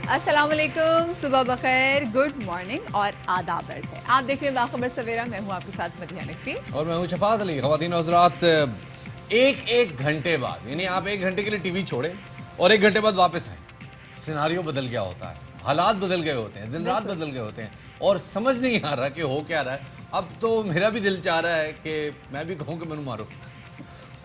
अस्सलाम वालेकुम, सुबह बखैर, गुड मॉर्निंग और आदाब अर्ज़ है। आप देख रहे हैं बाखबर सवेरा, मैं हूँ आपके साथ मदीहा नकवी और मैं हूँ शफात अली। ख़वातीन और हज़रात, एक घंटे बाद, यानी आप 1 घंटे के लिए टीवी छोड़ें और 1 घंटे बाद वापस आए, सिनारियो बदल गया होता है, हालात बदल गए होते हैं, दिन रात बदल गए होते हैं और समझ नहीं आ रहा कि हो क्या रहा है। अब तो मेरा भी दिल चाह रहा है कि मैं भी कहूँ कि मैंने मारो।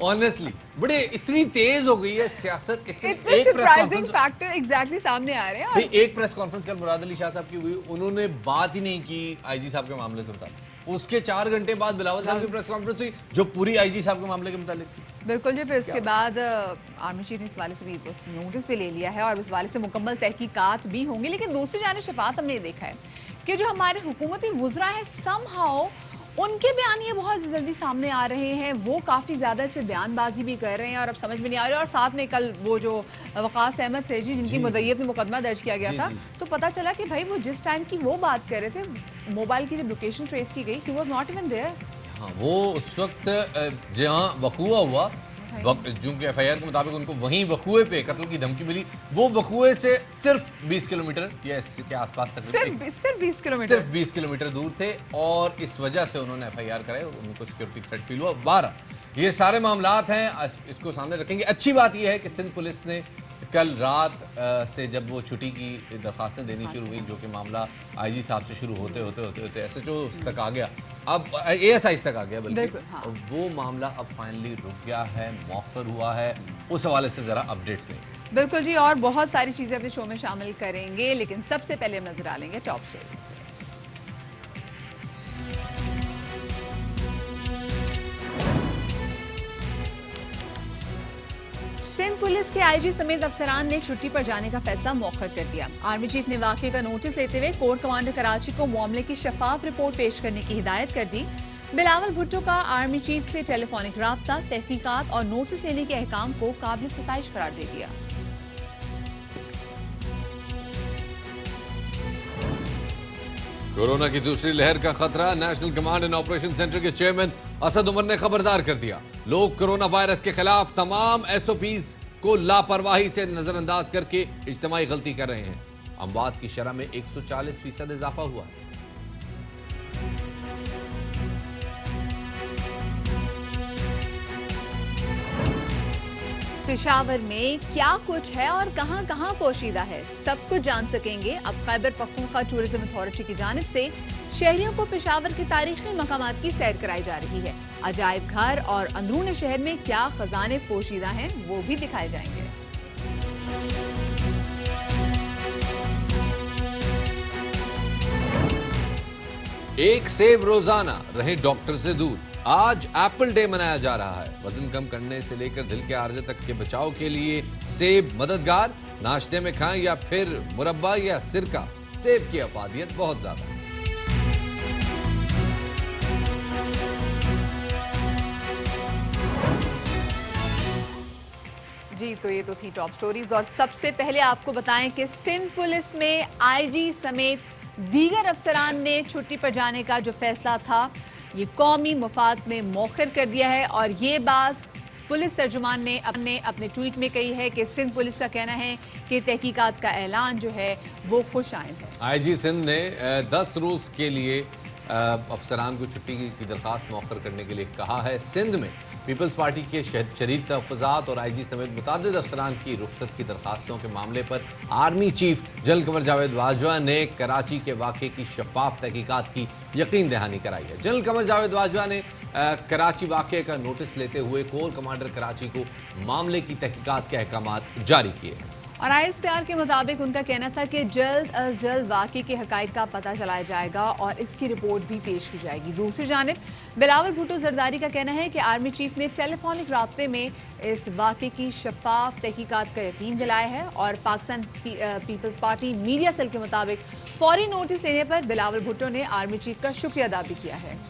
ऑनेस्टली बड़े इतनी तेज हो गई है सियासत। इतने सरप्राइजिंग फैक्टर एग्जैक्टली सामने आ रहे हैं। भाई एक प्रेस कॉन्फ्रेंस कल मुराद अली शाह साहब की हुई, उन्होंने बात ही नहीं की आईजी साहब के मामले से मुताबिक। उसके 4 घंटे बाद बिलावल साहब की प्रेस कॉन्फ्रेंस हुई जो पूरी आईजी साहब के मामले के मुताबिक थी। बिल्कुल जी, फिर उसके बाद आर्मी चीफ ने इस वाले से भी नोटिस पे ले लिया है और इस वाले से मुकम्मल तहकीकात भी होंगी। लेकिन दूसरी जानिब शफात हमने ये देखा है कि जो हमारे हुकूमती वुज़रा है समहाउ उनके बयान ये बहुत जल्दी सामने आ रहे हैं, वो काफ़ी ज़्यादा इस पर बयानबाजी भी कर रहे हैं और अब समझ में नहीं आ रही। और साथ में कल वो जो वकास अहमद थे जी, जिनकी मुद्दईयत में मुकदमा दर्ज किया गया था, तो पता चला कि भाई वो जिस टाइम की वो बात कर रहे थे, मोबाइल की जब लोकेशन ट्रेस की गई, he was not even there. हाँ, वो उस वक्त जहाँ वकूआ हुआ, चूंकि एफआईआर के मुताबिक उनको वहीं वकूए पे कत्ल की धमकी मिली, वो वकूए से सिर्फ 20 किलोमीटर या इसके आसपास तक सिर्फ 20 किलोमीटर दूर थे और इस वजह से उन्होंने एफआईआर कराई और उनको सिक्योरिटी थ्रेट फील हुआ। 12 ये सारे मामलात हैं, इसको सामने रखेंगे। अच्छी बात यह है कि सिंध पुलिस ने कल रात से जब वो छुट्टी की दरखास्तें देनी शुरू हुई, जो कि मामला आईजी साहब से शुरू होते होते एसएचओ तक आ गया, अब एएसआई तक आ गया, बल्कि वो मामला अब फाइनली रुक गया है, मौखर हुआ है। उस हवाले से ज़रा अपडेट्स लेंगे। बिल्कुल जी, और बहुत सारी चीज़ें अपने शो में शामिल करेंगे, लेकिन सबसे पहले हम नजर डालेंगे टॉप स्टोरीज। सिंध पुलिस के आईजी समेत अफसरान ने छुट्टी पर जाने का फैसला मौखर कर दिया। आर्मी चीफ ने वाकये का नोटिस लेते हुए कोर कमांडर कराची को मामले की शफाफ रिपोर्ट पेश करने की हिदायत कर दी। बिलावल भुट्टो का आर्मी चीफ से टेलीफोनिक राब्ता, तहकीकात और नोटिस लेने के अहकाम को काबिल सताइश करार दे दिया। कोरोना की दूसरी लहर का खतरा, national command and operation centre के चेयरमैन असद उमर ने खबरदार कर दिया। लोग कोरोना वायरस के खिलाफ तमाम एसओपीज को लापरवाही से नजरअंदाज करके इज्तिमाई गलती कर रहे हैं। अमवात की शरह में 140% इजाफा हुआ है। पेशावर में क्या कुछ है और कहां कहां पोशीदा है, सब कुछ जान सकेंगे। अब खैबर पख्तूनख्वा टूरिज्म अथॉरिटी की जानिब से शहरियों को पेशावर के तारीखी मकामात की सैर कराई जा रही है। अजायब घर और अंदरून शहर में क्या खजाने पोशीदा हैं, वो भी दिखाए जाएंगे। एक सेब रोजाना, रहे डॉक्टर से दूर। आज एप्पल डे मनाया जा रहा है। वजन कम करने से लेकर दिल के आर्जे तक के बचाव के लिए सेब मददगार। नाश्ते में खाएं या फिर मुरब्बा या सिरका, सेब की अफादियत बहुत ज्यादा है। जी, तो ये तो थी टॉप स्टोरीज और सबसे पहले आपको बताएं कि सिंध पुलिस में आईजी समेत दीगर अफसरान ने छुट्टी पर जाने का जो फैसला था, ये कौमी मफाद में मौखर कर दिया है। और ये बात पुलिस तर्जुमान ने अपने ट्वीट में कही है कि सिंध पुलिस का कहना है कि तहकीकात का ऐलान जो है वो खुशाइंद है। आईजी सिंध ने 10 रोज के लिए अफसरान को छुट्टी की दरख्वास्त मौखर करने के लिए कहा है। सिंध में पीपल्स पार्टी के शदीद तहफ़्फ़ुज़ात और आईजी समेत मुतअद्दिद अफसरान की रुखसत की दरखास्तों के मामले पर army chief general Qamar Javed Bajwa ने कराची के वाक़े की शफाफ तहकीकात की यकीन दहानी कराई है। जनरल कमर जावेद बाजवा ने कराची वाक़े का नोटिस लेते हुए कोर कमांडर कराची को मामले की तहकीकात के अहकामात जारी किए। और आईएसपीआर के मुताबिक उनका कहना था कि जल्द अज जल्द वाक़े के हक़ाइक़ का पता चलाया जाएगा और इसकी रिपोर्ट भी पेश की जाएगी। दूसरी जानिब बिलावल भुट्टो जरदारी का कहना है कि आर्मी चीफ ने टेलीफोनिक राब्ते में इस वाक़े की शफाफ तहकीकात का यकीन दिलाया है। और Pakistan Peoples Party media cell के मुताबिक फौरी नोटिस लेने पर बिलावल भुट्टो ने आर्मी चीफ का शुक्रिया अदा भी किया है।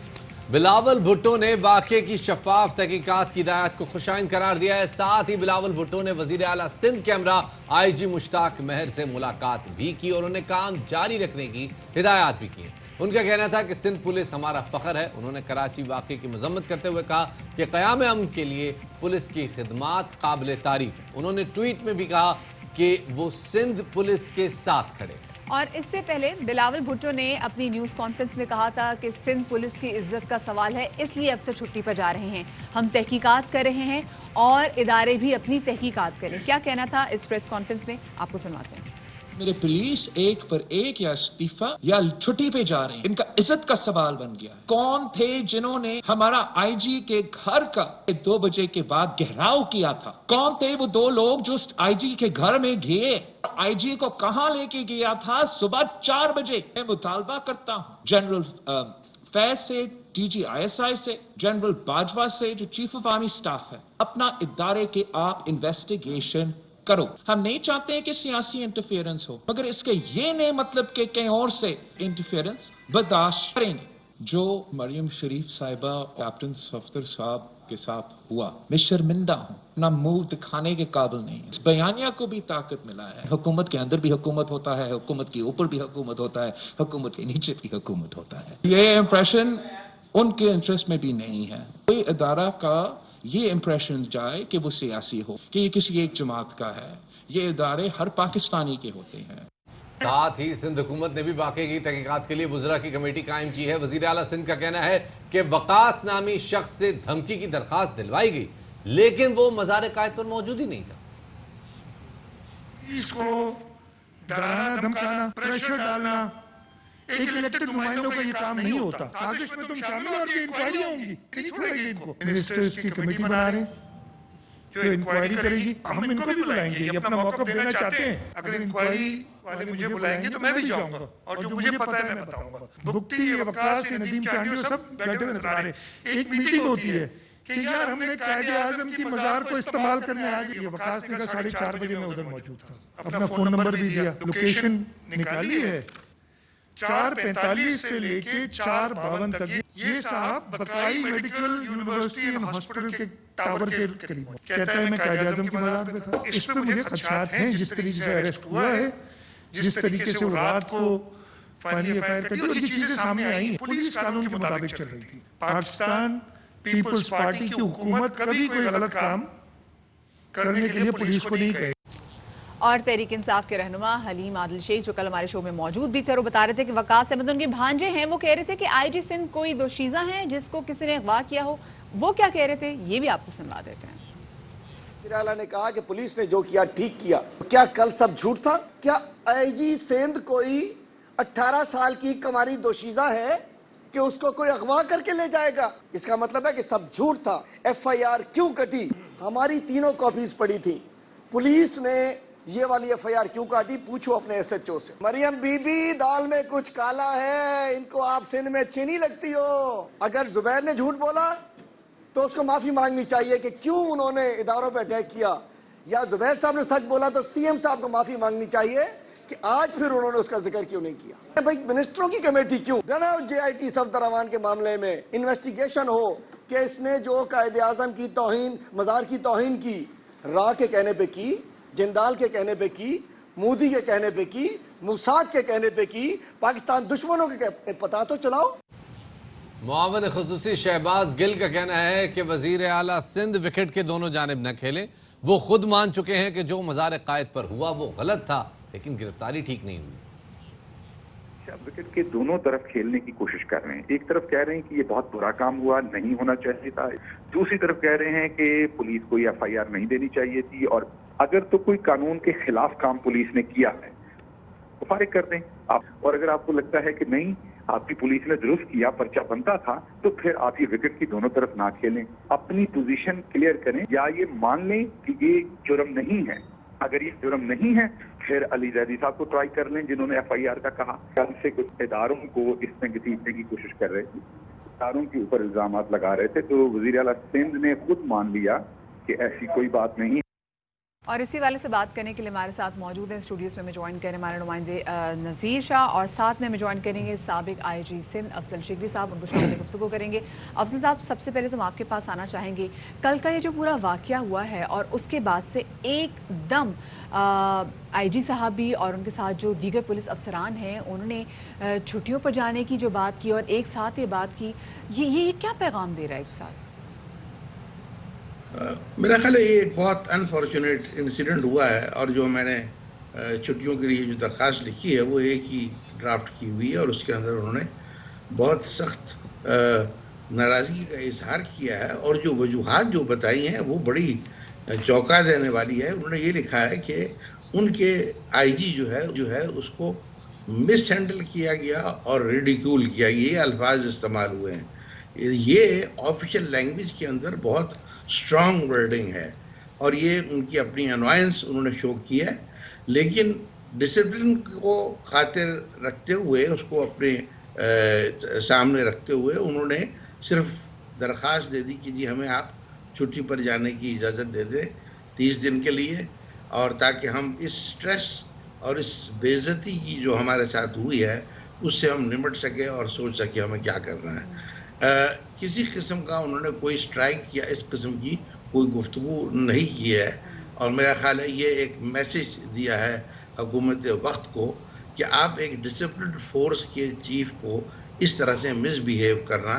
बिलावल भुट्टो ने वाक़े की शफाफ तहकीकात की हिदायत को खुशाइन करार दिया है। साथ ही बिलावल भुट्टो ने वज़ीर आला सिंध के हमरा आईजी मुश्ताक महर से मुलाकात भी की और उन्हें काम जारी रखने की हिदायत भी की। उनका कहना था कि सिंध पुलिस हमारा फ़ख्र है। उन्होंने कराची वाक़े की मज़म्मत करते हुए कहा कि क़याम अमन के लिए पुलिस की खिदमात काबिल तारीफ़ है। उन्होंने ट्वीट में भी कहा कि वो सिंध पुलिस के साथ खड़े हैं। और इससे पहले बिलावल भुट्टो ने अपनी न्यूज़ कॉन्फ्रेंस में कहा था कि सिंध पुलिस की इज्जत का सवाल है, इसलिए अफसर छुट्टी पर जा रहे हैं। हम तहकीकात कर रहे हैं और इदारे भी अपनी तहकीकात करें। क्या कहना था इस प्रेस कॉन्फ्रेंस में, आपको सुनवाते हैं। मेरे पुलिस एक पर एक या इस्तीफा या छुट्टी पे जा रहे हैं, इनका इज्जत का सवाल बन गया। कौन थे जिन्होंने हमारा आईजी के घर का 2 बजे के बाद घेराव किया था? कौन थे वो 2 लोग जो आईजी के घर में गए? आईजी को कहां लेके गया था? सुबह 4 बजे। मैं मुतालबा करता हूं जनरल फैज से, डीजी आईएसआई से, जनरल बाजवा से जो चीफ ऑफ आर्मी स्टाफ है, अपना इदारे के आप इन्वेस्टिगेशन करो। हम नहीं चाहते हैं कि सियासी इंटरफेरेंस हो, मगर इसके ये नहीं मतलब कि कहीं और से इंटरफेरेंस बर्दाश्त करेंगे। जो मरियम शरीफ साहिबा कैप्टन सफदर साहब के साथ हुआ, मैं शर्मिंदा हूँ, ना मुंह दिखाने के काबिल नहीं। इस बयानिया को भी ताकत मिला है। हुकूमत के अंदर भी हुकूमत होता है, हुकूमत के ऊपर भी हुकूमत होता है, हुकूमत के नीचे भी हुकूमत होता है। ये इंप्रेशन उनके इंटरेस्ट में भी नहीं है। कोई इदारा का ये इंप्रेशन जाए कि वो सियासी हो, कि ये किसी एक जमात का है। ये इदारे हर पाकिस्तानी के होते हैं। साथ ही सिंध हुकूमत ने भी वाकये की तहकीकात के लिए वज़रा की कमेटी कायम की है। वज़ीर आला सिंध का कहना है कि वकास नामी शख्स से धमकी की दरखास्त दिलवाई गई, लेकिन वो मज़ार कायद पर मौजूद ही नहीं था। इसको डराना, धमकाना, प्रेशर डालना, एक इलेक्टेड नुमाइंदों का ये काम नहीं होता। साजिश में तुम शामिल और ये इंक्वायरी होंगी, नहीं छोड़ेगी इनको। मिनिस्टर्स की कमेटी बना रहे हैं जो इंक्वायरी करेगी। हम इनको भी बुलाएंगे, ये अपना मौका देना चाहते हैं। अगर इंक्वायरी वाले मुझे बुलाएंगे तो मैं भी जाऊंगा, और जो मुझे पता है मैं बताऊंगा। भुक्ती, वकास, नदीम चांडी सब बैठे हुए नजर आ रहे। एक मीटिंग होती है कि यार हमने कायदे आजम की मजार को इस्तेमाल करने आ गई। वकास ने कहा 4:30 बजे मैं उधर मौजूद था, अपना फोन नंबर भी दिया, लोकेशन निकाली है। 4:45 से लेके 4:52 तक ये साहब बकाई मेडिकल यूनिवर्सिटी एंड हॉस्पिटल के टावर के करीब कहता है मैं कायदे आज़म की मजार में था। इस पे मुझे खदशात हैं, जिस तरीके से अरेस्ट हुआ है, जिस तरीके से वो रात को फाइनली एफआईआर कर दी, और ये चीजें सामने आई हैं। पुलिस कानून के मुताबिक चल रही थी। पाकिस्तान पीपल्स पार्टी की हुकूमत कभी कोई गलत काम करने के लिए पुलिस को नहीं कहे। और तहरीक इंसाफ के रहनुमा हलीम आदिल शेख जो कल हमारे शो में मौजूद भी थे, वो बता रहे थे कि वकास अहमद उनके भांजे हैं। वो कह रहे थे कि आईजी सिंध कोई दोशीज़ा है जिसको किसी ने अगवा किया हो। वो क्या कह रहे थे ये भी आपको सुनवा देते हैं। निराला ने कहा कि पुलिस ने जो किया ठीक किया। क्या कल सब झूठ था? क्या आईजी सिंध कोई 18 साल की कमारी दोशीज़ा है कि उसको कोई अगवा करके ले जाएगा? इसका मतलब है कि सब झूठ था। एफआईआर क्यों कटी? हमारी 3 कॉपीज पड़ी थी। पुलिस ने ये वाली एफआईआर क्यों काटी? पूछो अपने एसएचओ से। मरियम बीबी, दाल में कुछ काला है, इनको आप सिंध में अच्छी नहीं लगती हो। अगर जुबैर ने झूठ बोला तो उसको माफी मांगनी चाहिए कि क्यों उन्होंने इदारों पर अटैक किया, या जुबैर साहब ने सच बोला तो सीएम साहब को माफी मांगनी चाहिए कि आज फिर उन्होंने उसका जिक्र क्यों नहीं किया। भाई मिनिस्टरों की कमेटी क्यों? JIT सफदर अमान के मामले में इन्वेस्टिगेशन हो कि इसने जो कायदे आजम की तौहीन, मजार की तौहीन की, रा के कहने पे की, जिंदाल के कहने पे की, मोदी के कहने पे की, मुसाद के कहने पे की, पाकिस्तान दुश्मनों के पता तो चलाओ। मुआवन खुसूसी शहबाज गिल का कहना है कि वजीर आला सिंध विकेट के दोनों जानिब न खेलें। वो खुद मान चुके हैं कि जो मज़ार कायद पर हुआ वो गलत था, लेकिन गिरफ्तारी ठीक नहीं हुई। विकेट के दोनों तरफ खेलने की कोशिश कर रहे हैं। एक तरफ कह रहे हैं कि ये बहुत बुरा काम हुआ, नहीं होना चाहिए था। दूसरी तरफ कह रहे हैं कि पुलिस को एफआईआर नहीं देनी चाहिए थी, और अगर तो कोई कानून के खिलाफ काम पुलिस ने किया है तो फारिग कर दें आप। और अगर आपको लगता है कि नहीं, आपकी पुलिस ने दुरुस्त किया, पर्चा बनता था, तो फिर आप ये विकेट की दोनों तरफ ना खेलें। अपनी पोजीशन क्लियर करें, या ये मान लें कि ये जुर्म नहीं है। अगर ये जुर्म नहीं है फिर अली जैदी साहब को ट्राई कर लें, जिन्होंने एफआईआर का कहा। कल से कुछ इदारों को इसमें घसीटने की कोशिश कर रहे थे, इदारों के ऊपर इल्जामात लगा रहे थे, तो वजीर आला सिंध ने खुद मान लिया कि ऐसी कोई बात नहीं। और इसी वाले से बात करने के लिए हमारे साथ मौजूद हैं स्टूडियोज़ में ज्वाइन करें हमारे नुमाइंदे नज़ीर शाह, और साथ में हमें ज्वाइन करेंगे साबिक आईजी सिंध अफजल शिगरी साहब। उनको शामिल गुफ्तगू करेंगे। अफजल साहब, सबसे पहले तो हम आपके पास आना चाहेंगे, कल का ये जो पूरा वाक़या हुआ है और उसके बाद से एकदम आईजी साहब भी और उनके साथ जो दीगर पुलिस अफसरान हैं उन्होंने छुट्टियों पर जाने की जो बात की और एक साथ ये बात की, ये क्या पैगाम दे रहा है एक साथ? मेरा ख्याल है ये एक बहुत अनफॉर्चुनेट इंसिडेंट हुआ है और जो मैंने छुट्टियों के लिए जो दरख्वास्त लिखी है वो एक ही ड्राफ्ट की हुई है और उसके अंदर उन्होंने बहुत सख्त नाराज़गी का इजहार किया है और जो वजूहात जो बताई हैं वो बड़ी चौंका देने वाली है। उन्होंने ये लिखा है कि उनके आईजी जो है उसको मिस हैंडल किया गया और रिडिक्यूल किया गया, ये अल्फाज इस्तेमाल हुए हैं। ये ऑफिशियल लैंग्वेज के अंदर बहुत स्ट्रॉन्ग वर्डिंग है और ये उनकी अपनी अनवायंस उन्होंने शो की है, लेकिन डिसिप्लिन को खातिर रखते हुए उसको अपने सामने रखते हुए उन्होंने सिर्फ दरख्वास्त दे दी कि जी हमें आप छुट्टी पर जाने की इजाज़त दे दें 30 दिन के लिए, और ताकि हम इस स्ट्रेस और इस बेइज्जती की जो हमारे साथ हुई है उससे हम निपट सके और सोच सके हमें क्या करना है। किसी किस्म का उन्होंने कोई स्ट्राइक या इस किस्म की कोई गुफ्तगू नहीं की है और मेरा ख्याल है ये एक मैसेज दिया है हुकूमत वक्त को कि आप एक डिसिप्लिन फोर्स के चीफ को इस तरह से मिसबिहेव करना,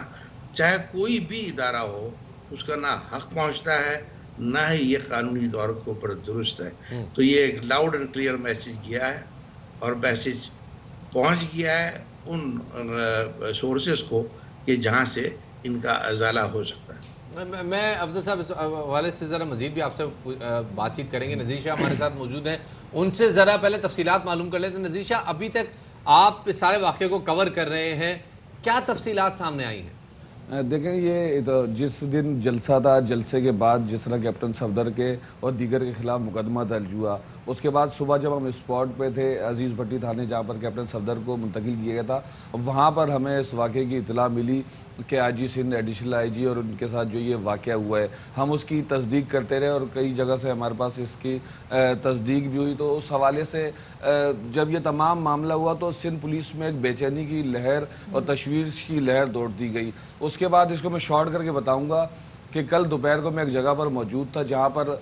चाहे कोई भी इदारा हो, उसका ना हक पहुंचता है ना ही ये कानूनी तौर के ऊपर दुरुस्त है। तो ये एक लाउड एंड क्लियर मैसेज किया है और मैसेज पहुंच गया है उन सोर्सेस को कि जहां से इनका अजाला हो सकता है। मैं अफजल साहब इस हवाले से ज़रा मज़ीद भी आपसे बातचीत करेंगे। नज़ीर शाह हमारे साथ मौजूद हैं, उनसे ज़रा पहले तफसीलात मालूम कर लेते हैं। नज़ीर शाह, अभी तक आप इस सारे वाक़े को कवर कर रहे हैं, क्या तफसीलात सामने आई हैं? देखें, ये तो जिस दिन जलसा था, जलसे के बाद जिस तरह कैप्टन सफदर के और दीगर के ख़िलाफ़ मुकदमा दर्ज हुआ, उसके बाद सुबह जब हम स्पॉट पे थे अजीज़ भट्टी थाने जहाँ पर कैप्टन सफदर को मुंतकिल किया गया था, वहाँ पर हमें इस वाक़े की इतला मिली कि आईजी सिंध, एडिशनल आईजी और उनके साथ जो ये वाक़या हुआ है, हम उसकी तस्दीक करते रहे और कई जगह से हमारे पास इसकी तस्दीक भी हुई। तो उस हवाले से जब ये तमाम मामला हुआ तो सिंध पुलिस में एक बेचैनी की लहर और तशवीश की लहर दौड़ दी गई। उसके बाद इसको मैं शॉर्ट करके बताऊँगा कि कल दोपहर को मैं एक जगह पर मौजूद था जहाँ पर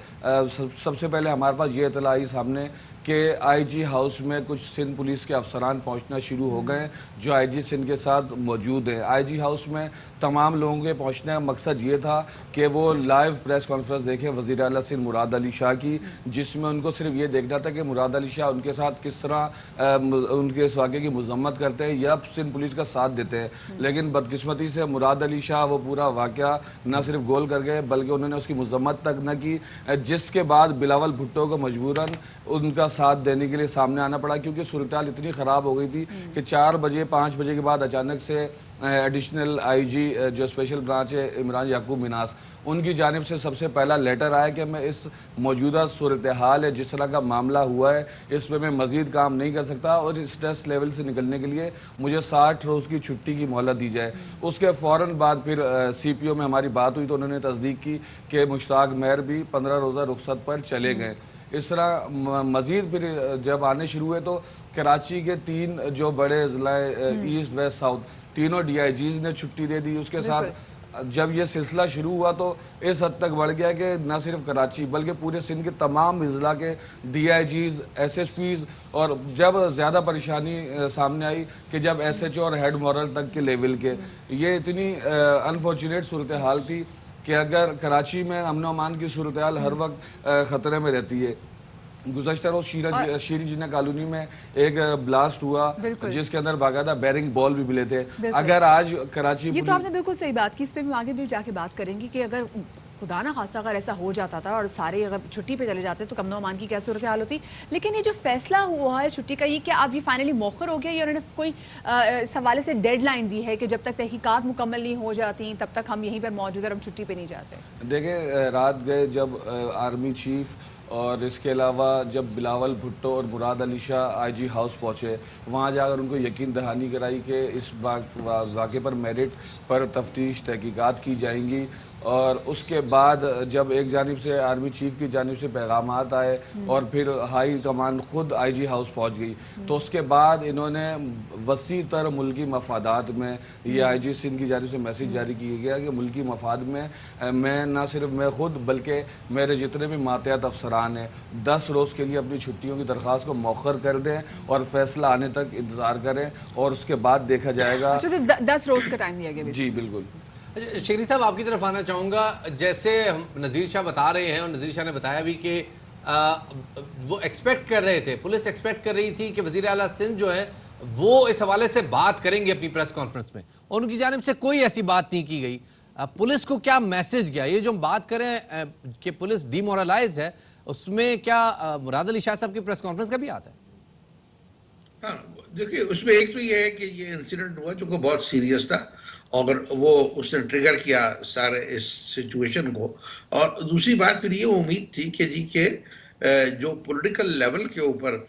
सबसे पहले हमारे पास ये इतला आई सामने कि आईजी हाउस में कुछ सिंध पुलिस के अफसरान पहुंचना शुरू हो गए जो आईजी सिंध के साथ मौजूद हैं। आईजी हाउस में तमाम लोगों के पहुंचने का मकसद ये था कि वो लाइव प्रेस कॉन्फ्रेंस देखें वज़ीर आला सिंध मुराद अली शाह की, जिसमें उनको सिर्फ ये देखना था कि मुराद अली शाह उनके साथ किस तरह उनके इस वाक़े की मज़म्मत करते हैं या सिंध पुलिस का साथ देते हैं। लेकिन बदकिस्मती से मुराद अली शाह वो पूरा वाक़ा न सिर्फ गोल कर गए बल्कि उन्होंने उसकी मज़म्मत तक न की, जिसके बाद बिलावल भुट्टो को मजबूरन उनका साथ देने के लिए सामने आना पड़ा, क्योंकि सूरत हाल इतनी ख़राब हो गई थी कि 4 बजे 5 बजे के बाद अचानक से एडिशनल आईजी जो स्पेशल ब्रांच है इमरान याकूब मिनास, उनकी जानिब से सबसे पहला लेटर आया कि मैं इस मौजूदा सूरत हाल है, जिस तरह का मामला हुआ है, इस पर मैं मज़ीद काम नहीं कर सकता और इस स्ट्रेस लेवल से निकलने के लिए मुझे 60 रोज़ की छुट्टी की मोहलत दी जाए। उसके फ़ौरन बाद फिर CPO में हमारी बात हुई तो उन्होंने तस्दीक की कि मुश्ताक मेहर भी 15 रोज़ा रुखसत पर चले गए। इस तरह मज़ीद फिर जब आने शुरू हुए तो कराची के 3 जो बड़े ज़िला ईस्ट वेस्ट साउथ, तीनों DIGs ने छुट्टी दे दी। उसके साथ जब ये सिलसिला शुरू हुआ तो इस हद तक बढ़ गया कि न सिर्फ कराची बल्कि पूरे सिंध के तमाम अजला के DIGs, SSPs, और जब ज़्यादा परेशानी सामने आई कि जब SHO और हेड मॉरल तक के लेवल के, ये इतनी अनफॉर्चुनेट सूरत हाल थी कि अगर कराची में अमन अमान की सूरत हाल हर वक्त ख़तरे में रहती है। गुज़श्ता रोज़ शीरी जिन्ना कॉलोनी में एक ब्लास्ट हुआ जिसके अंदर बाकायदा बैरिंग बॉल भी मिले थे। अगर आज कराची, ये तो आपने बिल्कुल सही बात की, इस पर भी आगे भी जाके बात करेंगे कि अगर खुदा ना खास्ता अगर ऐसा हो जाता था और सारे अगर छुट्टी पे चले जाते तो कमनो अमान की क्या सूरत हाल होती। लेकिन ये जो फैसला हुआ है छुट्टी का, ये क्या अब ये फाइनली मौखर हो गया या उन्होंने कोई इस हवाले से डेडलाइन दी है कि जब तक तहकीकात मुकम्मल नहीं हो जाती तब तक हम यहीं पर मौजूद और हम छुट्टी पे नहीं जाते? देखें, रात गए जब आर्मी चीफ और इसके अलावा जब बिलावल भुट्टो और मुराद अली शाह आईजी हाउस पहुँचे, वहाँ जाकर उनको यकीन दहानी कराई कि इस वाक़े पर मेरिट पर तफ्तीश तहकीकात की जाएंगी। और उसके बाद जब एक जानिब से आर्मी चीफ की जानिब से पैगामात आए और फिर हाई कमान ख़ुद आईजी हाउस पहुँच गई, तो उसके बाद इन्होंने वसी तर मुल्की मफादात में ये आईजी सिंध की जानिब से मैसेज जारी किया गया कि मुल्की मफाद में मैं न सिर्फ मैं ख़ुद बल्कि मेरे जितने भी मातहत अफसरान हैं 10 रोज़ के लिए अपनी छुट्टियों की दरख्वास्त को मौखर कर दें और फैसला आने तक इंतज़ार करें और उसके बाद देखा जाएगा। 10 रोज़ का टाइम दिया गया। जी बिल्कुल। शेखरी साहब आपकी तरफ आना चाहूँगा, जैसे हम नज़ीर शाह बता रहे हैं और नज़ीर शाह ने बताया भी कि वो एक्सपेक्ट कर रहे थे, पुलिस एक्सपेक्ट कर रही थी कि वज़ीर आला सिंध जो है वो इस हवाले से बात करेंगे अपनी प्रेस कॉन्फ्रेंस में, और उनकी जानिब से कोई ऐसी बात नहीं की गई। पुलिस को क्या मैसेज गया? ये जो हम बात करें कि पुलिस डिमोरलाइज है, उसमें क्या मुराद अली शाह साहब की प्रेस कॉन्फ्रेंस का भी आता है? हाँ, देखिए उसमें एक तो ये है कि ये इंसिडेंट हुआ जो कि बहुत सीरियस था और वो उसने ट्रिगर किया सारे इस सिचुएशन को, और दूसरी बात फिर ये उम्मीद थी कि जी के जो पॉलिटिकल लेवल के ऊपर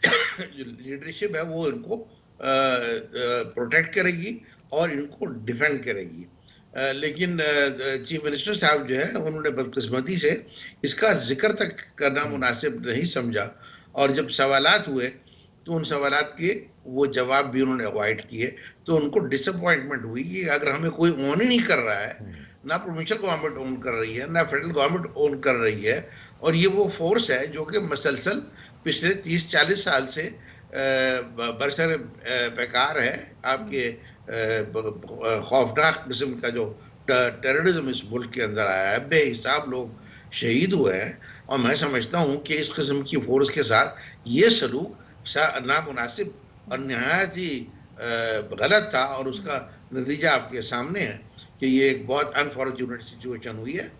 जो लीडरशिप है वो इनको प्रोटेक्ट करेगी और इनको डिफेंड करेगी। लेकिन चीफ मिनिस्टर साहब जो है उन्होंने बदकिस्मती से इसका जिक्र तक करना मुनासिब नहीं समझा, और जब सवालात हुए तो उन सवालात के वो जवाब भी उन्होंने अवॉइड किए। तो उनको डिसअपॉइंटमेंट हुई कि अगर हमें कोई ओन ही नहीं कर रहा है, ना प्रोविंशियल गवर्नमेंट ओन कर रही है, ना फेडरल गवर्नमेंट ओन कर रही है, और ये वो फोर्स है जो कि मसलसल पिछले 30-40 साल से बरसर बेकार है, आपके खौफनाक किस्म का जो टेररिज्म इस मुल्क के अंदर आया है, बेहिसाब लोग शहीद हुए हैं, और मैं समझता हूँ कि इस किस्म की फोर्स के साथ ये सलूक नामुनासिब और नहायत ही गलत था, और उसका नतीजा आपके सामने है कि ये एक बहुत अनफॉर्चुनेट सिचुएशन हुई है।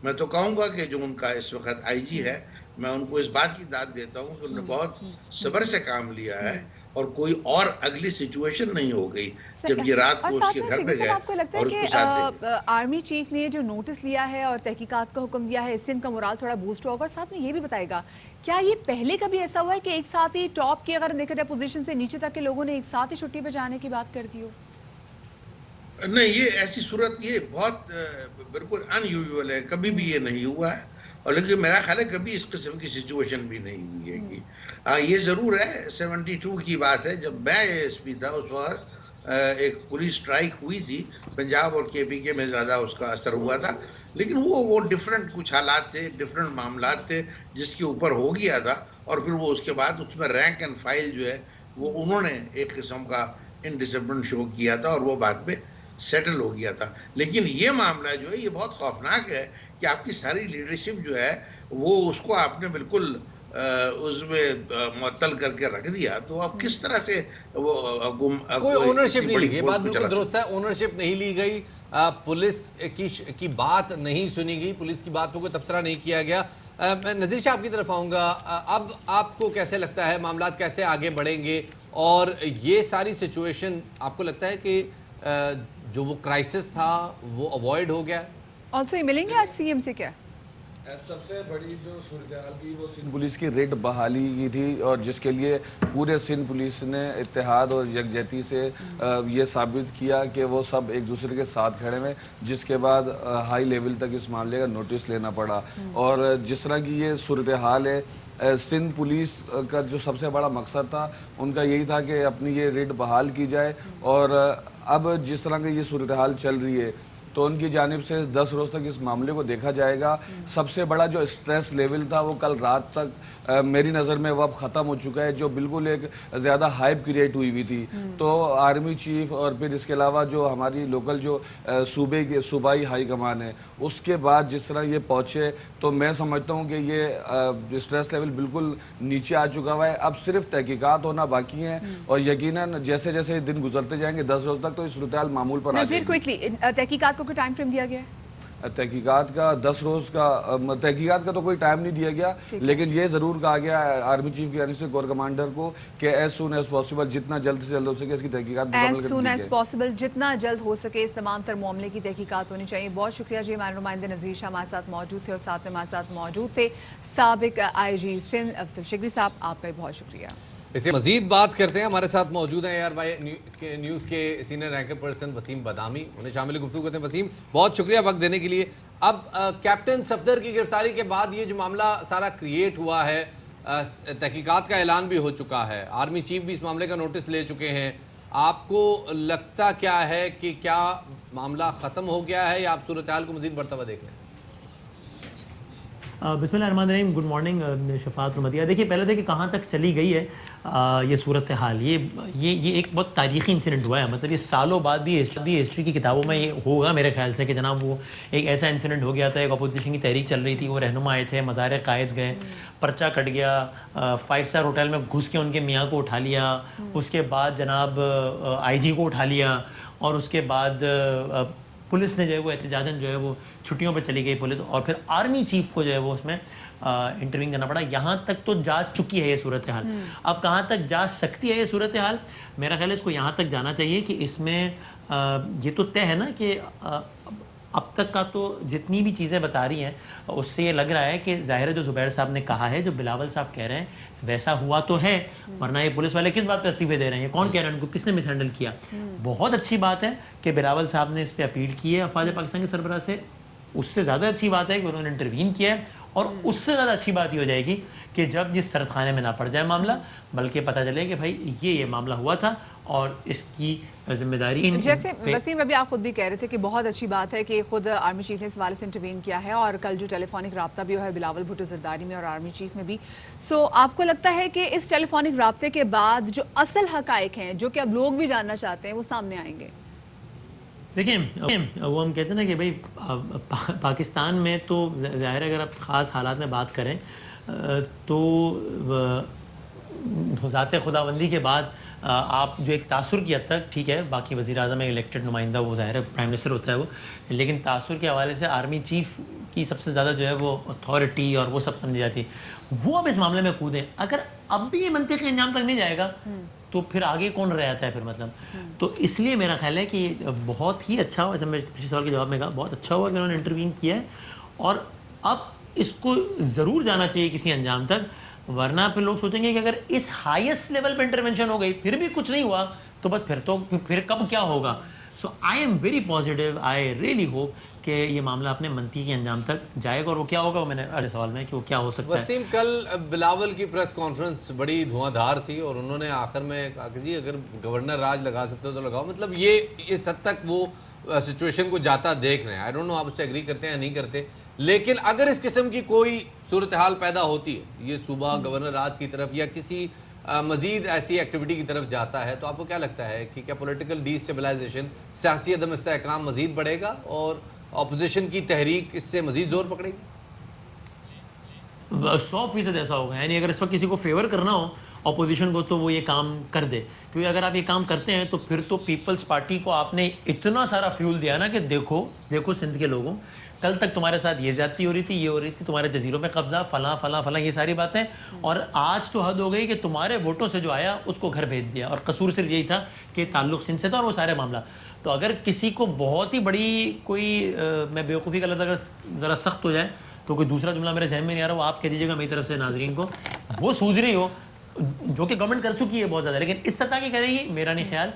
मैं तो कहूँगा कि जो उनका इस वक्त आईजी है, मैं उनको इस बात की दाद देता हूँ कि उन्होंने बहुत सब्र से काम लिया है, और कोई और अगली सिचुएशन नहीं हो गई जब ये रात को उसके घर पे गए आपको लगता है और उसको साथ कि आर्मी चीफ ने जो नोटिस लिया है और तहकीकात का हुक्म दिया है, इससे इनका मोराल थोड़ा बूस्ट होगा? और साथ में ये भी बताएगा, क्या ये पहले कभी ऐसा हुआ है कि एक साथ ही टॉप की अगर देखा जाए पोजीशन से नीचे तक के लोगों ने एक साथ ही छुट्टी पे जाने की बात कर दी हो? नहीं, ये ऐसी सूरत ये बहुत बिल्कुल अनयूजुअल है, कभी भी ये नहीं हुआ है, और लेकिन मेरा ख्याल है कभी इस किस्म की सिचुएशन भी नहीं हुई है कि ये ज़रूर है 72 की बात है, जब मैं एएसपी था उस वक्त एक पुलिस स्ट्राइक हुई थी पंजाब और केपीके में, ज़्यादा उसका असर हुआ था, लेकिन वो डिफरेंट कुछ हालात थे, डिफरेंट मामलात थे जिसके ऊपर हो गया था, और फिर वो उसके बाद उसमें रैंक एंड फाइल जो है वो उन्होंने एक किस्म का इनडिसिप्लिन शो किया था और वो बाद में सेटल हो गया था। लेकिन ये मामला जो है ये बहुत खौफनाक है कि आपकी सारी लीडरशिप जो है वो उसको आपने बिल्कुल उसमें मुअत्तल करके रख दिया, तो अब किस तरह से वो कोई ओनरशिप नहीं ली गई, बात बिल्कुल दुरुस्त है, ओनरशिप नहीं ली गई, पुलिस की बात नहीं सुनी गई, पुलिस की बात पर कोई तबसरा नहीं किया गया। मैं नज़ीर शाह आपकी तरफ आऊँगा, अब आपको कैसे लगता है मामला कैसे आगे बढ़ेंगे, और ये सारी सिचुएशन आपको लगता है कि जो वो क्राइसिस था वो अवॉइड हो गया? ऑल्सो मिलेंगे आज सीएम से क्या? सबसे बड़ी जो सूरत थी वो सिंध पुलिस की रेड बहाली की थी, और जिसके लिए पूरे सिंध पुलिस ने इत्तेहाद और यकजहती से ये साबित किया कि वो सब एक दूसरे के साथ खड़े हैं, जिसके बाद हाई लेवल तक इस मामले का नोटिस लेना पड़ा। और जिस तरह की ये सूरत हाल है, सिंध पुलिस का जो सबसे बड़ा मकसद था उनका यही था कि अपनी ये रेड बहाल की जाए, और अब जिस तरह की ये सूरत हाल चल रही है तो उनकी जानिब से 10 रोज़ तक इस मामले को देखा जाएगा। सबसे बड़ा जो स्ट्रेस लेवल था वो कल रात तक मेरी नज़र में वो अब ख़त्म हो चुका है, जो बिल्कुल एक ज़्यादा हाइप क्रिएट हुई हुई थी। तो आर्मी चीफ और फिर इसके अलावा जो हमारी लोकल जो सूबे की सूबाई हाई कमान है उसके बाद जिस तरह ये पहुँचे, तो मैं समझता हूँ कि ये स्ट्रेस लेवल बिल्कुल नीचे आ चुका हुआ है। अब सिर्फ तहकीकात होना बाकी है, और यकीनन जैसे जैसे दिन गुजरते जाएंगे 10 रोज़ तक तो इस सूरत हाल मामूल पर आ जाएगी। क्विकली तहकीकात को कोई टाइम फ्रेम दिया गया है? तहकीकात का 10 रोज़ का तहकीकात का तो कोई टाइम नहीं दिया गया, लेकिन ये ज़रूर कहा गया आर्मी चीफ की यानी से कोर कमांडर को कि एज सून एज पॉसिबल, जितना जल्द से जल्द हो सके इसकी तहकीकात एज सून एज पॉसिबल, जितना जल्द हो सके इस तमाम तर मामले की तहकीकात होनी चाहिए। बहुत शुक्रिया जी, हमारे नुमाइंदे नज़ीर शाह हमारे साथ मौजूद थे, और साथ में हमारे साथ मौजूद थे साबिक IG सिंध अफसर शेखरी साहब, आपका बहुत शुक्रिया। इसे मजीद बात करते हैं, हमारे साथ मौजूद हैं ARY न्यूज़ के सीनियर रैंकर पर्सन वसीम बदामी, उन्हें शामिल गुफ्तगू करते हैं। वसीम, बहुत शुक्रिया वक्त देने के लिए। अब कैप्टन सफदर की गिरफ्तारी के बाद ये जो मामला सारा क्रिएट हुआ है, तहकीकात का ऐलान भी हो चुका है, आर्मी चीफ भी इस मामले का नोटिस ले चुके हैं, आपको लगता क्या है कि क्या मामला ख़त्म हो गया है या आप सूरत हाल को मजीद बढ़ता हुआ देख रहे हैं? बिस्मिल्लाहिर्रहमानिर्रहीम। गुड मॉर्निंग शफात रमदिया। देखिए, पहले देखिए कहाँ तक चली गई है ये सूरत हाल। ये एक बहुत तारीख़ी इंसिडेंट हुआ है। मतलब ये सालों बाद भी हिस्ट्री की किताबों में ये होगा मेरे ख्याल से कि जनाब वो एक ऐसा इंसिडेंट हो गया था। एक अपोजिशन की तहरीक चल रही थी, वो रहनुमा आए थे, मज़ार कायद गए, पर्चा कट गया, 5 स्टार होटल में घुस के उनके मियाँ को उठा लिया, उसके बाद जनाब IG को उठा लिया, और उसके बाद पुलिस ने जो है वो एहतजाजन जो है वो छुट्टियों पे चली गई पुलिस, और फिर आर्मी चीफ को जो है वो उसमें इंटरवीन करना पड़ा। यहाँ तक तो जा चुकी है ये सूरत हाल। अब कहाँ तक जा सकती है ये सूरत हाल? मेरा ख्याल है इसको यहाँ तक जाना चाहिए कि इसमें ये तो तय है ना कि अब तक का तो जितनी भी चीज़ें बता रही हैं उससे ये लग रहा है कि ज़ाहिर है जो ज़ुबैर साहब ने कहा है, जो बिलावल साहब कह रहे हैं वैसा हुआ तो है, वरना ये पुलिस वाले किस बात पर इस्तीफे दे रहे हैं? कौन कह रहे हैं उनको? किसने मिस हैंडल किया? बहुत अच्छी बात है कि बिलावल साहब ने इस पर अपील की है अफवाज पाकिस्तान के सरबराह से। उससे ज़्यादा अच्छी बात है कि उन्होंने इंटरवीन किया है, और उससे ज़्यादा अच्छी बात ये हो जाएगी कि जब इस सरदखाने में ना पड़ जाए मामला, बल्कि पता चले कि भाई ये मामला हुआ था और इसकी जिम्मेदारी जैसे वसीम अभी आप खुद भी कह रहे थे कि बहुत अच्छी बात है कि खुद आर्मी चीफ ने इस हवाले से इंटरवीन किया है, और कल जो टेलीफोनिक राब्ता भी हुआ है बिलावल भुट्टो जरदारी में और आर्मी चीफ में भी। सो आपको लगता है कि इस टेलीफोनिक राब्ते के बाद जो असल हकाइक हैं, जो कि अब लोग भी जानना चाहते हैं, वो सामने आएंगे? देखिए, वो हम कहते हैं ना कि भाई पाकिस्तान में तो ज़ाहिर है अगर आप ख़ास हालात में बात करें तो ज़ात खुदाबंदी के बाद आप जो एक तासुर की हद तक ठीक है, बाकी वज़ीर आज़म एक इलेक्टेड नुमाइंदा वो ज़ाहिर है प्राइम मिनिस्टर होता है वो, लेकिन तासुर के हवाले से आर्मी चीफ की सबसे ज़्यादा जो है वो अथॉरिटी और वो सब समझी जाती है। वो अब इस मामले में कूदें, अगर अब भी ये मंतिक़ी अंजाम तक नहीं जाएगा तो फिर आगे कौन रह जाता है फिर? मतलब तो इसलिए मेरा ख्याल है कि बहुत ही अच्छा हुआ, जैसे मैं पिछले सवाल के जवाब में कहा, बहुत अच्छा हुआ कि उन्होंने इंटरवीन किया है, और अब इसको ज़रूर जाना चाहिए किसी अंजाम तक, वरना फिर लोग सोचेंगे कि अगर इस हाईएस्ट लेवल पे इंटरवेंशन हो गई फिर भी कुछ नहीं हुआ तो बस फिर कब क्या होगा? So I am very positive, I really hope कि ये मामला अपने मंती के अंजाम तक जाएगा। और वो क्या होगा, वो मैंने अगले सवाल में कि वो क्या हो सकता है। वसीम, कल बिलावल की प्रेस कॉन्फ्रेंस बड़ी धुआंधार थी और उन्होंने आखिर में कहा कि जी अगर गवर्नर राज लगा सकते हो तो लगाओ। मतलब ये इस हद तक वो सिचुएशन को जाता देख रहे हैं। आई डोंट नो आप उससे एग्री करते हैं या नहीं करते, लेकिन अगर इस किस्म की कोई सूरत हाल पैदा होती है, ये सूबा गवर्नर राज की तरफ या किसी मजीद ऐसी एक्टिविटी की तरफ जाता है, तो आपको क्या लगता है कि क्या पॉलिटिकल डिस्टेबलाइजेशन, सियासी अदम इस्तेहकाम मजीद बढ़ेगा और अपोजिशन की तहरीक इससे मजीद जोर पकड़ेगी? 100% ऐसा होगा। यानी अगर इस वक्त किसी को फेवर करना हो अपोजिशन को तो वो ये काम कर दे, क्योंकि अगर आप ये काम करते हैं तो फिर तो पीपल्स पार्टी को आपने इतना सारा फ्यूल दिया ना कि देखो सिंध के लोगों, कल तक तुम्हारे साथ ये ज्यादती हो रही थी, ये हो रही थी, तुम्हारे जजीरों में कब्जा, फला फला फला, ये सारी बातें, और आज तो हद हो गई कि तुम्हारे वोटों से जो आया उसको घर भेज दिया, और कसूर सिर्फ यही था कि ताल्लुक सिंध से था और वो सारे मामला। तो अगर किसी को बहुत ही बड़ी कोई मैं बेवकूफ़ी का लफ्ज़ अगर ज़रा सख्त हो जाए तो कोई दूसरा जुमला मेरे जहन में नहीं आ रहा, वो आप कह दीजिएगा मेरी तरफ से नाजरीन को, वो सूझ रही हो जो कि गवर्नमेंट कर चुकी है बहुत ज़्यादा, लेकिन इस सतह की करेगी मेरा नहीं ख्याल।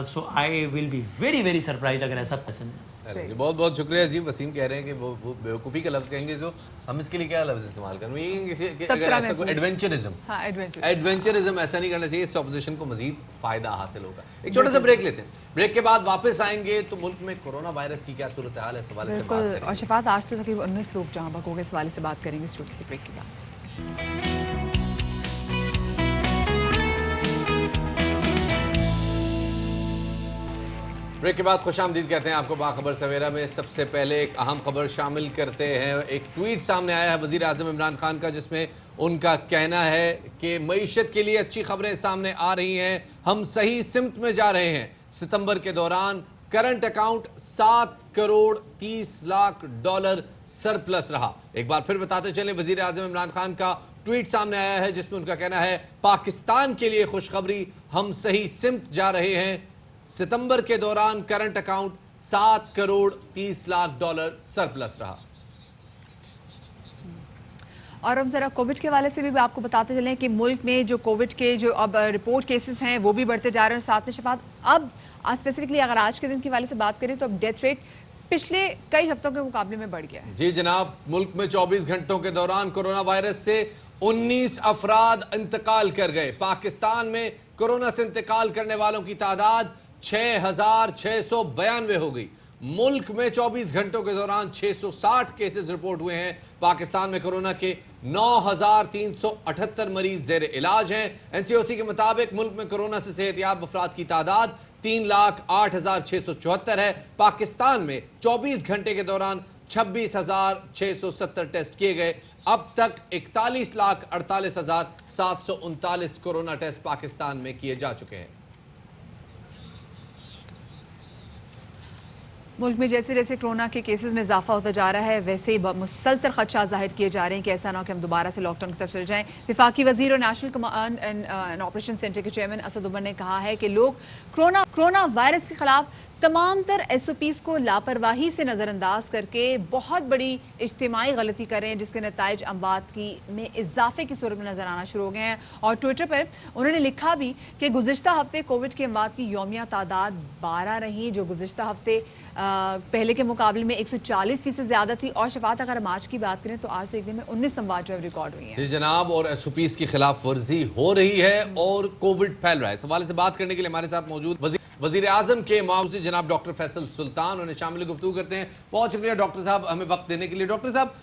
So I will be very very surprise अगर ऐसा पसंद है। बहुत बहुत शुक्रिया जी। वसीम कह रहे हैं कि वो बेवकूफ़ी का लफ्ज़ कहेंगे, जो हम इसके लिए क्या लफ्ज़ इस्तेमाल करें, अगर ऐसा कोई एडवेंचरिज्म ऐसा नहीं करना चाहिए, इससे अपोजिशन को मजीद फ़ायदा हासिल होगा। एक छोटा सा ब्रेक लेते हैं, ब्रेक के बाद वापस आएंगे तो मुल्क में कोरोना वायरस की क्या सूरत हाल है इस हवाले से बात करेंगे। और शफात, आज तो तकरीबन 19 लोग जहाँ बक हो गए, इस हवाले से बात करेंगे इस छोटी सी ब्रेक के बाद। ब्रेक के बाद खुशामदीद कहते हैं आपको बाखबर सवेरा में। सबसे पहले एक अहम खबर शामिल करते हैं। एक ट्वीट सामने आया है वज़ीर आज़म इमरान खान का, जिसमें उनका कहना है कि मईशत के लिए अच्छी खबरें सामने आ रही हैं, हम सही सिमत में जा रहे हैं। सितंबर के दौरान current account $7 crore 30 lakh surplus रहा। एक बार फिर बताते चलें, वज़ीर आज़म इमरान खान का ट्वीट सामने आया है जिसमें उनका कहना है पाकिस्तान के लिए खुशखबरी, हम सही सिमत जा रहे हैं। सितंबर के दौरान current account $7 crore 30 lakh surplus रहा। और हम ज़रा कोविड के हवाले से भी आपको बताते चलें कि मुल्क में जो कोविड के जो अब रिपोर्ट केसेस हैं वो भी बढ़ते जा रहे हैं, और साथ में शफात अब स्पेसिफिकली अगर आज के दिन के हवाले से बात करें तो अब डेथ रेट पिछले कई हफ्तों के मुकाबले में बढ़ गया है। जी जनाब, मुल्क में 24 घंटों के दौरान कोरोना वायरस से 19 अफराद इंतकाल कर गए। पाकिस्तान में कोरोना से इंतकाल करने वालों की तादाद 6,692 हो गई। मुल्क में 24 घंटों के दौरान 660 केसेस रिपोर्ट हुए हैं। पाकिस्तान में कोरोना के 9,378 मरीज जेर इलाज हैं। एनसीओसी के मुताबिक मुल्क में कोरोना से सेहतयाब अफराद की तादाद 3,08,674 है। पाकिस्तान में 24 घंटे के दौरान 26,670 टेस्ट किए गए। अब तक 41,48,739 कोरोना टेस्ट पाकिस्तान में किए जा चुके हैं। मुल्क में जैसे जैसे कोरोना के केसेस में इजाफा होता जा रहा है, वैसे ही मुसलसल खदशात जाहिर किए जा रहे हैं कि ऐसा ना हो कि हम दोबारा से लॉकडाउन की तरफ चले जाएं। वफाकी वजीर और national command and operation centre के चेयरमैन असद उमर ने कहा है कि लोग कोरोना वायरस के खिलाफ तमाम तर SOPs को लापरवाही से नज़रअंदाज करके बहुत बड़ी इज्तिमाई गलती करें, जिसके नताइज अमवात की में इजाफे की सूरत में नज़र आना शुरू हो गए हैं। और ट्विटर पर उन्होंने लिखा भी कि गुज़िश्ता हफ्ते कोविड के अमवात की यौमिया तादाद 12 रही, जो गुज़िश्ता हफ्ते पहले के मुकाबले में 140% ज़्यादा थी। और शफात, अगर हम आज की बात करें तो आज तो एक दिन में 19 अमवात जो है रिकॉर्ड हुई हैं। जी जनाब, और SOPs की खिलाफ वर्जी हो रही है और कोविड फैल रहा है। इस हवाले से बात करने के लिए हमारे साथ मौजूद वजीर आजम के मामूसी जनाब डॉक्टर फैसल सुल्तान, उन्हें शामिल गुफ्तगू करते हैं। बहुत शुक्रिया डॉक्टर साहब हमें वक्त देने के लिए। डॉक्टर साहब,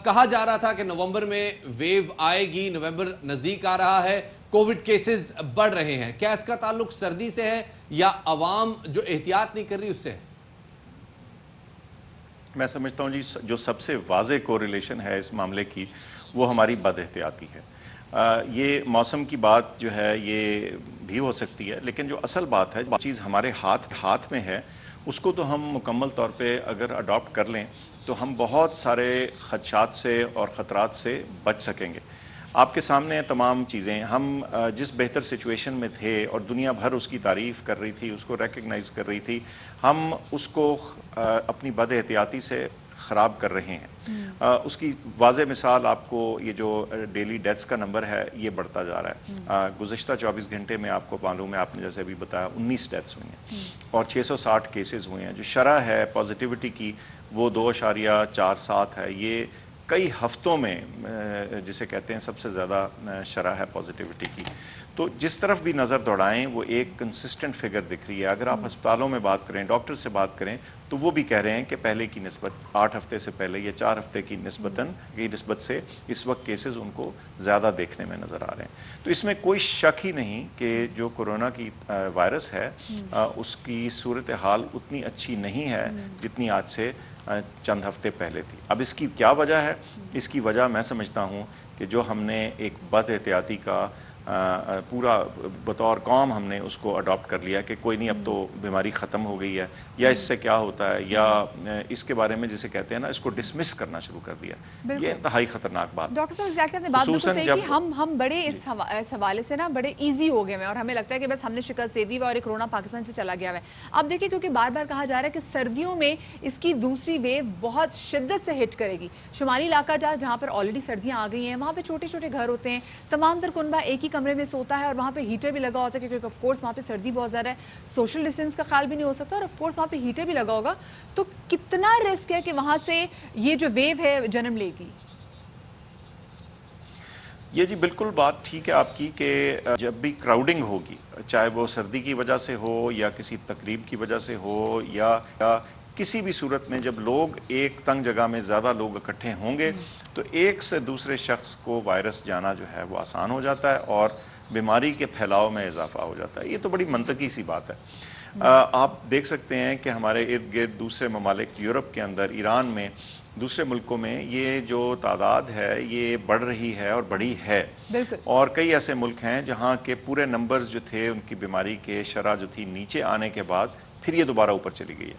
कहा जा रहा था कि नवंबर में वेव आएगी, नवंबर नज़दीक आ रहा है, कोविड केसेस बढ़ रहे हैं, क्या इसका ताल्लुक सर्दी से है या अवाम जो एहतियात नहीं कर रही उससे है? मैं समझता हूँ जी, जो सबसे वाज़े कोरिलेशन है इस मामले की वो हमारी बदएहतियाती है। ये मौसम की बात जो है ये भी हो सकती है, लेकिन जो असल बात है, चीज़ हमारे हाथ में है, उसको तो हम मुकम्मल तौर पे अगर अडॉप्ट कर लें तो हम बहुत सारे खदशात से और ख़तरात से बच सकेंगे। आपके सामने तमाम चीज़ें, हम जिस बेहतर सिचुएशन में थे और दुनिया भर उसकी तारीफ़ कर रही थी, उसको रिकग्नाइज़ कर रही थी, हम उसको अपनी बदएहतियाती से ख़राब कर रहे हैं। उसकी वाज़े मिसाल आपको ये जो डेली डेथ्स का नंबर है ये बढ़ता जा रहा है। गुज़िश्ता 24 घंटे में आपको मालूम है, आपने जैसे अभी बताया 19 डेथ्स हुई हैं और 660 केसेस हुए हैं। जो शरह है पॉजिटिविटी की वो 2.47 है। ये कई हफ्तों में जिसे कहते हैं सबसे ज़्यादा शरह है पॉजिटिविटी की। तो जिस तरफ भी नज़र दौड़ाएं वो एक कंसिस्टेंट फिगर दिख रही है। अगर आप अस्पतालों में बात करें, डॉक्टर से बात करें, तो वो भी कह रहे हैं कि पहले की निस्बत 8 हफ्ते से पहले या 4 हफ्ते की निस्बत से इस वक्त केसेस उनको ज़्यादा देखने में नज़र आ रहे हैं। तो इसमें कोई शक ही नहीं कि जो कोरोना की वायरस है उसकी सूरत हाल उतनी अच्छी नहीं है जितनी आज से चंद हफ्ते पहले थी। अब इसकी क्या वजह है? इसकी वजह मैं समझता हूँ कि जो हमने एक बदएहतियाती का पूरा बतौर कौम हमने उसको अडॉप्ट कर लिया कि कोई नहीं, अब तो बीमारी ख़त्म हो गई है, या इससे क्या होता है, या इसके बारे में जिसे कहते हैं ना, इसको डिसमिस करना शुरू कर दिया। ये इंतहाई ख़तरनाक बात। डॉक्टर साहब एग्जैक्टली आपने बात बिल्कुल सही की। हम बड़े इस हवाले से ना बड़े ईजी हो गए हैं और हमें लगता है कि बस हमने शिकस्त दे दी और एक कोरोना पाकिस्तान से चला गया है। अब देखिए, क्योंकि बार बार कहा जा रहा है कि सर्दियों में इसकी दूसरी वेव बहुत शिद्दत से हिट करेगी। शुमाली इलाका जहाँ पर ऑलरेडी सर्दियाँ आ गई हैं, वहाँ पर छोटे छोटे घर होते हैं, तमाम तर कुनबा एक ही कमरे में सोता है और वहाँ पे हीटर भी लगा होता है, क्योंकि ऑफ कोर्स वहाँ पे सर्दी बहुत ज़्यादा है, सोशल डिस्टेंस का ख्याल भी नहीं हो सकता और ऑफ कोर्स वहाँ पे हीटर भी लगा होगा। तो कितना रिस्क है कि वहाँ से ये जो वेव है जन्म लेगी? ये जी बिल्कुल बात ठीक है आपकी कि जब भी क्राउडिंग होगी, चाहे वो सर्दी की वजह से हो या किसी तकरीब की वजह से हो या किसी भी सूरत में, जब लोग एक तंग जगह में ज़्यादा लोग इकट्ठे होंगे तो एक से दूसरे शख्स को वायरस जाना जो है वो आसान हो जाता है और बीमारी के फैलाव में इजाफा हो जाता है। ये तो बड़ी मंतकी सी बात है। आप देख सकते हैं कि हमारे इर्द गिर्द दूसरे ममालिक, यूरोप के अंदर, ईरान में, दूसरे मुल्कों में ये जो तादाद है ये बढ़ रही है और बढ़ी है। और कई ऐसे मुल्क हैं जहाँ के पूरे नंबर्स जो थे उनकी बीमारी के शरह जो थी नीचे आने के बाद फिर ये दोबारा ऊपर चली गई है।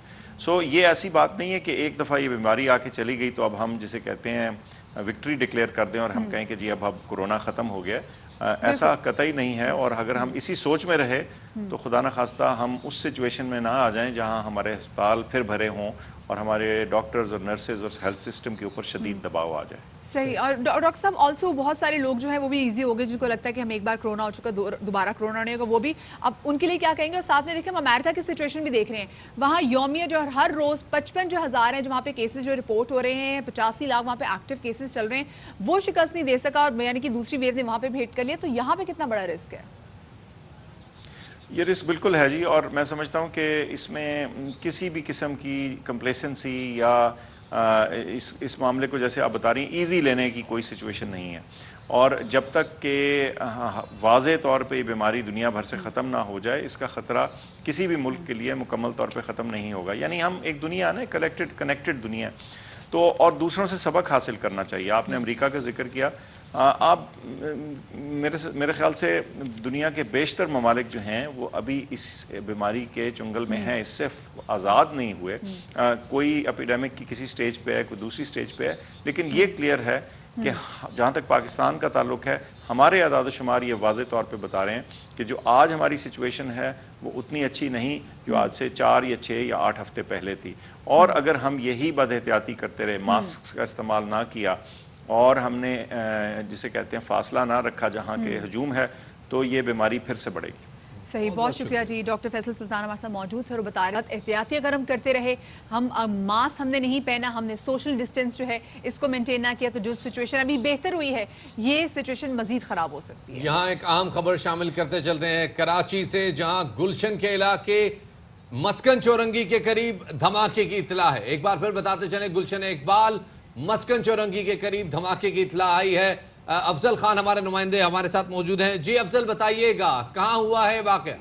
ये ऐसी बात नहीं है कि एक दफ़ा ये बीमारी आके चली गई तो अब हम जिसे कहते हैं विक्ट्री डिक्लेयर कर दें और हम कहें कि जी अब कोरोना ख़त्म हो गया। ऐसा कतई नहीं है। और अगर हम इसी सोच में रहे तो खुदा न खास्ता हम उस सिचुएशन में ना आ जाएं जहां हमारे अस्पताल फिर भरे हों और हमारे डॉक्टर्स और नर्सेज और हेल्थ सिस्टम के ऊपर शदीद दबाव आ जाए। सही। और डॉक्टर साहब ऑल्सो बहुत सारे लोग जो है वो भी इजी हो गए, जिनको लगता है कि हम एक बार कोरोना हो चुका, दोबारा कोरोना नहीं होगा, वो भी अब उनके लिए क्या कहेंगे? और साथ में देखिए हम अमेरिका की सिचुएशन भी देख रहे हैं, वहाँ यौमिया जो हर रोज़ 55,000 हैं जो वहाँ पे केसेस जो रिपोर्ट हो रहे हैं, 85 लाख वहाँ पे एक्टिव केसेस चल रहे हैं, वो शिकस्त नहीं दे सका और यानी कि दूसरी वेव ने वहाँ पे भेंट कर लिया। तो यहाँ पे कितना बड़ा रिस्क है? یہ رسک بالکل ہے جی، اور میں سمجھتا ہوں کہ اس میں کسی بھی قسم کی کمپلیسنسی یا اس معاملے کو جیسے آپ بتا رہی ہیں ایزی لینے کی کوئی سچویشن نہیں ہے، اور جب تک کہ واضح طور پہ یہ بیماری دنیا بھر سے ختم نہ ہو جائے اس کا خطرہ کسی بھی ملک کے لیے مکمل طور پہ ختم نہیں ہوگا. یعنی ہم ایک دنیا نا کنیکٹڈ دنیا تو، اور دوسروں سے سبق حاصل کرنا چاہیے. آپ نے امریکہ کا ذکر کیا، آپ میرے خیال سے دنیا کے بیشتر ممالک جو ہیں وہ ابھی اس بیماری کے چنگل میں ہیں، اس سے آزاد نہیں ہوئے. کوئی اپیڈیمک کی کسی سٹیج پہ ہے، کوئی دوسری سٹیج پہ ہے، لیکن یہ کلیئر ہے کہ جہاں تک پاکستان کا تعلق ہے ہمارے اعداد و شمار یہ واضح طور پہ بتا رہے ہیں کہ جو آج ہماری سچویشن ہے وہ اتنی اچھی نہیں جو آج سے 4 یا 6 یا 8 ہفتے پہلے تھی. اور اگر ہم یہی بد احتیاطی کرتے رہے، ماسک کا استعمال نہ کیا اور ہم نے جسے کہتے ہیں فاصلہ نہ رکھا جہاں کے ہجوم ہے، تو یہ بیماری پھر سے بڑھے گی. صحیح، بہت شکریہ جی. ڈاکٹر فیصل سلطان ہمارے ساتھ موجود تھے اور بتا رہے ہیں احتیاطی اگر ہم کرتے رہے، ہم ماسک ہم نے نہیں پہنا، ہم نے سوشل ڈسٹینس جو ہے اس کو مینٹین نہ کیا، تو جو سچویشن ابھی بہتر ہوئی ہے یہ سچویشن مزید خراب ہو سکتی ہے. یہاں ایک اہم خبر شامل کرتے چلتے ہیں کراچی سے، جہاں گلشن کے علاقے مسکن چورنگی کے قریب دھماکے کی اطلاع ہے. ایک بار پھر بتاتے چلیں، گلشن اقبال مسکن چورنگی کے قریب دھماکے کی اطلاع آئی ہے. افضل خان ہمارے نمائندے ہمارے ساتھ موجود ہیں. جی افضل، بتائیے گا کہاں ہوا ہے واقعہ؟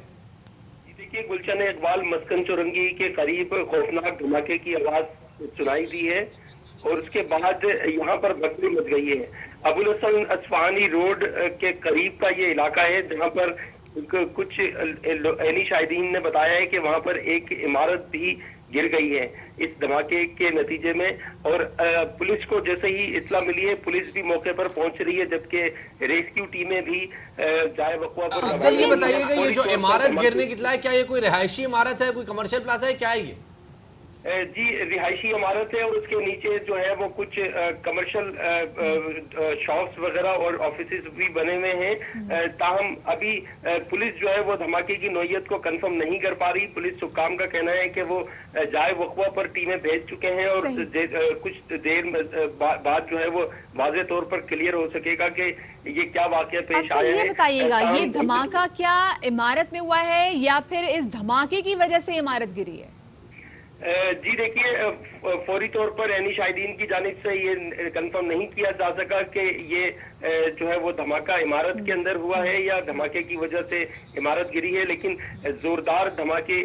دیکھیے، گلشن اقبال مسکن چورنگی کے قریب خوفناک دھماکے کی آواز سنائی دی ہے اور اس کے بعد یہاں پر بھگدڑ مچ گئی ہے. ابوالحسن اصفہانی روڈ کے قریب کا یہ علاقہ ہے جہاں پر کچھ عینی شاہدین نے بتایا ہے کہ وہاں پر ایک عمارت بھی گر گئی ہے اس دھماکے کے نتیجے میں، اور پولیس کو جیسے ہی اطلاع ملی ہے پولیس بھی موقع پر پہنچ رہی ہے، جبکہ ریسکیو ٹیمیں بھی جائے وقوع پر. افضل، یہ بتائیے گا یہ جو عمارت گرنے کی اطلاع ہے، کیا یہ کوئی رہائشی عمارت ہے، کوئی کمرشل پلازا ہے، کیا ہے یہ؟ جی رہائشی عمارت ہے اور اس کے نیچے جو ہے وہ کچھ کمرشل شاپس وغیرہ اور آفیسز بھی بنے ہوئے ہیں. تاہم ابھی پولیس جو ہے وہ دھماکے کی نوعیت کو کنفرم نہیں کر پا رہی. پولیس حکام کا کہنا ہے کہ وہ جائے وقوع پر ٹیمیں بھیج چکے ہیں اور کچھ دیر بعد جو ہے وہ واضح طور پر کلیئر ہو سکے گا کہ یہ کیا واقعہ پیش آیا ہے. یہ بتائیے گا یہ دھماکہ کیا عمارت میں ہوا ہے یا پھر اس دھماکے کی وجہ سے عمارت گری ہے؟ جی دیکھیے، فوری طور پر عینی شاہدین کی جانب سے یہ کنفرم نہیں کیا جا سکا کہ یہ جو ہے وہ دھماکہ عمارت کے اندر ہوا ہے یا دھماکے کی وجہ سے عمارت گری ہے، لیکن زوردار دھماکے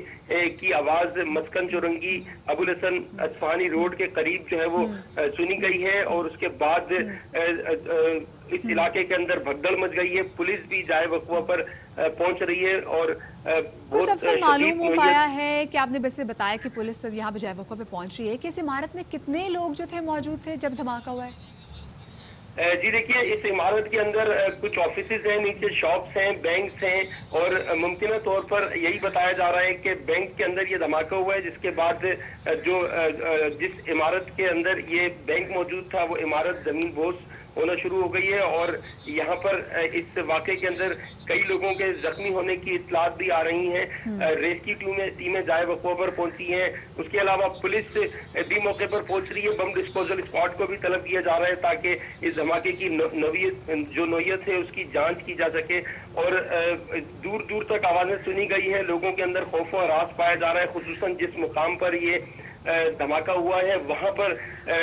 کی آواز مسکن چورنگی ابوالحسن اصفہانی روڈ کے قریب جو ہے وہ سنی گئی ہے اور اس کے بعد اس علاقے کے اندر بھگدڑ مچ گئی ہے. پولیس بھی جائے وقوع پر پہنچ رہی ہے اور کچھ افسر معلوم ہو پایا ہے کہ آپ نے ویسے بتایا کہ پولیس سب یہاں پہ جائے وقوع پہ پہنچ رہی ہے کہ اس عمارت میں کتنے لوگ جو تھے موجود تھے جب دھماکہ ہوا ہے؟ جی دیکھیے، اس عمارت کے اندر کچھ آفیسز ہیں، نیچے شاپس ہیں، بینکس ہیں اور ممکنہ طور پر یہی بتایا جا رہا ہے کہ بینک کے اندر یہ دھماکہ ہوا ہے جس کے بعد جس عمارت کے اندر یہ بینک موجود تھا وہ عمارت زمین بوس ہونا شروع ہو گئی ہے اور یہاں پر اس واقعے کے اندر کئی لوگوں کے زخمی ہونے کی اطلاعات بھی آ رہی ہیں. ریسکیو ٹیمیں جائے وقوع پر پہنچی ہیں. اس کے علاوہ پولیس بھی موقع پر پہنچ رہی ہے. بم ڈسپوزل اسکواڈ کو بھی طلب کیا جا رہا ہے تاکہ اس دھماکے کی نوعیت ہے اس کی جانچ کی جا سکے. اور دور دور تک آوازیں سنی گئی ہے، لوگوں کے اندر خوف و ہراس پایا جا رہا ہے، خصوصاً جس مقام پر یہ دھماکہ ہوا ہے وہاں پر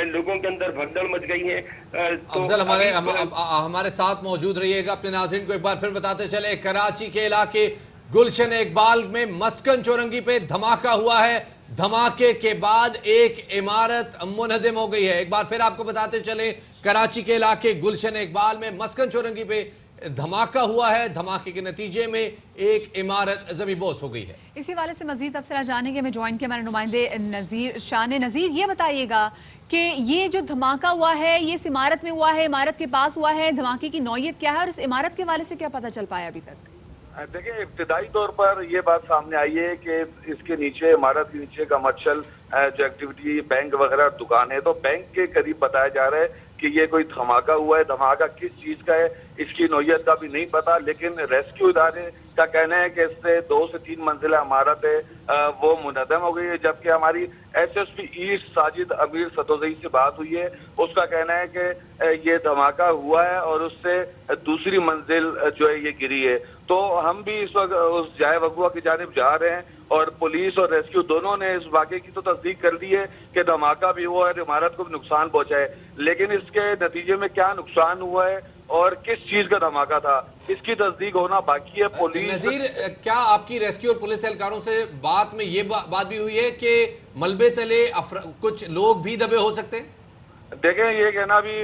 لوگوں کے اندر بھگدڑ مچ گئی ہے. افضل ہمارے ساتھ موجود رہیے گا. اپنے ناظرین کو ایک بار پھر بتاتے چلے، کراچی کے علاقے گلشن اقبال میں مسکن چورنگی پہ دھماکہ ہوا ہے. دھماکے کے بعد ایک عمارت منہدم ہو گئی ہے. ایک بار پھر آپ کو بتاتے چلیں، کراچی کے علاقے گلشن اقبال میں مسکن چورنگی پہ دھماکہ ہوا ہے. دھماکے کے نتیجے میں ایک عمارت زمین بوس ہو گئی ہے. اسی والے سے مزید افسرہ جانیں گے. میں جوائن کیا ہمارے نمائندے نذیر شاہ نے. نذیر، یہ بتائیے گا کہ یہ جو دھماکہ ہوا ہے یہ اس عمارت میں ہوا ہے، عمارت کے پاس ہوا ہے، دھماکے کی نوعیت کیا ہے اور اس عمارت کے حوالے سے کیا پتہ چل پایا ابھی تک؟ دیکھیں، ابتدائی طور پر یہ بات سامنے آئی ہے کہ اس کے نیچے، عمارت کے نیچے کمرشل جو ایکٹیویٹی بینک وغیرہ دکان ہے، تو بینک کے قریب بتایا جا رہا ہے کہ یہ کوئی دھماکہ ہوا ہے. دھماکہ کس چیز کا ہے اس کی نوعیت کا بھی نہیں پتا، لیکن ریسکیو ادارے کا کہنا ہے کہ اس سے 2 سے 3 منزلہ عمارت ہے وہ منہدم ہو گئی ہے، جبکہ ہماری SSP ईस्ट साजिद अमीर सतोजई से बात हुई है। उसका कहना है कि ये धमाका हुआ है और उससे दूसरी मंजिल जो है ये गिरी है। तो हम भी इस वक्त उस जाए वगुआ की जानिब जा रहे हैं और पुलिस और रेस्क्यू दोनों ने इस वाक़े की तो तस्दीक कर दी है कि धमाका भी हुआ है, इमारत को भी नुकसान पहुंचा है, लेकिन इसके नतीजे में क्या नुकसान हुआ है और किस चीज का धमाका था, इसकी तस्दीक होना बाकी है। पुलिस नजीर, क्या आपकी रेस्क्यू और पुलिस एहलकारों से बात में ये बात भी हुई है कि मलबे तले कुछ लोग भी दबे हो सकते हैं? देखें, ये कहना भी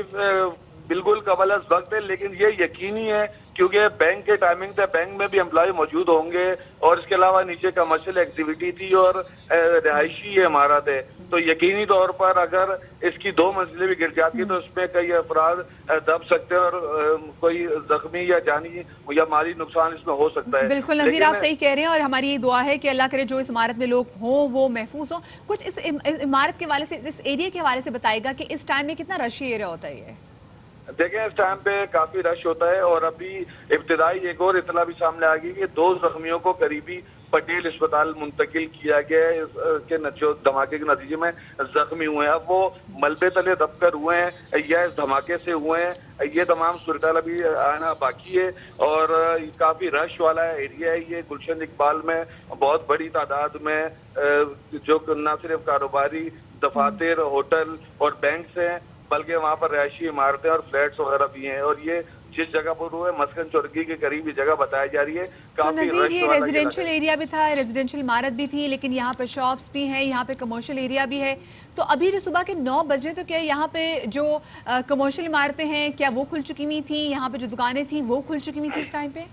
बिल्कुल कबल अज़ वक्त है, लेकिन ये यकीनी है क्योंकि बैंक के टाइमिंग थे, बैंक में भी एम्प्लॉय मौजूद होंगे और इसके अलावा नीचे कमर्शियल एक्टिविटी थी और रिहायशी ये इमारत है। तो यकीनी तौर पर अगर इसकी 2 मंजिलें भी गिर जाती तो इसमें कई अफराद दब सकते हैं और कोई जख्मी या जानी या माली नुकसान इसमें हो सकता है। बिल्कुल नज़ीर, आप सही कह रहे हैं और हमारी ये दुआ है कि अल्लाह करे जो इस इमारत में लोग हों वो महफूज हों। कुछ इस इमारत के हवाले से, इस एरिया के हवाले से बताएगा कि इस टाइम में कितना रशी एरिया होता है ये? देखें, इस टाइम पे काफी रश होता है और अभी इब्तिदाई एक और इतला भी सामने आ गई कि 2 जख्मियों को करीबी पटेल अस्पताल मुंतकिल किया गया है के जो धमाके के नतीजे में जख्मी हुए हैं। अब वो मलबे तले दबकर हुए हैं या इस धमाके से हुए हैं, ये तमाम सूरत अभी आना बाकी है और काफी रश वाला एरिया है ये। गुलशन इकबाल में बहुत बड़ी तादाद में जो न सिर्फ कारोबारी दफातर, होटल और बैंक हैं बल्कि वहाँ पर रहायशी इमारतें और फ्लैट्स वगैरह भी हैं और ये जिस जगह पर हुए मस्कन चौरगी के करीब ये जगह बताई जा रही है। तो नज़ीर, ये रेजिडेंशियल एरिया भी था, रेजिडेंशियल इमारत भी थी, लेकिन यहाँ पे शॉप्स भी हैं, यहाँ पे कमर्शियल एरिया भी है। तो अभी जो सुबह के 9 बजे तो क्या यहाँ पे जो कमर्शियल इमारतें हैं क्या वो खुल चुकी हुई थी? यहाँ पे जो दुकानें थी वो खुल चुकी हुई थी इस टाइम पे?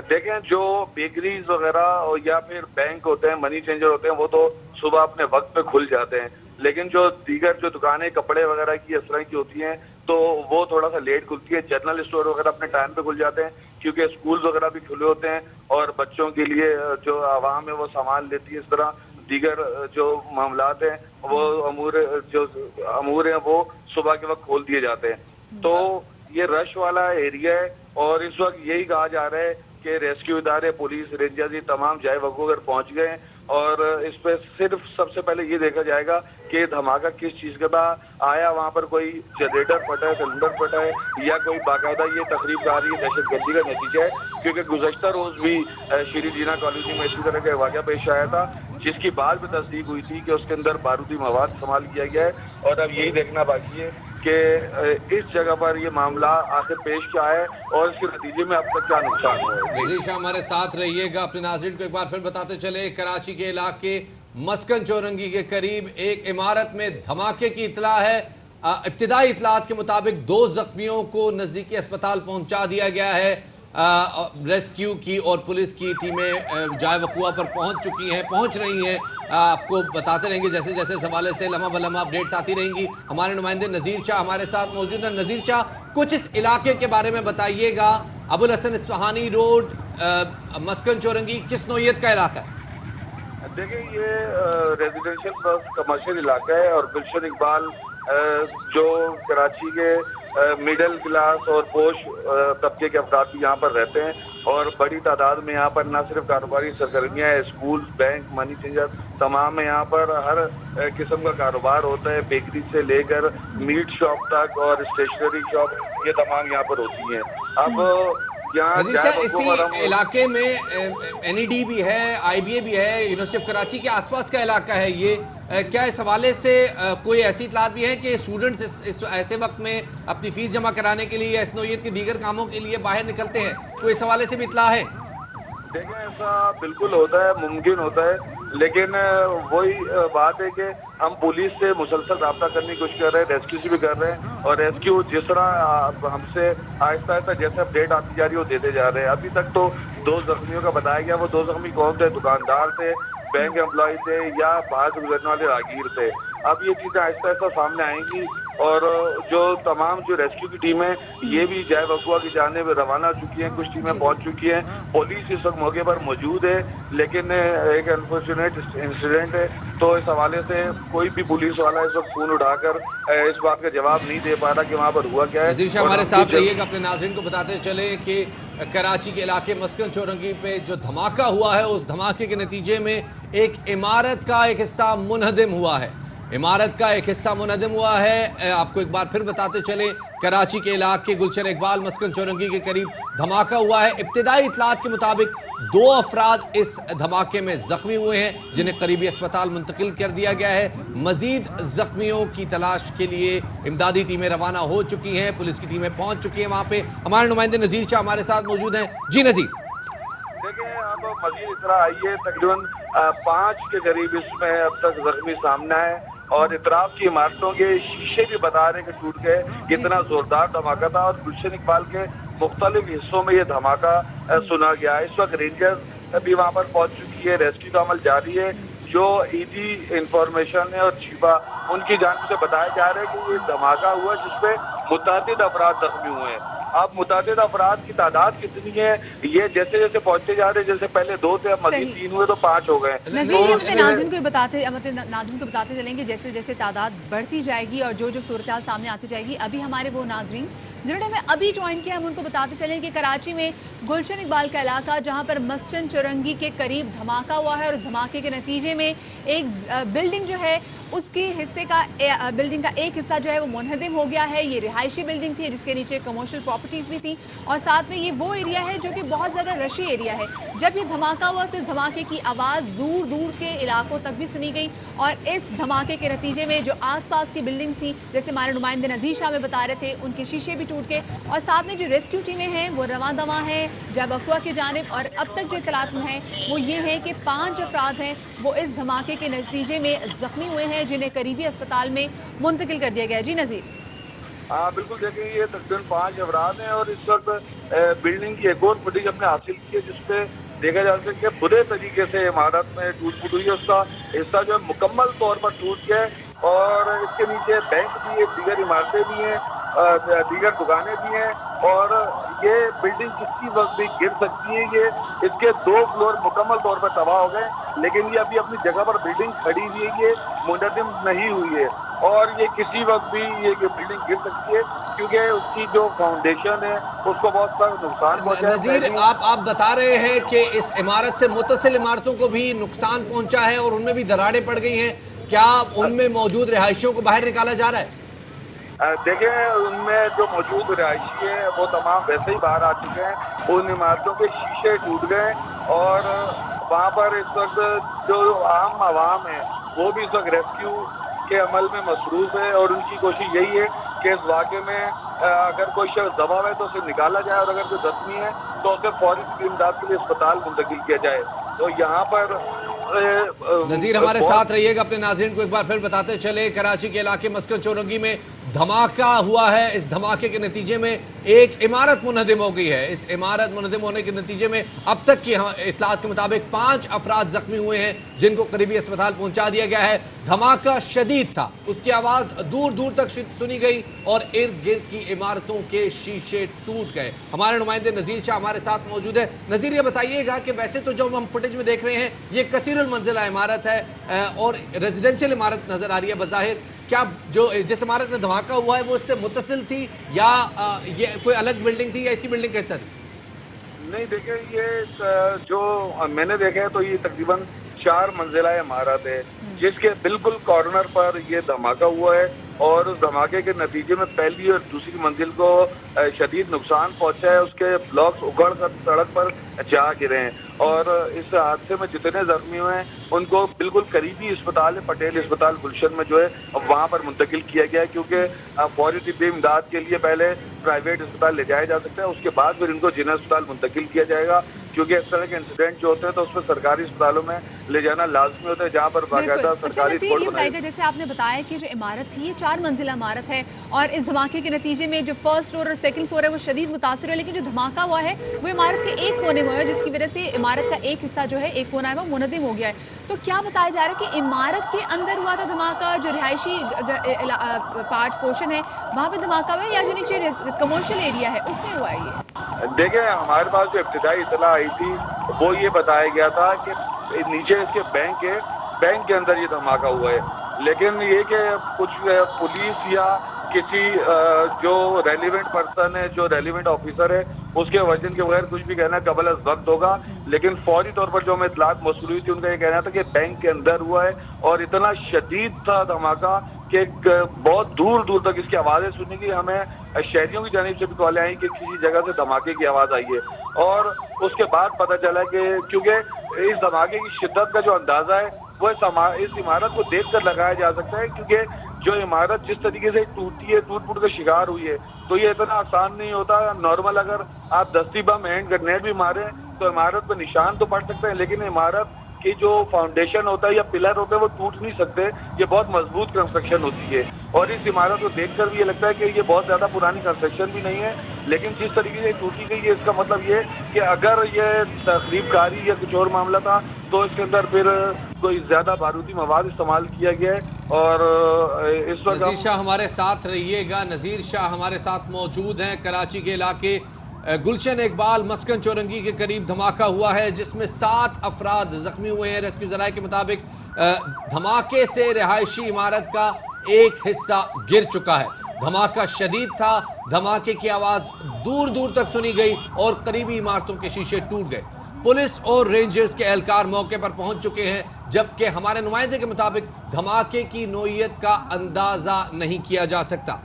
देखें, जो बेकरीज वगैरह या फिर बैंक होते हैं, मनी चेंजर होते हैं, वो तो सुबह अपने वक्त पे खुल जाते हैं, लेकिन जो दीगर जो दुकानें कपड़े वगैरह की इस तरह की होती हैं तो वो थोड़ा सा लेट खुलती है। जनरल स्टोर वगैरह अपने टाइम पे खुल जाते हैं क्योंकि स्कूल वगैरह भी खुले होते हैं और बच्चों के लिए जो आवाम है वो सामान लेती है। इस तरह दीगर जो मामलात हैं वो अमूर हैं वो सुबह के वक्त खोल दिए जाते हैं। तो ये रश वाला एरिया है और इस वक्त यही कहा जा रहा है कि रेस्क्यू इदारे, पुलिस, रेंजर्स, ये तमाम जाए वगैरह अगर पहुंच गए और इस पे सिर्फ सबसे पहले ये देखा जाएगा कि धमाका किस चीज का था। आया वहाँ पर कोई जनरेटर फटा है, सिलेंडर फटा है या कोई बाकायदा ये तकरीब आ रही है दहशतगर्दी का नतीजा है, क्योंकि गुज़श्ता रोज भी श्री जीना कॉलोनी में इसी तरह का वाक़या पेश आया था जिसकी बाद में तस्दीक हुई थी कि उसके अंदर बारूदी मवाद इस्तेमाल किया गया है और अब यही देखना बाकी है कि इस जगह पर ये मामला आखिर पेश क्या है और इसके नतीजे में अब तक क्या नुकसान हुआ है। नज़ीर शाह हमारे साथ रहिएगा। अपने नाज़रीन को एक बार फिर बताते चले, कराची के इलाके मस्कन चौरंगी के करीब एक इमारत में धमाके की इतला है। इब्तिदाई इतलात के मुताबिक 2 जख्मियों को नज़दीकी अस्पताल पहुंचा दिया गया है। रेस्क्यू की और पुलिस की टीमें जाए वकुआ पर पहुंच रही हैं। आपको बताते रहेंगे जैसे जैसे इस हवाले से लम्हा बलम्हा अपडेट्स आती रहेंगी। हमारे नुमाइंदे नज़ीर शाह हमारे साथ मौजूद हैं। नज़ीर शाह, कुछ इस इलाके के बारे में बताइएगा। अबुल हसन इस्फहानी रोड, मस्कन चौरंगी किस नौयत का इलाका है? देखिए, ये रेजिडेंशियल प्लस कमर्शियल इलाका है और गुलशन इकबाल जो कराची के मिडिल क्लास और पोश तबके के अफराद भी यहाँ पर रहते हैं और बड़ी तादाद में यहाँ पर न सिर्फ कारोबारी सरगर्मियाँ हैं, स्कूल, बैंक, मनी चेंजर तमाम है। यहाँ पर हर किस्म का कारोबार होता है, बेकरी से लेकर मीट शॉप तक और स्टेशनरी शॉप, ये तमाम यहाँ पर होती हैं। अब इसी इलाके में NED भी है, IBA भी है, यूनिवर्सिटी ऑफ कराची के आसपास का इलाका है ये। क्या इस हवाले से कोई ऐसी इतलात भी है कि स्टूडेंट्स इस ऐसे वक्त में अपनी फीस जमा कराने के लिए या इस नौयत के दीगर कामों के लिए बाहर निकलते हैं? कोई इस हवाले से भी इतला है? देखें, ऐसा बिल्कुल होता है, मुमकिन होता है, लेकिन वही बात है कि हम पुलिस से मुसलसल रब्ता करने की कोशिश कर रहे हैं, रेस्क्यू से भी कर रहे हैं और रेस्क्यू जिस तरह हमसे आहिस्ता आहिस्ता जैसे अपडेट आती जा रही है वो देते जा रहे हैं। अभी तक तो 2 जख्मियों का बताया गया। वो 2 जख्मी कौन थे? दुकानदार थे, बैंक एम्प्लॉय थे या बाहर से गुजरने वाले राहगीर थे। अब ये चीज़ें आहिस्ता आहिस्ता सामने आएंगी और जो तमाम जो रेस्क्यू की टीम है ये भी जाए वकुआ की जानिब रवाना हो चुकी हैं, कुछ टीमें पहुंच चुकी हैं। पुलिस इस वक्त मौके पर मौजूद है, लेकिन एक अनफॉर्चुनेट इंसिडेंट है तो इस हवाले से कोई भी पुलिस वाला इस वक्त फोन उठाकर इस बात का जवाब नहीं दे पा रहा कि वहाँ पर हुआ क्या है। नज़ीर शाह हमारे साथ रहिएगा। अपने नाज़रीन को बताते चले कि कराची के इलाके मस्कन चौरंगी पे जो धमाका हुआ है उस धमाके के नतीजे में ایک عمارت کا ایک حصہ منہدم ہوا ہے. عمارت کا ایک حصہ منہدم ہوا ہے. آپ کو ایک بار پھر بتاتے چلیں کراچی کے علاقے گلشن اقبال مسکن چورنگی کے قریب دھماکہ ہوا ہے. ابتدائی اطلاعات کے مطابق 2 افراد اس دھماکے میں زخمی ہوئے ہیں جنہیں قریبی اسپتال منتقل کر دیا گیا ہے. مزید زخمیوں کی تلاش کے لیے امدادی ٹیمیں روانہ ہو چکی ہیں. پولیس کی ٹیمیں پہنچ چکی ہیں وہاں پہ. ہمارے نمائندے نذیر شاہ ہمارے ساتھ موجود ہیں. جی نذیر. دیکھیں اب مزید اطلاع آئی ہے، تقریباً 5 کے قریب اس میں اب تک زخمی سامنا ہے، اور اطراف کی عمارتوں کے شیشے بھی بتا رہے ہیں کہ ٹوٹ گئے. کتنا زوردار دھماکہ تھا، اور گلشن اقبال کے مختلف حصوں میں یہ دھماکہ سنا گیا ہے. اس وقت رینجرز بھی وہاں پر پہنچ چکی ہے، ریسکیو کا عمل جاری ہے. جو ایٹی انفارمیشن ہے اور چیفا ان کی جانب سے بتایا جا رہا ہے کہ یہ دھماکہ ہوا جس پہ متعدد افراد زخمی ہوئے ہیں. اب متعدد افراد کی تعداد کتنی ہے یہ جیسے جیسے پہنچتے جا رہے ہیں، جیسے پہلے 2 تھے اب مزید 3 ہوئے تو 5 ہو گئے. نظیر یہ اپنے ناظرین کو بتاتے چلیں گے جیسے جیسے تعداد بڑھتی جائے گی اور جو صورتحال سامنے آتی جائے گی. ابھی ہمارے وہ ناظرین جنہوں نے ہمیں ابھی جوائن کیا ہم ان کو بتاتے چلیں کہ کراچی میں گلشن اقبال کا علاقہ جہاں پر مسکن چورنگی کے قریب دھماکہ ہوا ہے، اور اس دھماکے کے نتیجے میں ایک بلڈنگ جو ہے اس کی بلڈنگ کا ایک حصہ جو ہے وہ منہدم ہو گیا ہے. یہ رہائشی بلڈنگ تھی جس کے نیچے کمرشل پراپرٹیز بھی تھی، اور ساتھ میں یہ وہ ایریا ہے جو کہ بہت زیادہ رشی ایریا ہے. جب یہ دھماکہ ہوا تو اس دھماکے کی آواز دور دور کے علاقوں تک بھی سنی گئی، اور اس دھماکے کے نتیجے میں جو آس پاس کی بلڈنگز تھیں جیسے ہمارے نمائندے نذیر شاہ میں بتا رہے تھے ان کے شیشے بھی ٹوٹ گئے. اور ساتھ میں جو ریسکیو ٹیمیں ہیں وہ رواں دواں ہیں جب اقوا کی جانب، اور اب تک جو اطلاعات ہیں وہ یہ ہے کہ 5 افراد ہیں وہ اس دھماکے کے نتیجے میں زخمی ہوئے ہیں جنہیں قریبی اسپتال میں منتقل کر دیا گیا. جی نذیر. ہاں بالکل، دیکھیں یہ تقریباً 5 افراد ہیں، اور اس وقت بلڈنگ کی ایک اور فوٹیج ہم نے حاصل کی ہے جس پہ دیکھا جا سکتا ہے کہ برے طریقے سے عمارت میں ٹوٹ پھوٹ ہوئی ہے. اس کا حصہ جو ہے مکمل طور پر ٹوٹ گیا ہے، اور اس کے نیچے بینک بھی ہے، دیگر عمارتیں بھی ہیں، دیگر دکانیں بھی ہیں، اور یہ بلڈنگ کسی وقت بھی گر سکتی ہے. یہ اس کے 2 فلور مکمل طور پر تباہ ہو گئے، لیکن یہ ابھی اپنی جگہ پر بلڈنگ کھڑی ہوئی ہے، یہ منہدم نہیں ہوئی ہے، اور یہ کسی وقت بھی یہ بلڈنگ گر سکتی ہے کیونکہ اس کی جو فاؤنڈیشن ہے اس کو بہت سارا نقصان پہنچا ہے. نذیر آپ بتا رہے ہیں کہ اس عمارت سے متصل عمارتوں کو بھی نقصان پہنچا ہے اور ان میں بھی دراڑیں پڑ گئی ہیں. کیا ان میں موجود رہائشیوں کو باہر نکالا جا رہا ہے؟ دیکھیں ان میں جو موجود رہائشی ہیں وہ تمام ویسے ہی باہر آ چکے ہیں. ان عمارتوں کے شیشے ٹوٹ گئے، اور وہاں پر اس وقت جو عام عوام ہے وہ بھی اس وقت ریسکیو کے عمل میں مصروف ہے، اور ان کی کوشش یہی ہے کہ اس واقعے میں اگر کوئی شخص دبا ہے تو اسے نکالا جائے، اور اگر کوئی زخمی ہے تو اسے فوری امداد کے لیے اسپتال منتقل کیا جائے. تو یہاں پر نذیر ہمارے ساتھ رہیے گا. اپنے ناظرین کو ایک بار پھر بتاتے چلے کراچی کے علاقے مسکن چورنگی میں دھماکہ ہوا ہے. اس دھماکے کے نتیجے میں ایک عمارت منہدم ہو گئی ہے. اس عمارت منہدم ہونے کے نتیجے میں اب تک کی اطلاعات کے مطابق 5 افراد زخمی ہوئے ہیں جن کو قریبی اسپتال پہنچا دیا گیا ہے. دھماکہ شدید تھا، اس کی آواز دور دور تک سنی گئی اور ارد گرد کی عمارتوں کے شیشے ٹوٹ گئے. ہمارے نمائندے نذیر شاہ ہمارے ساتھ موجود ہے. نذیر یہ بتائیے گا کہ ویسے تو جو ہم فوٹیج میں دیکھ رہے ہیں یہ کثیر المنزلہ عمارت ہے اور ریزیڈینشیل عمارت نظر آ رہی ہے بظاہر. کیا جو جس عمارت میں دھماکہ ہوا ہے وہ اس سے متصل تھی یا یہ کوئی الگ بلڈنگ تھی یا ایسی بلڈنگ کیسا تھی؟ نہیں دیکھیں یہ جو میں نے دیکھا ہے تو یہ تقریباً 4 منزلہ عمارت ہے جس کے بالکل کارنر پر یہ دھماکہ ہوا ہے، اور اس دھماکے کے نتیجے میں پہلی اور دوسری منزل کو شدید نقصان پہنچا ہے. اس کے بلاکس اگڑ کر سڑک پر جا گرے ہیں، اور اس حادثے میں جتنے زخمی ہوئے ہیں ان کو بالکل قریبی اسپتال پٹیل اسپتال گلشن میں جو ہے وہاں پر منتقل کیا گیا ہے، کیونکہ فوری طبی امداد کے لیے پہلے پرائیویٹ اسپتال لے جایا جا سکتا ہے، اس کے بعد پھر ان کو جنرل اسپتال منتقل کیا جائے گا، کیونکہ اس طرح کے انسیڈنٹ جو ہوتے ہیں تو اس میں سرکاری اسپتالوں میں لے جانا لازمی ہوتا ہے جہاں پر باقاعدہ سرکاری رپورٹ بنائی. جیسے آپ نے بتایا کہ جو عمارت تھی یہ 4 منزلہ عمارت ہے، اور اس دھماکے کے نتیجے میں جو فرسٹ فلور اور سیکنڈ فلور ہے وہ شدید متاثر ہے، لیکن جو دھماکہ ہوا ہے وہ عمارت کے ایک کونے میں ہوا ہے جس کی وجہ سے عمارت کا ایک حصہ جو ہے ایک کونا ہے وہ منہدم ہو گیا ہے. تو کیا بتایا جا رہا ہے کہ عمارت کے اندر ہوا تھا دھماکہ، جو رہائشی پارٹ پورشن ہے وہاں پہ دھماکہ ہوا ہے، یا جو نیچے کمرشل ایریا ہے اس میں ہوا ہے؟ یہ دیکھیں ہمارے پاس جو ابتدائی اطلاع آئی تھی وہ یہ بتایا گیا تھا کہ نیچے اس کے بینک کے اندر یہ دھماکہ ہوا ہے، لیکن یہ کہ کچھ پولیس یا کسی جو ریلیونٹ پرسن ہے, جو ریلیونٹ آفیسر ہے, اس کے ورژن کے بغیر کچھ بھی کہنا قبل از وقت ہوگا. لیکن فوری طور پر جو ہمیں اطلاعات موصول ہوئی تھی ان کا یہ کہنا تھا کہ بینک کے اندر ہوا ہے اور اتنا شدید تھا دھماکہ کہ بہت دور دور تک اس کی آوازیں سننے کی. ہمیں شہریوں کی جانب سے بھی کالیں آئیں کہ کسی جگہ سے دھماکے کی آواز آئی ہے, اور اس کے بعد پتہ چلا کہ کیونکہ اس دھماکے کی شدت کا جو اندازہ ہے وہ اس عمارت کو دیکھ کر لگایا جا سکتا ہے, کیونکہ جو عمارت جس طریقے سے ٹوٹی ہے, ٹوٹ پھوٹ کا شکار ہوئی ہے, تو یہ اتنا آسان نہیں ہوتا. نارمل اگر آپ دستی بم ہینڈ گرنیڈ بھی ماریں تو عمارت پہ نشان تو پڑ سکتے ہیں, لیکن عمارت کی جو فاؤنڈیشن ہوتا ہے یا پلر ہوتے ہیں وہ ٹوٹ نہیں سکتے. یہ بہت مضبوط کنسٹرکشن ہوتی ہے, اور اس عمارت کو دیکھ کر بھی یہ لگتا ہے کہ یہ بہت زیادہ پرانی کنسٹرکشن بھی نہیں ہے, لیکن جس طریقے سے ٹوٹی گئی ہے اس کا مطلب یہ کہ اگر یہ تخریب کاری یا کچھ اور معاملہ تھا تو اس کے اندر پھر کوئی زیادہ بارودی مواد استعمال کیا گیا ہے. اور اس وقت نذیر شاہ ہمارے ساتھ رہیے گا. نذیر شاہ ہمارے ساتھ موجود ہیں. کراچی کے علاقے گلشن اقبال مسکن چورنگی کے قریب دھماکہ ہوا ہے جس میں 7 افراد زخمی ہوئے ہیں. ریسکیو ذرائع کے مطابق دھماکے سے رہائشی عمارت کا ایک حصہ گر چکا ہے. دھماکہ شدید تھا, دھماکے کی آواز دور دور تک سنی گئی اور قریبی عمارتوں کے شیشے ٹوٹ گئے. پولیس اور رینجرز کے اہلکار موقع پر پہنچ چکے ہیں, جبکہ ہمارے نمائندے کے مطابق دھماکے کی نوعیت کا اندازہ نہیں کیا جا سکتا.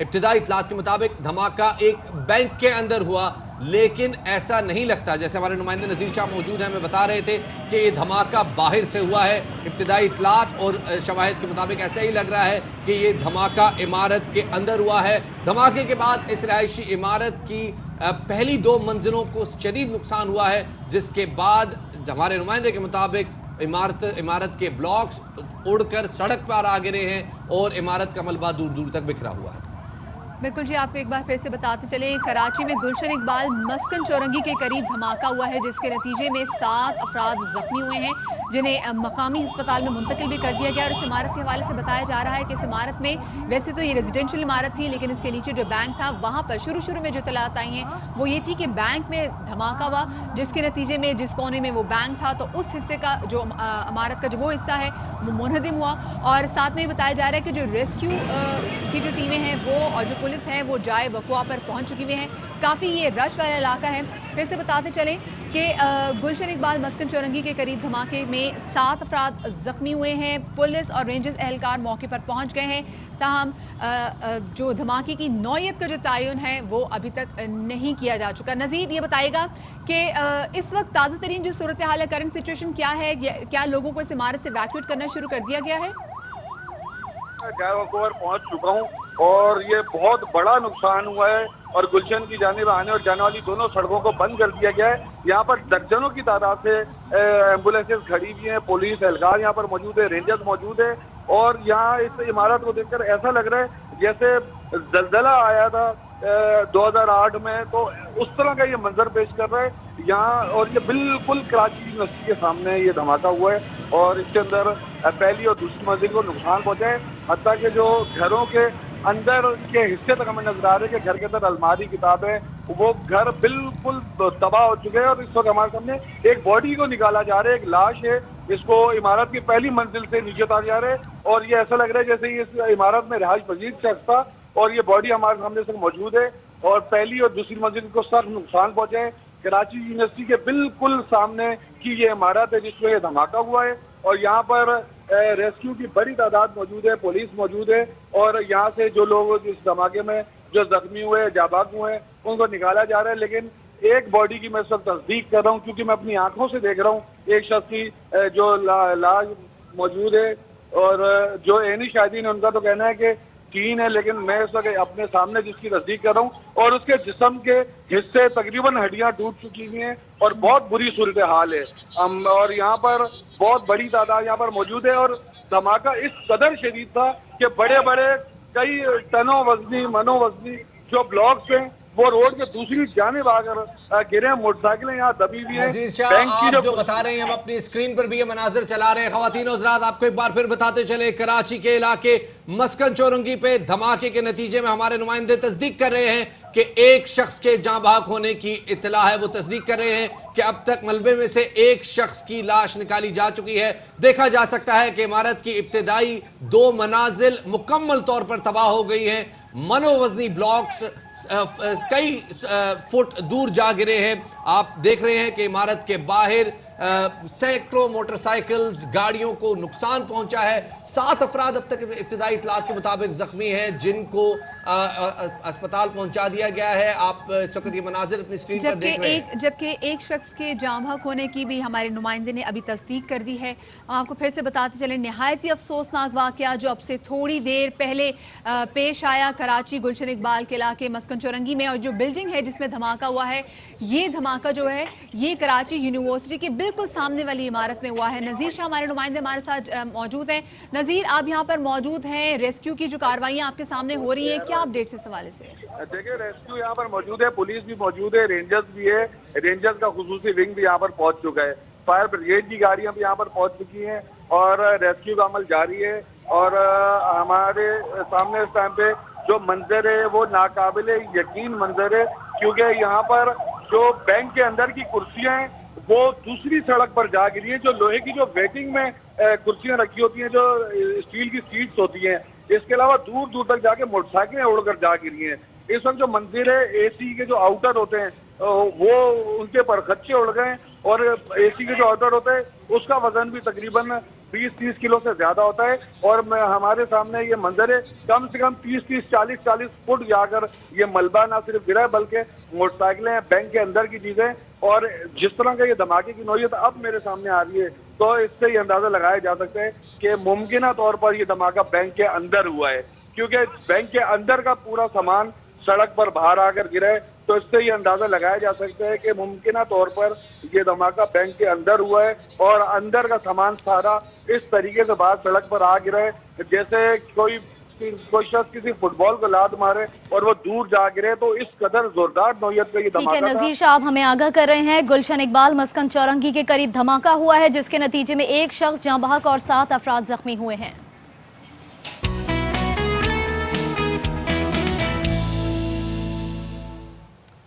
ابتدائی اطلاعات کے مطابق دھماکہ ایک بینک کے اندر ہوا, لیکن ایسا نہیں لگتا. جیسے ہمارے نمائندے نذیر شاہ موجود ہیں, ہمیں بتا رہے تھے کہ یہ دھماکہ باہر سے ہوا ہے. ابتدائی اطلاعات اور شواہد کے مطابق ایسا ہی لگ رہا ہے کہ یہ دھماکہ عمارت کے اندر ہوا ہے. دھماکے کے بعد اس رہائشی عمارت کی پہلی 2 منزلوں کو شدید نقصان ہوا ہے, جس کے بعد ہمارے نمائندے کے مطابق عمارت کے بلاکس اڑ کر سڑک پر آ گرے ہیں اور عمارت کا ملبہ دور دور تک بکھرا ہوا ہے. بالکل جی, آپ کو ایک بار پھر سے بتاتے چلیں, کراچی میں گلشن اقبال مسکن چورنگی کے قریب دھماکہ ہوا ہے جس کے نتیجے میں 7 افراد زخمی ہوئے ہیں, جنہیں مقامی ہسپتال میں منتقل بھی کر دیا گیا. اور اس عمارت کے حوالے سے بتایا جا رہا ہے کہ اس عمارت میں ویسے تو یہ ریزیڈینشیل عمارت تھی, لیکن اس کے نیچے جو بینک تھا وہاں پر شروع میں جو اطلاعات آئی ہیں وہ یہ تھی کہ بینک میں دھماکہ ہوا, جس کے نتیجے میں جس کونے میں وہ بینک تھا تو اس حصے کا جو عمارت کا جو وہ حصہ ہے وہ منہدم ہوا. اور ساتھ میں بتایا جا رہا ہے کہ جو ریسکیو کی جو ٹیمیں ہیں وہ اور جو پولیس ہے وہ جائے وقوع پر پہنچ چکی ہوئی ہیں. کافی یہ رش والا علاقہ ہے. پھر سے بتاتے چلیں کہ گلشن اقبال مسکن چورنگی کے قریب دھماکے میں 7 افراد زخمی ہوئے ہیں. پولیس اور رینجرز اہلکار موقع پر پہنچ گئے ہیں, تاہم جو دھماکے کی نوعیت کا جو تعین ہے وہ ابھی تک نہیں کیا جا چکا. نذیر یہ بتائے گا کہ اس وقت تازہ ترین جو صورتحال ہے, کرنٹ سچویشن کیا ہے, کیا لوگوں کو اس عمارت سے ایویکویٹ کرنا شروع کر دیا گیا ہے؟ جائے وقوع پہنچ چکا ہوں اور یہ بہت بڑا نقصان ہوا ہے, اور گلشن کی جانب آنے اور جانے والی دونوں سڑکوں کو بند کر دیا گیا ہے. یہاں پر درجنوں کی تعداد سے ایمبولینسز کھڑی ہوئی ہیں, پولیس اہلکار یہاں پر موجود ہے, رینجرز موجود ہے, اور یہاں اس عمارت کو دیکھ کر ایسا لگ رہا ہے جیسے زلزلہ آیا تھا 2008 میں, تو اس طرح کا یہ منظر پیش کر رہا ہے یہاں. اور یہ بالکل کراچی یونیورسٹی کے سامنے یہ دھماکہ ہوا ہے, اور اس کے اندر پہلی اور دوسری منزل کو نقصان پہنچا ہے. حتیٰ کہ جو گھروں کے اندر کے حصے تک ہمیں نظر آ رہے ہیں کہ گھر کے اندر الماری کتابیں, وہ گھر بالکل تباہ ہو چکے ہیں. اور اس وقت ہمارے سامنے ایک باڈی کو نکالا جا رہا ہے, ایک لاش ہے, اس کو عمارت کی پہلی منزل سے نیچے اتارا جا رہا ہے, اور یہ ایسا لگ رہا ہے جیسے اس عمارت میں رہائش پذیر شخص تھا, اور یہ باڈی ہمارے سامنے سے موجود ہے, اور پہلی اور دوسری منزل کو سخت نقصان پہنچے ہیں. کراچی یونیورسٹی کے بالکل سامنے کی یہ عمارت ہے جس میں یہ دھماکہ ہوا ہے, اور یہاں پر ریسکیو کی بڑی تعداد موجود ہے, پولیس موجود ہے, اور یہاں سے جو لوگ اس دھماکے میں جو زخمی ہوئے, جاباک ہوئے ہیں, ان کو نکالا جا رہا ہے. لیکن ایک باڈی کی میں اس وقت تصدیق کر رہا ہوں, کیونکہ میں اپنی آنکھوں سے دیکھ رہا ہوں ایک شخص کی جو لاش موجود ہے, اور جو عینی شاہدین ان کا تو کہنا ہے کہ 3 ہے, لیکن میں اس وقت اپنے سامنے جس کی تصدیق کر رہا ہوں, اور اس کے جسم کے حصے تقریباً ہڈیاں ٹوٹ چکی ہوئی ہیں, اور بہت بری صورتحال ہے. اور یہاں پر بہت بڑی تعداد یہاں پر موجود ہے, اور دھماکہ اس قدر شدید تھا کہ بڑے بڑے کئی ٹنوں وزنی منو وزنی جو بلاکس ہیں वो रोड के दूसरी जानिब आकर गिरे हैं। मोटरसाइकिलें यहाँ दबी हुई हैं। नजीर शाह, बैंक की आप जो बता रहे हैं हम अपनी स्क्रीन पर भी ये मनाजिर चला रहे हैं। ख्वातीन और हज़रात, आपको एक बार फिर बताते चले, कराची के इलाके मस्कन चौरंगी पे धमाके के नतीजे में हमारे नुमाइंदे तस्दीक कर रहे हैं कि एक शख्स के जाँ बहक होने की इत्तला है। वो तस्दीक कर रहे हैं कि अब तक मलबे में से एक शख्स की लाश निकाली जा चुकी है। देखा जा सकता है कि इमारत की इब्तिदाई 2 मनाजिल मुकम्मल तौर पर तबाह हो गई हैं। मनोवजनी ब्लॉक्स कई फुट दूर जा गिरे हैं। आप देख रहे हैं कि इमारत के बाहर सैकड़ों मोटरसाइकिल्स, गाड़ियों को नुकसान पहुंचा है। 7 अफराद अब तक इब्तिदाई इत्तलात के मुताबिक जख्मी हैं, जिनको अस्पताल पहुंचा दिया गया है। आप इस वक्त ये मनाजिर अपनी स्क्रीन पर देख रहे हैं। जबकि एक शख्स के जाँ बहक होने की भी हमारे नुमाइंदे ने अभी तस्दीक कर दी है। आपको फिर से बताते चले, नहायत ही अफसोसनाक वाक़या जो अब से थोड़ी देर पहले पेश आया कराची गुलशन इकबाल के इलाके मस्कन चौरंगी में। और जो बिल्डिंग है जिसमें धमाका हुआ है, ये धमाका जो है ये कराची यूनिवर्सिटी के बिल्कुल सामने वाली इमारत में हुआ है। नज़ीर शाह हमारे नुमाइंदे हमारे साथ मौजूद हैं। नज़ीर, आप यहाँ पर मौजूद हैं, रेस्क्यू की जो कार्रवाइयाँ आपके सामने हो रही हैं, क्या अपडेट्स इस हवाले से? देखिए, रेस्क्यू यहाँ पर मौजूद है, पुलिस भी मौजूद है, रेंजर्स भी है। रेंजर्स का खुसूसी विंग भी यहाँ पर पहुंच चुका है। फायर ब्रिगेड की गाड़ियां भी यहाँ पर पहुंच चुकी हैं और रेस्क्यू का अमल जारी है। और हमारे सामने इस टाइम पे जो मंजर है वो नाकाबिले यकीन मंजर है, क्योंकि यहाँ पर जो बैंक के अंदर की कुर्सियां हैं वो दूसरी सड़क पर जा गिरी है। जो लोहे की जो वेटिंग में कुर्सियां रखी होती हैं, जो स्टील की सीट्स होती हैं, इसके अलावा दूर दूर तक जाके मोटरसाइकिलें उड़कर जा गिरी हैं। इस वक्त जो मंजिल है, एसी के जो आउटर होते हैं वो उनके परखच्चे उड़ गए और एसी के जो आउटर होते हैं उसका वजन भी तकरीबन 20-30 किलो से ज्यादा होता है। और हमारे सामने ये मंजर है, कम से कम 30-30, 40-40 फुट जाकर ये मलबा ना सिर्फ गिरा है बल्कि मोटरसाइकिलें, बैंक के अंदर की चीजें। और जिस तरह का ये धमाके की नौयत अब मेरे सामने आ रही है, तो इससे ये अंदाजा लगाया जा सकता है कि मुमकिन तौर पर ये धमाका बैंक के अंदर हुआ है, क्योंकि बैंक के अंदर का पूरा सामान सड़क पर बाहर आकर गिरा है। तो इससे ये अंदाजा लगाया जा सकता है कि मुमकिन तौर पर ये धमाका बैंक के अंदर हुआ है और अंदर का सामान सारा इस तरीके से बाहर सड़क पर आ गिरा है, जैसे कोई शख्स किसी फुटबॉल को लात मारे और वो दूर जा गिरे। तो इस कदर जोरदार नौयत का ये धमाका था। नज़ीर शाह, आप हमें आगाह कर रहे हैं, गुलशन इकबाल मस्कन चौरंगी के करीब धमाका हुआ है जिसके नतीजे में एक शख्स जाँ बहक और 7 अफराद जख्मी हुए हैं।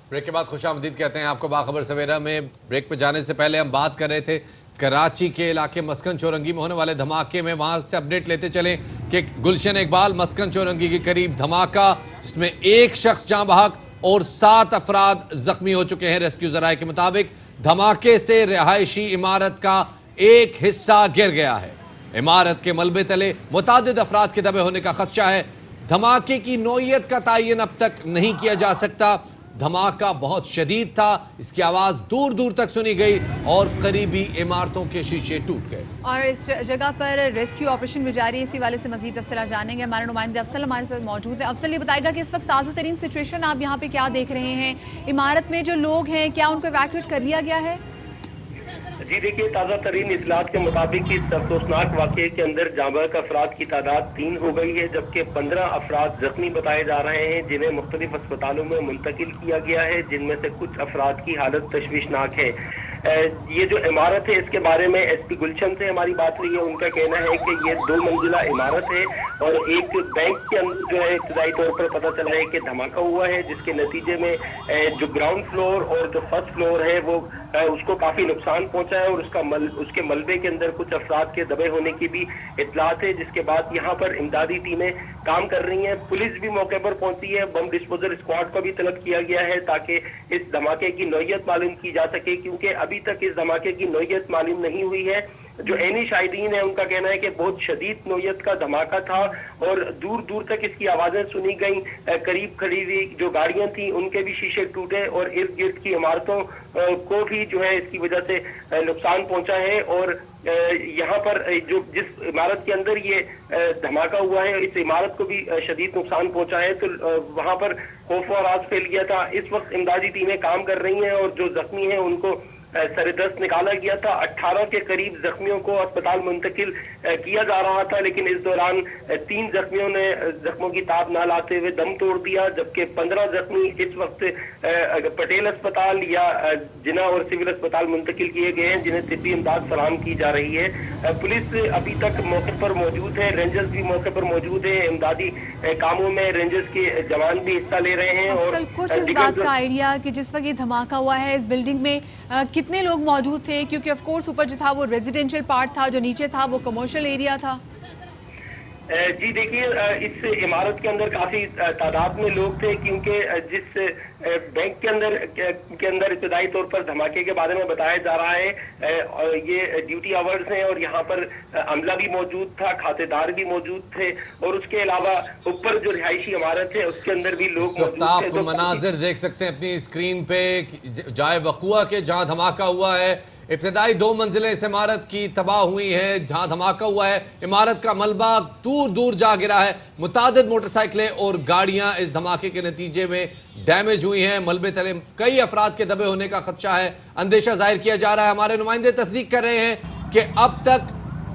ब्रेक के बाद खुशामदीद कहते हैं आपको बाखबर सवेरा में। ब्रेक पे जाने से पहले हम बात कर रहे थे कराची के इलाके मस्कन चौरंगी में होने वाले धमाके में। वहां से अपडेट लेते चले कि गुलशन इकबाल मस्कन चौरंगी के करीब धमाका, जिसमें एक शख्स जाँ बहक और 7 अफराद जख्मी हो चुके हैं। रेस्क्यू जराये के मुताबिक धमाके से रिहायशी इमारत का एक हिस्सा गिर गया है। इमारत के मलबे तले मुतादिद अफराद के दबे होने का खदशा है। धमाके की नौयत का तयन अब तक नहीं किया जा सकता। धमाका बहुत शदीद था, इसकी आवाज़ दूर दूर तक सुनी गई और करीबी इमारतों के शीशे टूट गए। और इस जगह पर रेस्क्यू ऑपरेशन भी जारी है। इसी वाले से मजीद तफसीलात जानेंगे। हमारे नुमाइंदे अफसल हमारे साथ मौजूद है। अफसल, ये बताएगा कि इस वक्त ताज़ा तरीन सिचुएशन आप यहाँ पे क्या देख रहे हैं? इमारत में जो लोग हैं, क्या उनको इवैक्यूएट कर लिया गया है? जी देखिए, ताज़ा तरीन इतलात के मुताबिक इस अफसोसनाक वाक़े के अंदर जाँ बहक अफराद की तादाद 3 हो गई है, जबकि 15 अफराद जख्मी बताए जा रहे हैं, जिन्हें मुख्तलिफ अस्पतालों में मुंतकिल किया गया है, जिनमें से कुछ अफराद की हालत तशवीशनाक है। ये जो इमारत है इसके बारे में एसपी गुलशन से हमारी बात हुई है। उनका कहना है कि ये 2 मंजिला इमारत है और एक बैंक के अंदर जो है इब्तिदाई तौर पर पता चल रहा है कि धमाका हुआ है, जिसके नतीजे में जो ग्राउंड फ्लोर और जो फर्स्ट फ्लोर है वो उसको काफी नुकसान पहुंचा है और उसके मलबे के अंदर कुछ अफराद के दबे होने की भी इतलात है, जिसके बाद यहाँ पर इमदादी टीमें काम कर रही हैं। पुलिस भी मौके पर पहुंची है। बम डिस्पोजल स्क्वाड को भी तलब किया गया है ताकि इस धमाके की नौयत मालूम की जा सके, क्योंकि अभी तक इस धमाके की नौयत मालूम नहीं हुई है। जो ऐनी शाहिदीन है उनका कहना है कि बहुत शदीद नौयत का धमाका था और दूर दूर तक इसकी आवाजें सुनी गई। करीब खड़ी हुई जो गाड़ियां थी उनके भी शीशे टूटे और इर्द गिर्द की इमारतों को भी जो है इसकी वजह से नुकसान पहुंचा है। और यहाँ पर जो जिस इमारत के अंदर ये धमाका हुआ है इस इमारत को भी शदीद नुकसान पहुंचा है, तो वहाँ पर खौफ और राज फैल गया था। इस वक्त इमदादी टीमें काम कर रही हैं और जो जख्मी हैं उनको सरदस्त निकाला गया था। 18 के करीब जख्मियों को अस्पताल मुंतकिल किया जा रहा था, लेकिन इस दौरान 3 जख्मियों ने जख्मों की ताब न लाते हुए दम तोड़ दिया, जबकि 15 जख्मी इस वक्त पटेल अस्पताल या जिना और सिविल अस्पताल मुंतकिल किए गए हैं, जिन्हें तिब्बी इमदाद फराहम की जा रही है। पुलिस अभी तक मौके पर मौजूद है, रेंजर्स भी मौके पर मौजूद है, इमदादी कामों में रेंजर्स के जवान भी हिस्सा ले रहे हैं। और कुछ इस बात का आइडिया कि जिस वक्त ये धमाका हुआ है इस बिल्डिंग में कितने लोग मौजूद थे, क्योंकि ऑफ कोर्स ऊपर जो था वो रेजिडेंशियल पार्ट था, जो नीचे था वो कमर्शियल एरिया था। जी देखिए, इस इमारत के अंदर काफी तादाद में लोग थे, क्योंकि जिस बैंक के अंदर इब्तदाई तौर पर धमाके के बारे में बताया जा रहा है, ये ड्यूटी आवर्स हैं और यहाँ पर अमला भी मौजूद था, खातेदार भी मौजूद थे, और उसके अलावा ऊपर जो रिहायशी इमारत है उसके अंदर भी लोग मौजूद थे। आप मनाजिर देख सकते हैं अपनी स्क्रीन पे, जाए वक़ुआ के जहाँ धमाका हुआ है, इब्तदाई 2 मंजिलें इस इमारत की तबाह हुई हैं। जहां धमाका हुआ है इमारत का मलबा दूर दूर जा गिरा है, मुतादिद मोटरसाइकिलें और गाड़ियां इस धमाके के नतीजे में डैमेज हुई हैं। मलबे तले कई अफराद के दबे होने का खदशा है, अंदेशा जाहिर किया जा रहा है। हमारे नुमाइंदे तस्दीक कर रहे हैं कि अब तक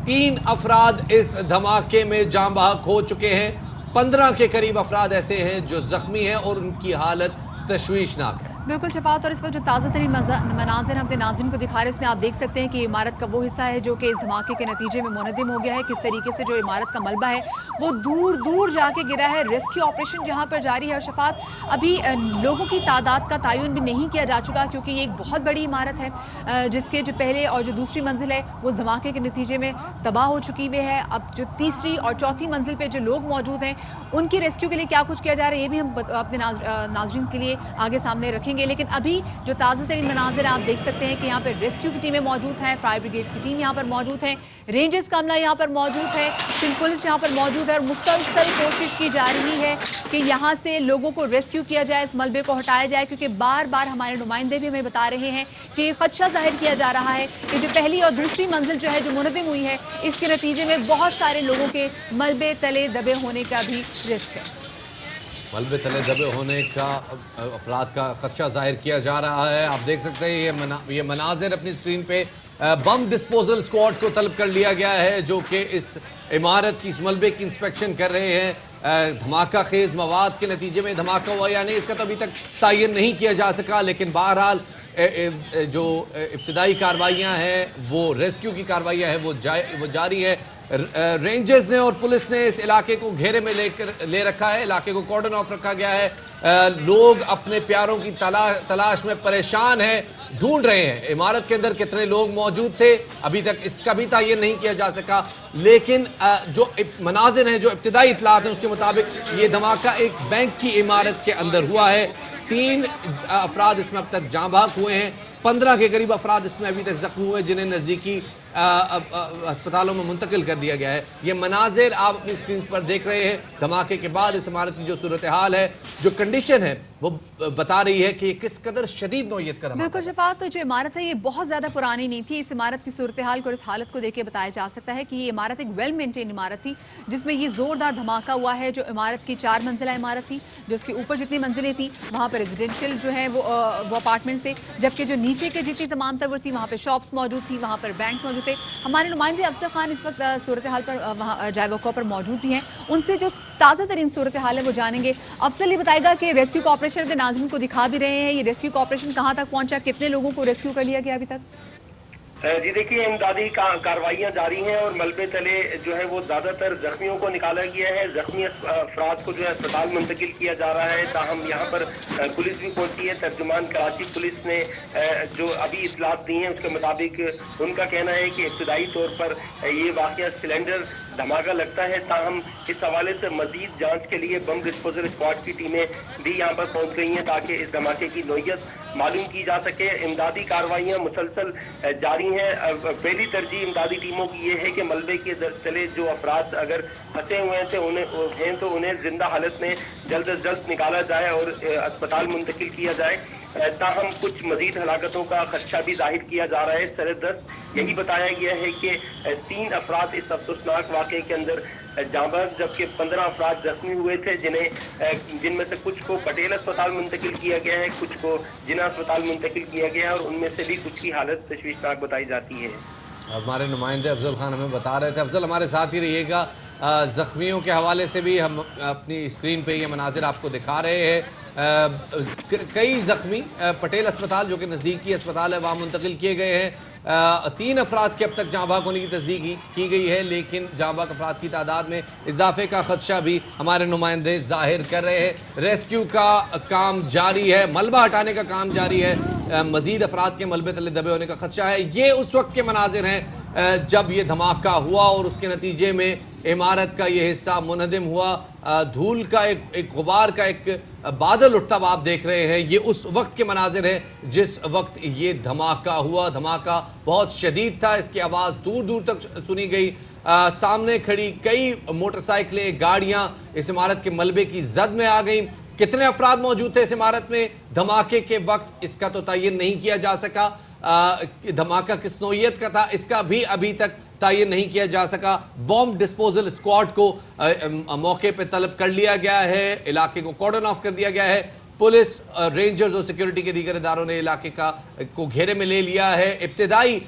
3 अफराद इस धमाके में जान बहक हो चुके हैं, 15 के करीब अफराद ऐसे हैं जो जख्मी हैं और उनकी हालत तशवीशनाक है। बिल्कुल शफात, और इस वक्त जो ताज़ा तरीन मनाजिर हम अपने नाज़रीन को दिखा रहे हैं, इसमें आप देख सकते हैं कि इमारत का वो हिस्सा है जो कि इस धमाके के नतीजे में मुनद्दिम हो गया है। किस तरीके से जो इमारत का मलबा है वो दूर दूर जाके गिरा है। रेस्क्यू ऑपरेशन जहाँ पर जारी है। और शफात, अभी लोगों की तादाद का तयन भी नहीं किया जा चुका, क्योंकि ये एक बहुत बड़ी इमारत है जिसके जो पहले और जो दूसरी मंजिल है वो धमाके के नतीजे में तबाह हो चुकी हुई है। अब जो तीसरी और चौथी मंजिल पर जो लोग मौजूद हैं उनकी रेस्क्यू के लिए क्या कुछ किया जा रहा है, ये भी हम अपने नाज़रीन के लिए आगे सामने रखेंगे। लेकिन अभी जो ताज़ा तरीन मनाज़िर आप देख सकते हैं कि यहाँ पर रेस्क्यू की टीमें मौजूद हैं, फायर ब्रिगेड्स की टीम यहाँ पर मौजूद है, रेंजर्स का अमला यहाँ पर मौजूद है, सिंध पुलिस यहाँ पर मौजूद है, और मुसलसल कोशिश की जा रही है कि यहाँ से लोगों को रेस्क्यू किया जाए, इस मलबे को हटाया जाए, क्योंकि बार बार हमारे नुमाइंदे भी हमें बता रहे हैं कि खदशा जाहिर किया जा रहा है कि जो पहली और दूसरी मंजिल जो है जो मुनद्दिम हुई है, इसके नतीजे में बहुत सारे लोगों के मलबे तले दबे होने का भी रिस्क है। मलबे तले दबे होने का अफराद का खदशा जाहिर किया जा रहा है। आप देख सकते हैं ये मनाजिर अपनी स्क्रीन पे। बम डिस्पोजल स्क्वाड को तलब कर लिया गया है जो कि इस इमारत की इस मलबे की इंस्पेक्शन कर रहे हैं। धमाका खेज मवाद के नतीजे में धमाका हुआ या नहीं इसका तो अभी तक तयन नहीं किया जा सका, लेकिन बहरहाल जो इब्तदाई कार्रवाइयाँ हैं वो रेस्क्यू की कार्रवाइयाँ हैं वो जारी है। रेंजर्स ने और पुलिस ने इस इलाके को घेरे में ले रखा है, इलाके को कॉर्डन ऑफ रखा गया है। लोग अपने प्यारों की तलाश में परेशान हैं, ढूंढ रहे हैं इमारत के अंदर कितने लोग मौजूद थे, अभी तक इसका भी तयन नहीं किया जा सका। लेकिन जो मनाजिर हैं, जो इब्तिदाई इतलात हैं उसके मुताबिक ये धमाका एक बैंक की इमारत के अंदर हुआ है। 3 अफराद इसमें अब तक जाँ बहक हुए हैं, 15 के करीब अफराद इसमें अभी तक जख्मी हुए जिन्हें नज़दीकी अस्पतालों में मुंतकिल कर दिया गया है। ये मनाजिर आप अपनी स्क्रीन पर देख रहे हैं। धमाके के बाद इस इमारत की जो सूरत हाल है, जो कंडीशन है, वो बता रही है कि ये किस कदर शदीद नौयत का धमाका। बिल्कुल शफात, तो जो इमारत है ये बहुत ज़्यादा पुरानी नहीं थी। इस इमारत की सूरत हाल को और इस हालत को देख के बताया जा सकता है कि ये इमारत एक वेल मेंटेन इमारत थी, जिसमें ये ज़ोरदार धमाका हुआ है। जो इमारत की 4 मंजिला इमारत थी, जो उसके ऊपर जितनी मंजिलें थी वहाँ पर रेजिडेंशियल जो है वो अपार्टमेंट थे, जबकि जो नीचे के जितनी तमाम तर थी वहाँ पर शॉप्स मौजूद थी, वहाँ पर बैंक मौजूद थे। हमारे नुमाइंदे अफसर खान इस वक्त सूरत हाल पर वहाँ जाए वक़्वा पर मौजूद भी हैं, उनसे जो ताज़ा तरीन सूरत हाल है वो जानेंगे। अफसर ये बताएगा कि रेस्क्यू का ऑपरेशन के नाज़रीन को दिखा भी रहे हैं, ये रेस्क्यू का ऑपरेशन कहाँ तक पहुँचा, कितने लोगों को रेस्क्यू कर लिया गया अभी तक? जी देखिए, इमदादी कार्रवाइयाँ जारी हैं और मलबे तले जो है वो ज़्यादातर जख्मियों को निकाला गया है। जख्मी अफराद को जो है अस्पताल मुंतकिल किया जा रहा है। ताहम यहाँ पर पुलिस भी पहुंची है। तर्जुमान कराची पुलिस ने जो अभी इतलात दी हैं उसके मुताबिक उनका कहना है कि इब्तदाई तौर पर ये वाक़या सिलेंडर धमाका लगता है। ताहम इस हवाले से मजीद जांच के लिए बम डिस्पोजल स्क्वाड की टीमें भी यहाँ पर पहुँच गई हैं ताकि इस धमाके की नौयत मालूम की जा सके। इमदादी कार्रवाइयाँ मुसलसल जारी हैं। पहली तरजीह इमदादी टीमों की ये है कि मलबे के तले जो अफराद अगर फंसे हुए थे तो उन्हें जिंदा हालत में जल्द अज जल्द निकाला जाए और अस्पताल मुंतकिल किया जाए। ताहम कुछ मजीद हलाकतों का खदशा भी जाहिर किया जा रहा है। सरदस्त यही बताया गया है कि 3 अफराद इस अफसोसनाक वाक़े के अंदर जांबाज, जबकि 15 अफराद जख्मी हुए थे, जिनमें से कुछ को पटेल अस्पताल मुंतकिल किया गया है, कुछ को जिना अस्पताल मुंतकिल किया गया है, और उनमें से भी कुछ की हालत तशवीशनाक बताई जाती है। हमारे नुमाइंदे अफजल खान हमें बता रहे थे। अफजल, हमारे साथ ही रहिएगा। ज़ख्मियों के हवाले से भी हम अपनी स्क्रीन पे ये मनाजिर आपको दिखा रहे हैं। कई ज़ख्मी पटेल अस्पताल, जो कि नज़दीकी अस्पताल है, वहाँ मुंतकिल किए गए हैं। 3 अफराद की अब तक जाँ बहक होने की तस्दीक की गई है, लेकिन जाँ बहक अफराद की तादाद में इजाफे का खदशा भी हमारे नुमाइंदे ज़ाहिर कर रहे हैं। रेस्क्यू का काम जारी है, मलबा हटाने का काम जारी है, मज़ीद अफराद के मलबे तले दबे होने का खदशा है। ये उस वक्त के मनाजिर हैं जब ये धमाका हुआ और उसके नतीजे में इमारत का ये हिस्सा मुनहदिम हुआ। धूल का एक गुबार का एक बादल उठता हुआ आप देख रहे हैं। ये उस वक्त के मनाजिर हैं जिस वक्त ये धमाका हुआ। धमाका बहुत शदीद था, इसकी आवाज़ दूर दूर तक सुनी गई। सामने खड़ी कई मोटरसाइकिलें, गाड़ियाँ इस इमारत के मलबे की जद में आ गई। कितने अफराद मौजूद थे इस इमारत में धमाके के वक्त, इसका तो तयन नहीं किया जा सका। धमाका किस नौइयत का था, इसका भी अभी तक तयन नहीं किया जा सका। बॉम्ब डिस्पोजल स्क्वाड को मौके पे तलब कर लिया गया है, इलाके को कॉर्डन ऑफ कर दिया गया है। पुलिस, रेंजर्स और सिक्योरिटी के दीगर इदारों ने इलाके को घेरे में ले लिया है। इब्तिदाई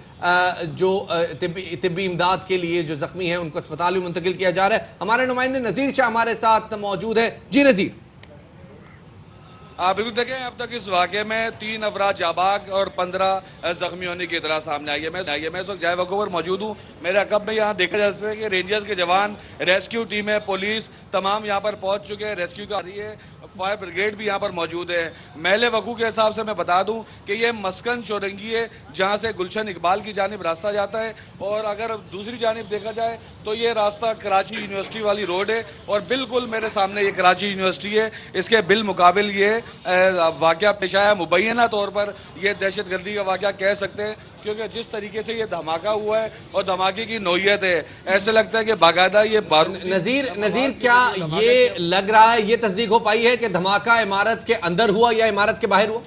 जो तिब्बी इमदाद के लिए जो जख्मी हैं उनको अस्पताल में मुंतकिल किया जा रहा है। हमारे नुमाइंदे नज़ीर शाह हमारे साथ मौजूद है। जी नज़ीर। बिल्कुल, देखें अब तक इस वाक़े में 3 अफराद जाबाक और 15 जख्मी होने की इतला सामने आई है। मैं इस वक्त जाए वक़्त पर मौजूद हूँ। मेरे अकब में यहाँ देखा जा सकता है कि रेंजर्स के जवान, रेस्क्यू टीमें, पुलिस तमाम यहाँ पर पहुँच चुके हैं। रेस्क्यू का रही है, फायर ब्रिगेड भी यहाँ पर मौजूद है। महल वकू के हिसाब से मैं बता दूँ कि ये मस्कन चौरंगी है जहाँ से गुलशन इकबाल की जानिब रास्ता जाता है, और अगर दूसरी जानिब देखा जाए तो ये रास्ता कराची यूनिवर्सिटी वाली रोड है, और बिल्कुल मेरे सामने ये कराची यूनिवर्सिटी है। इसके बिल मुकाबिल ये वाक़या पेश आया। मुबैना तौर पर यह दहशत गर्दी का वाक़या कह सकते हैं, क्योंकि जिस तरीके से ये धमाका हुआ है और धमाके की नौइयत है, ऐसे लगता है कि बाकायदा ये नज़ीर क्या ये लग रहा है, ये तस्दीक हो पाई है कि धमाका इमारत के अंदर हुआ या इमारत के बाहर हुआ?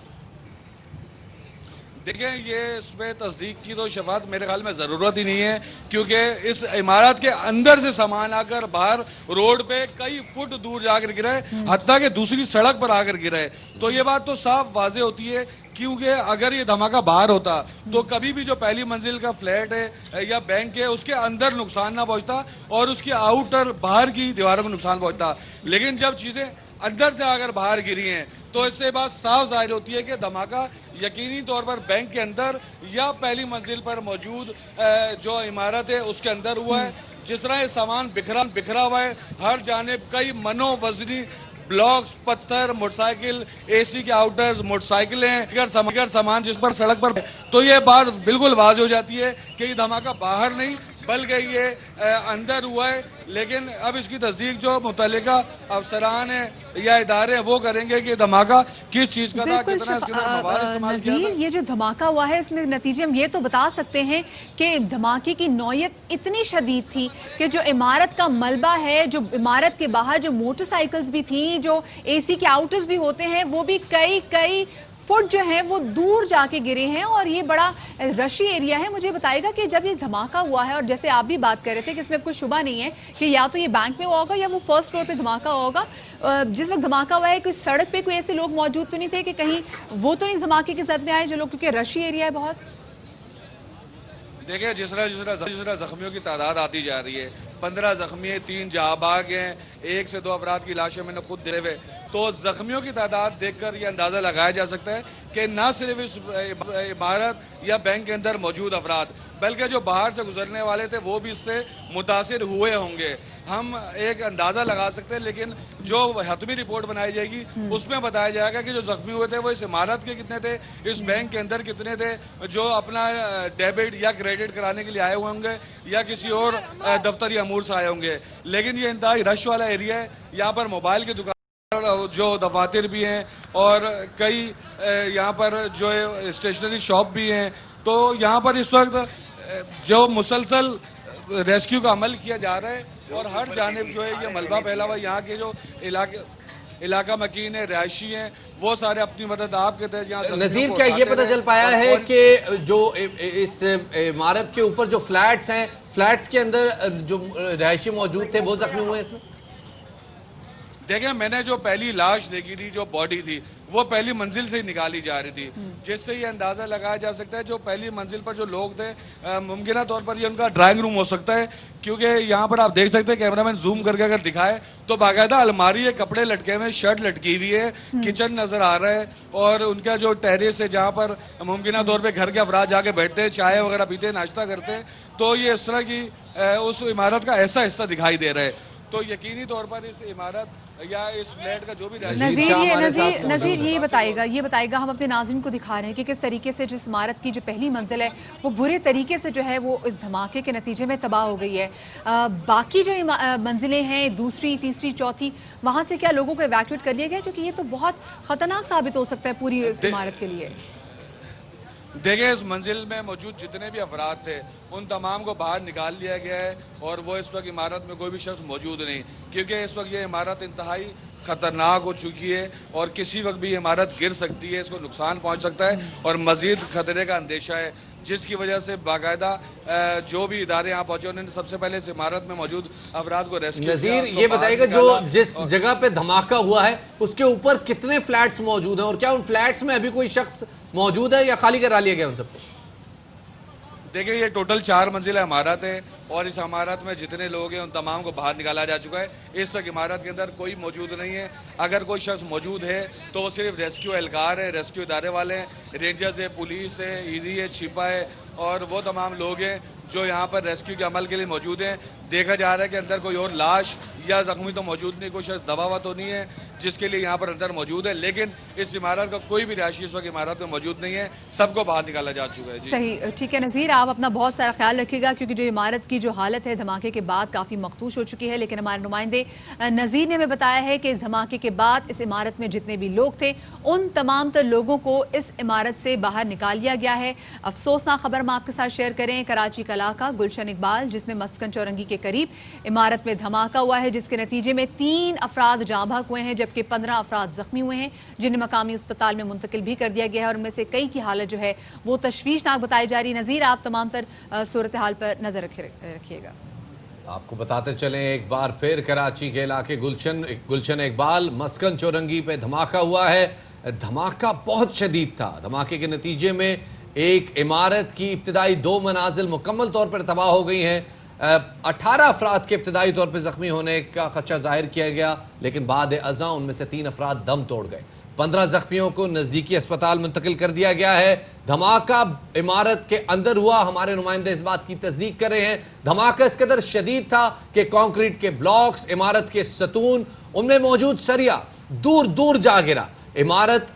देखें, ये इसमें तस्दीक की तो शफात मेरे ख्याल में ज़रूरत ही नहीं है, क्योंकि इस इमारत के अंदर से सामान आकर बाहर रोड पे कई फुट दूर जाकर गिरा है, हत्ता कि दूसरी सड़क पर आकर गिरा है। तो ये बात तो साफ वाजे होती है, क्योंकि अगर ये धमाका बाहर होता तो कभी भी जो पहली मंजिल का फ्लैट है या बैंक है उसके अंदर नुकसान ना पहुंचता और उसकी आउटर बाहर की दीवारों को नुकसान पहुंचता। लेकिन जब चीज़ें अंदर से आकर बाहर गिरी हैं तो इससे बात साफ जाहिर होती है कि धमाका यकीनी तौर पर बैंक के अंदर या पहली मंजिल पर मौजूद जो इमारत है उसके अंदर हुआ है। जिस तरह ये सामान बिखरा हुआ है, हर जानिब कई मनोवजनी ब्लॉक्स, पत्थर, मोटरसाइकिल, एसी के आउटर्स, मोटरसाइकिलें, अगर सामान जिस पर सड़क पर, तो ये बात बिल्कुल वाज़ हो जाती है कि ये धमाका बाहर नहीं बल्कि ये अंदर हुआ है। लेकिन अब इसकी तस्दीक जो मुतल्लिका अफसरान है या इदारे हैं वो करेंगे कि धमाका किस चीज़ का था, कितना इसके अंदर मवाद इस्तेमाल किया था। ये जो धमाका हुआ है इसमें नतीजे हम ये तो बता सकते हैं कि धमाके की नौयत इतनी शदीद थी कि जो इमारत का मलबा है, जो इमारत के बाहर जो मोटरसाइकिल्स भी थी, जो एसी के आउटर्स भी होते हैं, वो भी कई फुट जो है वो दूर जाके गिरे हैं और ये बड़ा रशी एरिया है। मुझे बताएगा कि जब ये धमाका हुआ है, और जैसे आप भी बात कर रहे थे कि इसमें कोई शुबा नहीं है कि या तो ये बैंक में हुआ होगा या वो फर्स्ट फ्लोर पे धमाका होगा, जिस वक्त धमाका हुआ है कोई सड़क पे कोई ऐसे लोग मौजूद तो नहीं थे कि कहीं वो तो नहीं धमाके की जद में आए जो लोग, क्योंकि रशी एरिया है बहुत। देखिए, जिस तरह जख्मियों की तादाद आती जा रही है, 15 जख्मी हैं, 3 जाबाग हैं, 1 से 2 अफराद की लाशें मैंने खुद देखे हुए, तो जख्मियों की तादाद देखकर यह अंदाज़ा लगाया जा सकता है कि न सिर्फ इस इमारत या बैंक के अंदर मौजूद अफराद बल्कि जो बाहर से गुजरने वाले थे वो भी इससे मुतासिर हुए होंगे। हम एक अंदाज़ा लगा सकते हैं, लेकिन जो हतमी रिपोर्ट बनाई जाएगी उसमें बताया जाएगा कि जो जख्मी हुए थे वो इस इमारत के कितने थे, इस बैंक के अंदर कितने थे, जो अपना डेबिट या क्रेडिट कराने के लिए आए हुए होंगे या किसी और दफ्तरी अमूर से आए होंगे। लेकिन ये इंतहाई रश वाला एरिया है, यहाँ पर मोबाइल की दुकान, जो दफातर भी हैं और कई यहाँ पर जो है स्टेशनरी शॉप भी हैं। तो यहाँ पर इस वक्त जो मुसलसल रेस्क्यू का अमल किया जा रहा है और हर जानिब जो है ये मलबा फैला हुआ, यहाँ के जो इलाका मकीन है, रहायशी हैं, वो सारे अपनी मदद आपके तहत। नज़ीर, क्या ये पता चल पाया है कि जो इस इमारत के ऊपर जो फ्लैट्स हैं, फ्लैट्स के अंदर जो रहायशी मौजूद थे वो जख्मी हुए हैं इसमें? देखें, मैंने जो पहली लाश देखी थी, जो बॉडी थी, वो पहली मंजिल से ही निकाली जा रही थी, जिससे ये अंदाज़ा लगाया जा सकता है जो पहली मंजिल पर जो लोग थे मुमकिन तौर पर ये उनका ड्राइंग रूम हो सकता है, क्योंकि यहाँ पर आप देख सकते हैं, कैमरामैन जूम करके अगर दिखाए तो बाकायदा अलमारी है, कपड़े लटके हुए, शर्ट लटकी हुई है, किचन नज़र आ रहा है, और उनका जो टेरेस है जहाँ पर मुमकिन तौर पर घर के अफराद जाके बैठते हैं, चाय वगैरह पीते हैं, नाश्ता करते हैं, तो ये इस तरह की उस इमारत का ऐसा हिस्सा दिखाई दे रहा है। तो यकीनी तौर पर इस इमारत या इस फ्लैट का जो भी नज़ीर ये बताएगा हम अपने नाज़रीन को दिखा रहे हैं कि किस तरीके से जिस इमारत की जो पहली मंजिल है वो बुरे तरीके से जो है वो इस धमाके के नतीजे में तबाह हो गई है। बाकी जो मंजिलें हैं, दूसरी, तीसरी, चौथी, वहाँ से क्या लोगों को इवैक्यूएट कर लिया गया? क्योंकि ये तो बहुत ख़तरनाक साबित हो सकता है पूरी इस इमारत के लिए। देखिए, इस मंजिल में मौजूद जितने भी अफराद थे उन तमाम को बाहर निकाल लिया गया है, और वो इस वक्त इमारत में कोई भी शख्स मौजूद नहीं, क्योंकि इस वक्त ये इमारत इंतहाई ख़तरनाक हो चुकी है और किसी वक्त भी इमारत गिर सकती है, इसको नुकसान पहुंच सकता है और मज़ीद ख़तरे का अंदेशा है, जिसकी वजह से बाकायदा जो भी इदारे यहाँ पहुंचे उन्होंने सबसे पहले इस इमारत में मौजूद अफराद को रेस्क्यू किया। नज़ीर ये बताइएगा, जो जिस जगह पे धमाका हुआ है उसके ऊपर कितने फ्लैट्स मौजूद हैं और क्या उन फ्लैट्स में अभी कोई शख्स मौजूद है या खाली करा लिया गया उन सबको? देखिए, ये टोटल 4 मंजिला इमारत है और इस इमारत में जितने लोग हैं उन तमाम को बाहर निकाला जा चुका है। इस वक्त इमारत के अंदर कोई मौजूद नहीं है। अगर कोई शख्स मौजूद है तो वो सिर्फ रेस्क्यू एहलकार है, रेस्क्यू इदारे वाले हैं, रेंजर्स है, पुलिस है, ईडी है, छिपा है, और वो तमाम लोग हैं जो यहाँ पर रेस्क्यू के अमल के लिए मौजूद हैं। देखा जा रहा है कि अंदर कोई और लाश या जख्मी तो मौजूद नहीं, कोई शख्स दबा हुआ तो नहीं है जिसके लिए यहाँ पर अंदर मौजूद है, लेकिन इस इमारत का कोई भी रिहायशी इस वक्त इमारत में मौजूद नहीं है, सबको बाहर निकाला जा चुका है। सही, ठीक है नज़ीर, आप अपना बहुत सारा ख्याल रखिएगा क्योंकि जो इमारत की जो हालत है धमाके के बाद काफ़ी मखदूश हो चुकी है। लेकिन हमारे नुमाइंदे नज़ीर ने हमें बताया है कि इस धमाके के बाद इस इमारत में जितने भी लोग थे उन तमाम तर लोगों को इस इमारत से बाहर निकाल लिया गया है। अफसोसनाक खबर हम आपके साथ शेयर करें कराची का इलाका गुलशन इकबाल, जिसमें मस्कन चौरंगी के करीब इमारत में धमाका हुआ है, जिसके नतीजे में 3 अफराद जाँ बहक हुए हैं जबकि 15 अफराद जख्मी हुए हैं, जिन्हें मकामी अस्पताल में मुंतकिल भी कर दिया गया है और उनमें से कई की हालत जो है वो तशवीशनाक बताई जा रही है। नज़ीर, आप तमाम तर सूरत हाल पर नजर रखिएगा। आपको बताते चलें एक बार फिर कराची के इलाके गुलशन इकबाल मस्कन चौरंगी पे धमाका हुआ है। धमाका बहुत शदीद था। धमाके के नतीजे में एक इमारत की इब्तदाई 2 मनाजिल मुकम्मल तौर पर तबाह हो गई हैं। 18 अफराद के इब्तदाई तौर पर ज़ख्मी होने का खदशा ज़ाहिर किया गया, लेकिन बाद अज़ां उनमें से 3 अफराद दम तोड़ गए। 15 ज़ख्मियों को नज़दीकी अस्पताल मुंतकिल कर दिया गया है। धमाका इमारत के अंदर हुआ, हमारे नुमाइंदे इस बात की तस्दीक कर रहे हैं। धमाका इस कदर शदीद था कि कंक्रीट के ब्लॉक्स, इमारत के सतून, उनमें मौजूद सरिया दूर दूर जा गिरा। इमारत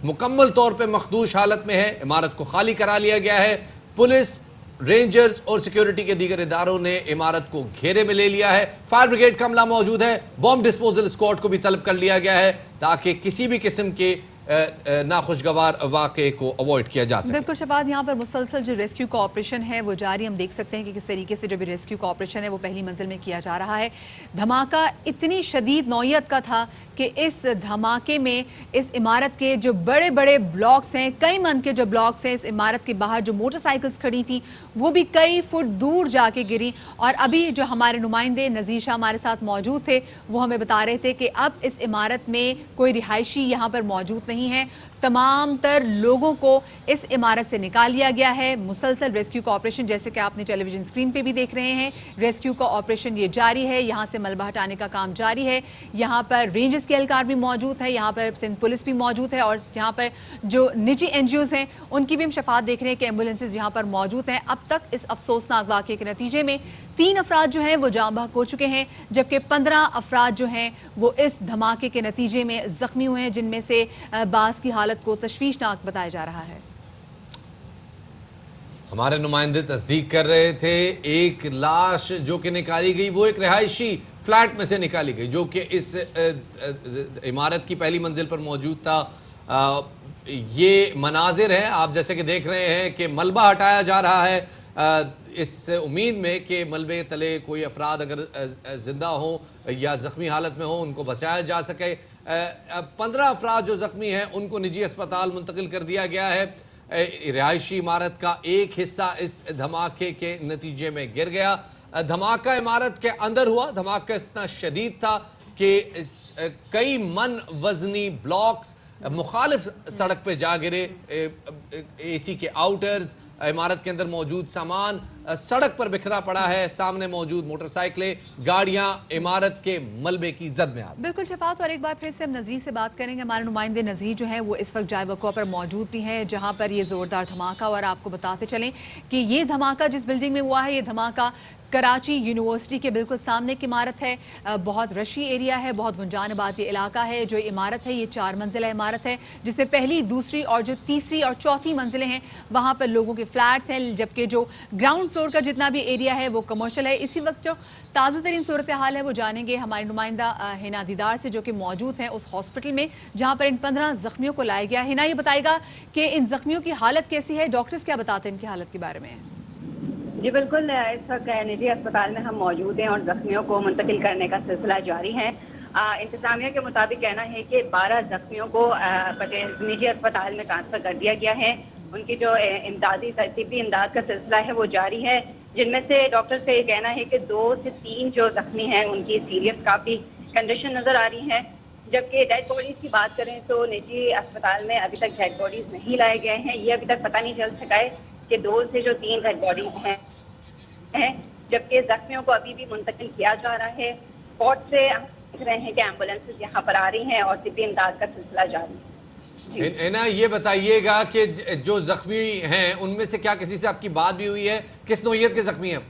मुकम्मल तौर पर मखदूश हालत में है। इमारत को खाली करा लिया गया है। पुलिस, रेंजर्स और सिक्योरिटी के दीगर इदारों ने इमारत को घेरे में ले लिया है। फायर ब्रिगेड का अमला मौजूद है। बॉम्ब डिस्पोजल स्क्वाड को भी तलब कर लिया गया है ताकि किसी भी किस्म के नाखुशगवार वाक़े को अवॉइड किया जा सके। बिल्कुल शफाद, यहाँ पर मुसलसल जो रेस्क्यू का ऑपरेशन है वो जारी, हम देख सकते हैं कि किस तरीके से जो भी रेस्क्यू का ऑपरेशन है वो पहली मंजिल में किया जा रहा है। धमाका इतनी शदीद नौयत का था कि इस धमाके में इस इमारत के जो बड़े बड़े ब्लॉक्स हैं, कई मन के जो ब्लॉक्स हैं, इस इमारत के बाहर जो मोटरसाइकिल्स खड़ी थी वो भी कई फुट दूर जाके गिरी। और अभी जो हमारे नुमाइंदे नज़ीर शाह हमारे साथ मौजूद थे वो हमें बता रहे थे कि अब इस इमारत में कोई रिहायशी यहाँ पर मौजूद नहीं है। तमाम तर लोगों को इस इमारत से निकाल लिया गया है। मुसलसल रेस्क्यू का ऑपरेशन, जैसे कि आपने टेलीविजन स्क्रीन पे भी देख रहे हैं, रेस्क्यू का ऑपरेशन ये जारी है। यहाँ से मलबा हटाने का काम जारी है। यहाँ पर रेंजर्स के एहलकार भी मौजूद है, यहाँ पर सिंध पुलिस भी मौजूद है और यहाँ पर जो निजी NGOs हैं उनकी भी हम शफात देख रहे हैं कि एम्बुलेंसेज यहाँ पर मौजूद हैं। अब तक इस अफसोसनाक वाक़े के नतीजे में 3 अफराद जो हैं वो जाँ बहक हो चुके हैं जबकि 15 अफराद जो हैं वो इस धमाके के नतीजे में ज़ख्मी हुए हैं, जिनमें से बास की हालत को तशवीशनाक बताया जा रहा है। हमारे नुमाइंदे तस्दीक कर रहे थे एक लाश जो कि निकाली गई वो एक रिहायशी फ्लैट में से निकाली गई जो कि इस इमारत की पहली मंजिल पर मौजूद था। ये मनाजिर हैं, आप जैसे कि देख रहे हैं कि मलबा हटाया जा रहा है इस उम्मीद में कि मलबे तले कोई अफराद अगर ज़िंदा हो या ज़ख्मी हालत में हो उनको बचाया जा सके। 15 अफराद जो ज़ख्मी हैं उनको निजी अस्पताल मुंतकिल कर दिया गया है। रिहायशी इमारत का एक हिस्सा इस धमाके के नतीजे में गिर गया। دھماکہ عمارت کے اندر ہوا. دھماکہ اتنا شدید تھا کہ کئی من وزنی بلاکس مخالف سڑک پہ جا گرے. اے سی کے آؤٹرز، عمارت کے اندر موجود سامان سڑک پر بکھرا پڑا ہے. سامنے موجود موٹر سائیکلیں، گاڑیاں عمارت کے ملبے کی زد میں آ گئی. بالکل شفاعت، اور ایک بار پھر سے ہم نذیر سے بات کریں گے. ہمارے نمائندے نذیر جو ہیں وہ اس وقت جائے وقوع پر موجود بھی ہیں جہاں پر یہ زوردار دھماکہ. اور آپ کو بتاتے چلیں کہ یہ دھماکہ جس بلڈنگ میں ہوا ہے، یہ دھماکہ کراچی یونیورسٹی کے بالکل سامنے کی عمارت ہے. بہت رشی ایریا ہے، بہت گنجان آبادی علاقہ ہے. جو عمارت ہے یہ 4 منزلہ عمارت ہے جس میں پہلی، دوسری اور جو تیسری اور چوتھی منزلیں ہیں وہاں پر لوگوں کے فلیٹس ہیں، جبکہ جو گراؤنڈ فلور کا جتنا بھی ایریا ہے وہ کمرشل ہے. اسی وقت جو تازہ ترین صورتحال ہے وہ جانیں گے ہمارے نمائندہ ہنا دیدار سے جو کہ موجود ہیں اس ہاسپٹل میں جہاں پر ان 15 زخمیوں کو لایا گیا. ہنا، یہ بتائے گا کہ ان زخمیوں کی حالت کیسی ہے، ڈاکٹرز کیا بتاتے ہیں ان کی حالت کے بارے میں؟ جی بالکل، اس وقت نجی اسپتال میں ہم موجود ہیں اور زخمیوں کو منتقل کرنے کا سلسلہ جاری ہے. انتظامیہ کے مطابق کہنا ہے کہ 12 زخمیوں کو نجی اسپتال میں ٹرانسفر کر دیا گیا ہے. ان کی جو امدادی طبی امداد کا سلسلہ ہے وہ جاری ہے، جن میں سے ڈاکٹر سے یہ کہنا ہے کہ 2 سے 3 جو زخمی ہیں ان کی سیریس کافی کنڈیشن نظر آ رہی ہے. جبکہ ڈیڈ باڈیز کی بات کریں تو نجی اسپتال میں ابھی تک ڈیڈ باڈیز نہیں لائے گئے ہیں. یہ ابھی تک پتہ نہیں چل سکا ہے کہ 2 سے جو 3 ڈیڈ باڈیز ہیں، جبکہ زخمیوں کو ابھی بھی منتقل کیا جا رہا ہے. پورٹ سے ہم دیکھ رہے ہیں کہ ایمبولینسز یہاں پر آ رہی ہیں اور طبی امداد کا سلسلہ جاری ہے. اینا، یہ بتائیے گا کہ جو زخمی ہیں ان میں سے کیا کسی سے آپ کی بات بھی ہوئی ہے؟ کس نوعیت کے زخمی ہیں؟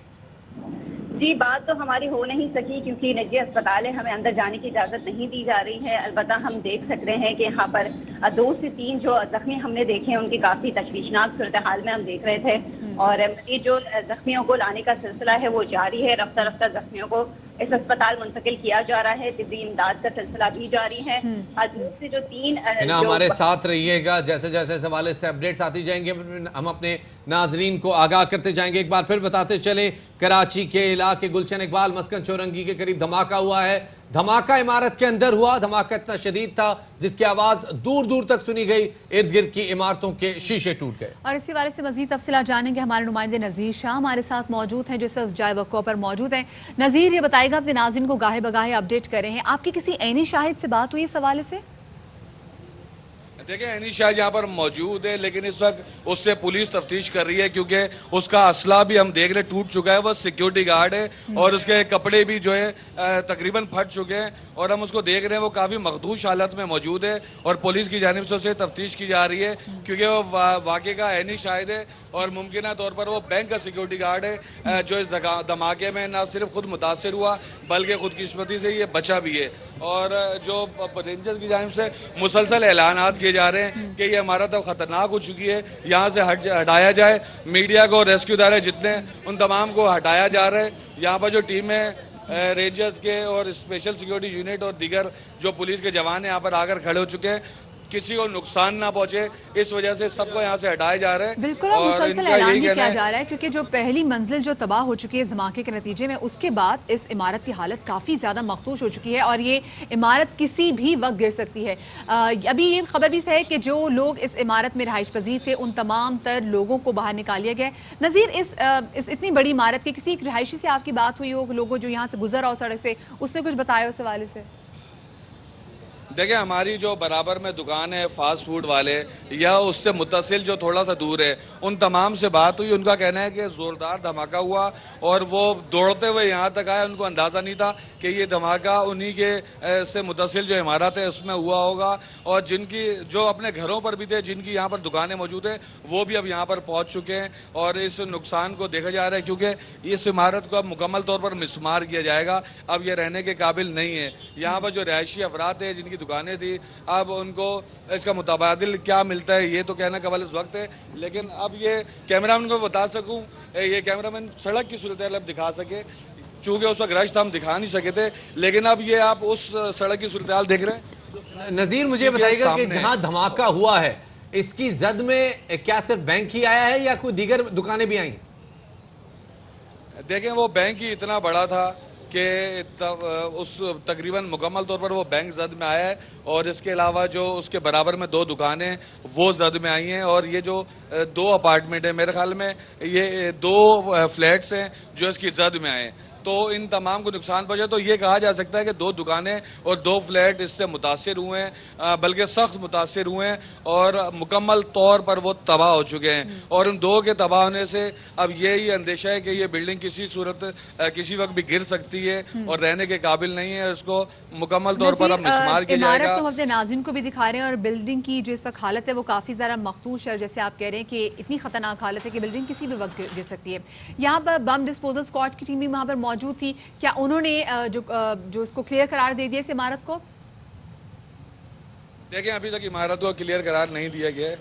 جی بات تو ہماری ہو نہیں سکی کیونکہ نجی اسپتال ہے، ہمیں اندر جانے کی اجازت نہیں دی جا رہی ہے. البتہ ہم دیکھ سکتے ہیں کہ یہاں پر 2 سے 3 جو زخمی ہم نے دیکھے ہیں ان کی کافی تشویشناک صورتحال میں ہم دیکھ رہے تھے. اور یہ جو زخمیوں کو لانے کا سلسلہ ہے وہ جاری ہے. رفتہ رفتہ زخمیوں کو اس اسپتال منتقل کیا جا رہا ہے. طبی امداد کا سلسلہ بھی جاری ہے. 2 سے جو 3 ہمارے ساتھ رہیے گا، جیسے جیسے اس حوالے سے اپڈیٹس آتی جائیں گے ہم اپنے ناظرین کو آگاہ کرتے جائیں گے. ایک بار پھر بتاتے چلیں، کراچی کے علاقے گلشن اقبال مسکن چورنگی کے قریب دھماکہ ہوا ہے. دھماکہ عمارت کے اندر ہوا. دھماکہ اتنا شدید تھا جس کی آواز دور دور تک سنی گئی. ارد گرد کی عمارتوں کے شیشے ٹوٹ گئے. اور اسی حوالے سے مزید تفصیلات جانیں گے. ہمارے نمائندے نذیر شاہ ہمارے ساتھ موجود ہیں جو اس وقت جائے وقوع پر موجود ہیں. نذیر، یہ بتائے گا اپنے ناظرین کو گاہے بگاہے اپڈیٹ کرے ہیں، آپ کی کسی عینی شاہد سے بات ہوئی اس حوالے سے؟ دیکھیں، عینی شاہد یہاں پر موجود ہے لیکن اس وقت اس سے پولیس تفتیش کر رہی ہے کیونکہ اس کا اسلحہ بھی ہم دیکھ رہے ٹوٹ چکا ہے. وہ سیکیورٹی گارڈ ہے اور اس کے کپڑے بھی جو ہے تقریباً پھٹ چکے ہیں اور ہم اس کو دیکھ رہے ہیں وہ کافی مخدوش حالت میں موجود ہے اور پولیس کی جانب سے اسے تفتیش کی جا رہی ہے کیونکہ وہ واقعے کا عینی شاہد ہے اور ممکنہ طور پر وہ بینک کا سیکیورٹی گارڈ ہے جو اس دھماکے میں نہ صرف خود متاثر ہوا بلکہ خود قسمتی سے یہ بچا بھی ہے. اور جو رینجرز کی جانب سے مسلسل اعلانات کیے جا رہے ہیں کہ یہ عمارت اب خطرناک ہو چکی ہے، یہاں سے ہٹایا جائے. میڈیا کو، ریسکیو ادارے جتنے ان تمام کو ہٹایا جا رہا ہے. یہاں پر جو ٹیم ہے رینجرز کے اور اسپیشل سیکیورٹی یونٹ اور دیگر جو پولیس کے جوان یہاں پر آ کر کھڑے ہو چکے ہیں، کسی کو نقصان نہ پہنچے اس وجہ سے سب کو یہاں سے ہٹایا جا رہا ہے. بالکل، اور مسلسل اعلان بھی کیا جا رہا ہے کیونکہ جو پہلی منزل جو تباہ ہو چکی ہے دھماکے کے نتیجے میں، اس کے بعد اس عمارت کی حالت کافی زیادہ مخدوش ہو چکی ہے اور یہ عمارت کسی بھی وقت گر سکتی ہے. ابھی یہ خبر بھی ہے کہ جو لوگ اس عمارت میں رہائش پذیر تھے ان تمام تر لوگوں کو باہر نکال لیا گیا ہے. نذیر، اس اتنی بڑی عمارت کے کسی ایک رہائشی سے آپ کی بات ہوئی ہو، لوگوں جو یہاں سے گزر ہو سڑک سے، اس نے کچھ بتایا اس حوالے سے؟ دیکھیں، ہماری جو برابر میں دکان ہے فاسٹ فوڈ والے یا اس سے متصل جو تھوڑا سا دور ہے ان تمام سے بات ہوئی. ان کا کہنا ہے کہ زوردار دھماکہ ہوا اور وہ دوڑتے ہوئے یہاں تک آئے. ان کو اندازہ نہیں تھا کہ یہ دھماکہ انہی کے سے متصل جو عمارت ہے اس میں ہوا ہوگا. اور جن کی جو اپنے گھروں پر بھی تھے، جن کی یہاں پر دکانیں موجود ہیں، وہ بھی اب یہاں پر پہنچ چکے ہیں اور اس نقصان کو دیکھا جا رہا ہے کیونکہ اس عمارت کو اب مکمل طور پر مسمار کیا جائے گا. اب یہ رہنے کے قابل نہیں ہے. یہاں پر جو رہائشی افراد ہیں جن کی دکانیں تھی، اب ان کو اس کا متبادل کیا ملتا ہے یہ تو کہنا قبل اس وقت ہے. لیکن اب یہ کیمرامین کو بتا سکوں، یہ کیمرامین سڑک کی صورتحال اب دکھا سکے چونکہ اس وقت رش تھا ہم دکھا نہیں سکے تھے، لیکن اب یہ آپ اس سڑک کی صورتحال دیکھ رہے ہیں. نذیر، مجھے بتائیے گا کہ جہاں دھماکہ ہوا ہے اس کی زد میں کیا صرف بینک ہی آیا ہے یا کوئی دیگر دکانیں بھی آئیں؟ دیکھیں، وہ بینک ہی اتنا بڑا تھا کہ اس تقریباً مکمل طور پر وہ بینک زد میں آیا ہے اور اس کے علاوہ جو اس کے برابر میں 2 دکانیں وہ زد میں آئی ہیں اور یہ جو 2 اپارٹمنٹ ہیں میرے خیال میں یہ 2 فلیٹس ہیں جو اس کی زد میں آئے ہیں. تو ان تمام کو نقصان پہنچا تو یہ کہا جا سکتا ہے کہ 2 دکانیں اور 2 فلیٹ اس سے متاثر ہوئے ہیں بلکہ سخت متاثر ہوئے ہیں اور مکمل طور پر وہ تباہ ہو چکے ہیں اور ان 2 کے تباہ ہونے سے اب یہی اندیشہ ہے کہ یہ بلڈنگ کسی صورت کسی وقت بھی گر سکتی ہے اور رہنے کے قابل نہیں ہے. اس کو مکمل طور پر اب مسمار کیا جائے گا. عمارت تو ہم اپنے ناظرین کو بھی دکھا رہے ہیں اور بلڈنگ کی جو اس وقت حالت ہے وہ کافی زیادہ مخدوش ہے اور جیسے آپ کہہ رہے ہیں کہ اتنی خطرناک حالت ہے کہ بلڈنگ کسی بھی وقت گر سکتی ہے. یہاں پر بم ڈسپوزل اسکواڈ کی ٹیم بھی وہاں پر موجود تھی. کیا انہوں نے جو اس کو کلیئر قرار دے دیا اس عمارت کو؟ دیکھیں ابھی تک عمارت کو کلیئر قرار نہیں دیا گیا ہے.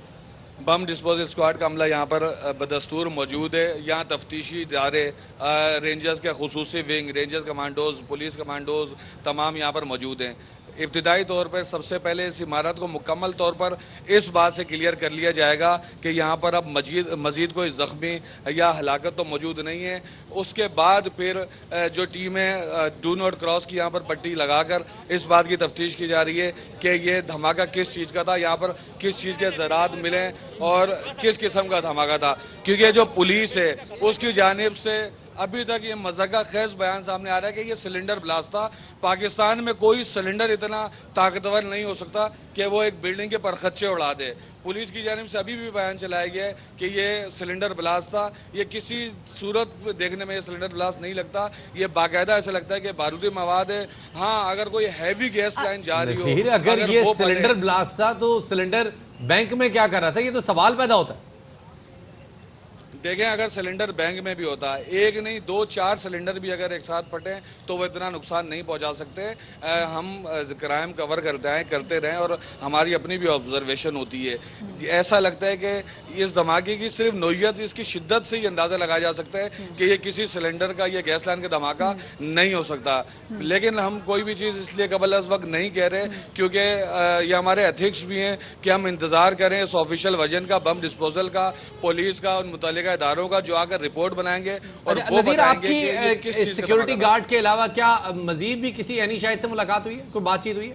بم ڈسپوزل اسکواڈ کا عملہ یہاں پر بدستور موجود ہے. یہاں تفتیشی ادارے رینجرز کے خصوصی wing rangers commandos police commandos تمام یہاں پر موجود ہیں. ابتدائی طور پر سب سے پہلے اس عمارت کو مکمل طور پر اس بات سے کلیئر کر لیا جائے گا کہ یہاں پر اب مزید کوئی زخمی یا ہلاکت تو موجود نہیں ہے. اس کے بعد پھر جو ٹیمیں ڈو ناٹ کراس کی یہاں پر پٹی لگا کر اس بات کی تفتیش کی جا رہی ہے کہ یہ دھماکہ کس چیز کا تھا, یہاں پر کس چیز کے ذرات ملیں اور کس قسم کا دھماکہ تھا. کیونکہ جو پولیس ہے اس کی جانب سے ابھی تک یہ مذہقہ خیز بیان سامنے آ رہا ہے کہ یہ سلنڈر بلاسٹ تھا. پاکستان میں کوئی سلنڈر اتنا طاقتور نہیں ہو سکتا کہ وہ ایک بلڈنگ کے پرخچے اڑا دے. پولیس کی جانب سے ابھی بھی بیان چلایا گیا ہے کہ یہ سلنڈر بلاسٹ تھا. یہ کسی صورت دیکھنے میں یہ سلنڈر بلاسٹ نہیں لگتا, یہ باقاعدہ ایسا لگتا ہے کہ بارودی مواد ہے. ہاں اگر کوئی ہیوی گیس لائن جا رہی ہو, اگر یہ سلنڈر بلاسٹ تھا تو سلنڈر بینک میں کیا کر رہا تھا؟ یہ تو سوال پیدا ہوتا ہے. دیکھیں اگر سلنڈر بینک میں بھی ہوتا ہے, 1 نہیں 2-4 سلنڈر بھی اگر ایک ساتھ پھٹیں تو وہ اتنا نقصان نہیں پہنچا سکتے. ہم کرائم کور کرتے رہیں اور ہماری اپنی بھی آبزرویشن ہوتی ہے. ایسا لگتا ہے کہ اس دھماکے کی صرف نوعیت اس کی شدت سے ہی اندازہ لگایا جا سکتا ہے کہ یہ کسی سلنڈر کا یا گیس لائن کا دھماکہ نہیں ہو سکتا. لیکن ہم کوئی بھی چیز اس لیے قبل از وقت نہیں کہہ رہے کیونکہ یہ ہمارے ایتھکس بھی ہیں کہ ہم انتظار کریں اس آفیشیل ورژن کا, بم ڈسپوزل کا, پولیس کا, ان متعلقہ اداروں کا جو آ کر رپورٹ بنائیں گے. اور نذیر آپ کی سیکیورٹی گارڈ کے علاوہ کیا مزید بھی کسی اینی شاہد سے ملاقات ہوئی ہے, کوئی بات چیت ہوئی ہے؟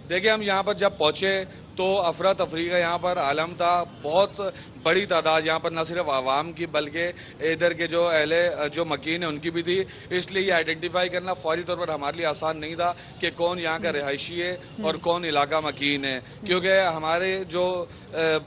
دیکھیں ہم یہاں پر جب پہنچے تو افراتفری کا یہاں پر عالم تھا. بہت بڑی تعداد یہاں پر نہ صرف عوام کی بلکہ ادھر کے جو اہل جو مکین ہیں ان کی بھی تھی. اس لیے یہ آئیڈینٹیفائی کرنا فوری طور پر ہمارے لیے آسان نہیں تھا کہ کون یہاں کا رہائشی ہے اور کون علاقہ مکین ہے, کیونکہ ہمارے جو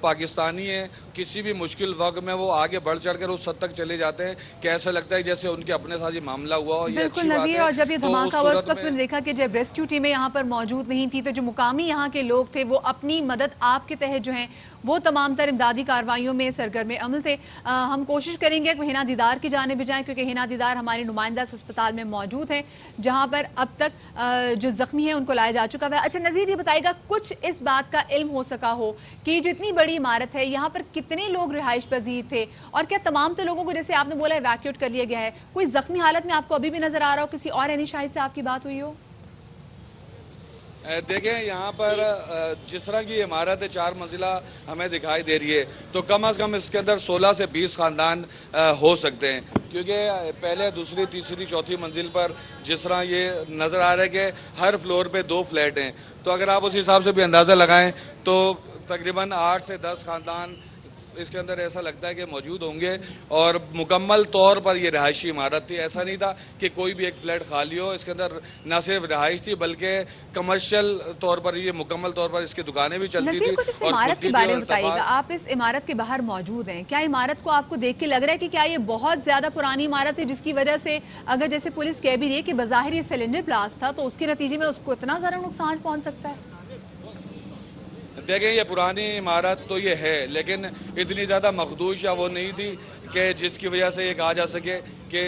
پاکستانی ہیں کسی بھی مشکل وقت میں وہ آگے بڑھ چڑھ کر اس حد تک چلے جاتے ہیں کہ ایسا لگتا ہے جیسے ان کے اپنے ساتھ یہ معاملہ ہوا ہو. یہ اچھی بات ہے. اور جب یہ دھماکہ ہوا اس وقت میں نے دیکھا کہ جب ریسکیو ٹیمیں یہاں پر موجود نہیں تھی تو جو مقامی یہاں کے لوگ تھے وہ اپنی مدد آپ کے تحت جو ہیں وہ تمام تر امدادی کارروائیوں میں سرگرم عمل تھے. ہم کوشش کریں گے کہ ہینا دیدار کی جانب جائیں کیونکہ ہینا دیدار ہماری نمائندہ اس اسپتال میں موجود ہیں جہاں پر اب تک جو زخمی ہیں ان کو لایا جا چکا ہے. اچھا نذیر یہ بتائے گا کچھ اس بات کا علم ہو سکا ہو کہ جو اتنی بڑی عمارت ہے یہاں پر کتنے لوگ رہائش پذیر تھے اور کیا تمام تو لوگوں کو جیسے آپ نے بولا ایویکیوٹ کر لیا گیا ہے, کوئی زخمی حالت میں آپ کو ابھی بھی نظر آ رہا ہو, کسی اور اینی شاہد سے آپ کی بات ہوئی ہو؟ دیکھیں یہاں پر جس طرح کی عمارت 4 منزلہ ہمیں دکھائی دے رہی ہے تو کم از کم اس کے اندر 16 سے 20 خاندان ہو سکتے ہیں, کیونکہ پہلے دوسری تیسری چوتھی منزل پر جس طرح یہ نظر آ رہا ہے کہ ہر فلور پہ 2 فلیٹ ہیں. تو اگر آپ اس حساب سے بھی اندازہ لگائیں تو تقریباً 8 سے 10 خاندان اس کے اندر ایسا لگتا ہے کہ موجود ہوں گے اور مکمل طور پر یہ رہائشی عمارت تھی. ایسا نہیں تھا کہ کوئی بھی ایک فلیٹ خالی ہو. اس کے اندر نہ صرف رہائش تھی بلکہ کمرشل طور پر یہ مکمل طور پر اس کی دکانیں بھی چلتی تھی. کچھ اس عمارت کے بارے میں بتائیے گا, آپ اس عمارت کے باہر موجود ہیں, کیا عمارت کو آپ کو دیکھ کے لگ رہا ہے کہ کیا یہ بہت زیادہ پرانی عمارت ہے جس کی وجہ سے اگر جیسے پولیس کہہ بھی رہی ہے کہ بظاہر یہ سلنڈر بلاسٹ تھا تو اس کے نتیجے میں اس کو اتنا زیادہ نقصان پہنچ سکتا ہے؟ دیکھیں یہ پرانی عمارت تو یہ ہے لیکن اتنی زیادہ مخدوش یا وہ نہیں تھی کہ جس کی وجہ سے یہ کہا جا سکے کہ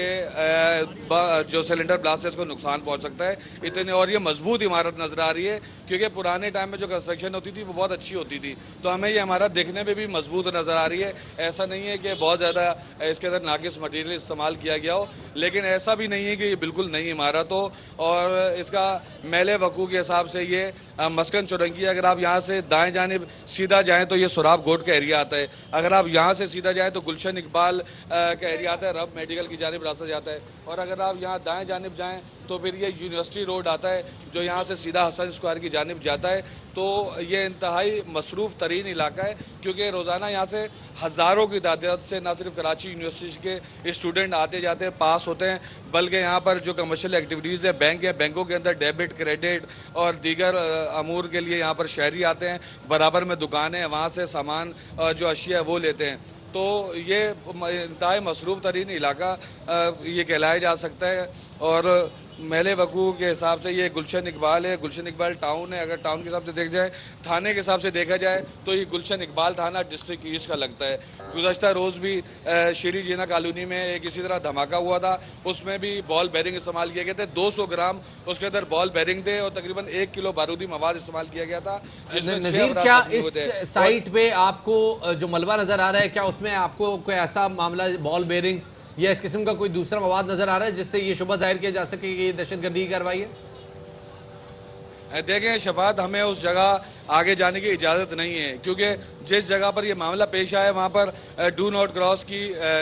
جو سلنڈر بلاسٹ ہے اس کو نقصان پہنچ سکتا ہے. اتنے اور یہ مضبوط عمارت نظر آ رہی ہے کیونکہ پرانے ٹائم میں جو کنسٹرکشن ہوتی تھی وہ بہت اچھی ہوتی تھی تو ہمیں یہ عمارت دیکھنے میں بھی مضبوط نظر آ رہی ہے. ایسا نہیں ہے کہ بہت زیادہ اس کے اندر ناقص مٹیریل استعمال کیا گیا ہو, لیکن ایسا بھی نہیں ہے کہ یہ بالکل نئی عمارت ہو. اور اس کا میل وقوع کے حساب سے یہ مسکن چورنگی, اگر آپ یہاں سے دائیں جانب سیدھا جائیں تو یہ سراب گوٹ کا ایریا آتا ہے, اگر آپ یہاں سے سیدھا جائیں تو گلشن اقبال کا ایریا آتا ہے, رب میڈیکل کی जानिब रास्ता जाता है, और अगर आप यहाँ दाएं जानिब जाएं तो फिर ये यूनिवर्सिटी रोड आता है जो यहाँ से सीधा हसन स्क्वायर की जानिब जाता है। तो ये इंतहाई मसरूफ़ तरीन इलाका है, क्योंकि रोज़ाना यहाँ से हज़ारों की तादाद से ना सिर्फ कराची यूनिवर्सिटी के स्टूडेंट आते जाते हैं, पास होते हैं, बल्कि यहाँ पर जो कमर्शियल एक्टिविटीज़ हैं, बैंक हैं, बैंकों के अंदर डेबिट, क्रेडिट और दीगर अमूर के लिए यहाँ पर शहरी आते हैं, बराबर में दुकानें हैं, वहाँ से सामान जो अशिया है वो लेते हैं। तो ये इंतहाई मसरूफ़ तरीन इलाका ये कहलाया जा सकता है। और महल वकूअ के हिसाब से ये गुलशन इकबाल है, गुलशन इकबाल टाउन है। अगर टाउन के हिसाब से देखा जाए, थाने के हिसाब से देखा जाए तो ये गुलशन इकबाल थाना डिस्ट्रिक्ट ईस्ट का लगता है। गुज़श्ता रोज़ भी श्री जीना कॉलोनी में एक इसी तरह धमाका हुआ था, उसमें भी बॉल बेरिंग इस्तेमाल किए गए थे। 200 ग्राम उसके अंदर बॉल बेरिंग थे और तकरीबन 1 किलो बारूदी मवाद इस्तेमाल किया गया था, जिसमें 6 नज़ीर, अफराद क्या जख्मी हुए थे। इस साइट पे आपको जो मलबा नजर आ रहा है, क्या उसमें आपको कोई ऐसा मामला बॉल बेरिंग्स या इस किस्म का कोई दूसरा मवाद नजर आ रहा है जिससे ये शुबह जाहिर किया जा सके कि ये दहशतगर्दी की कार्रवाई है? देखें शफात, हमें उस जगह आगे जाने की इजाज़त नहीं है, क्योंकि जिस जगह पर ये मामला पेश आया वहाँ पर डू नॉट क्रॉस की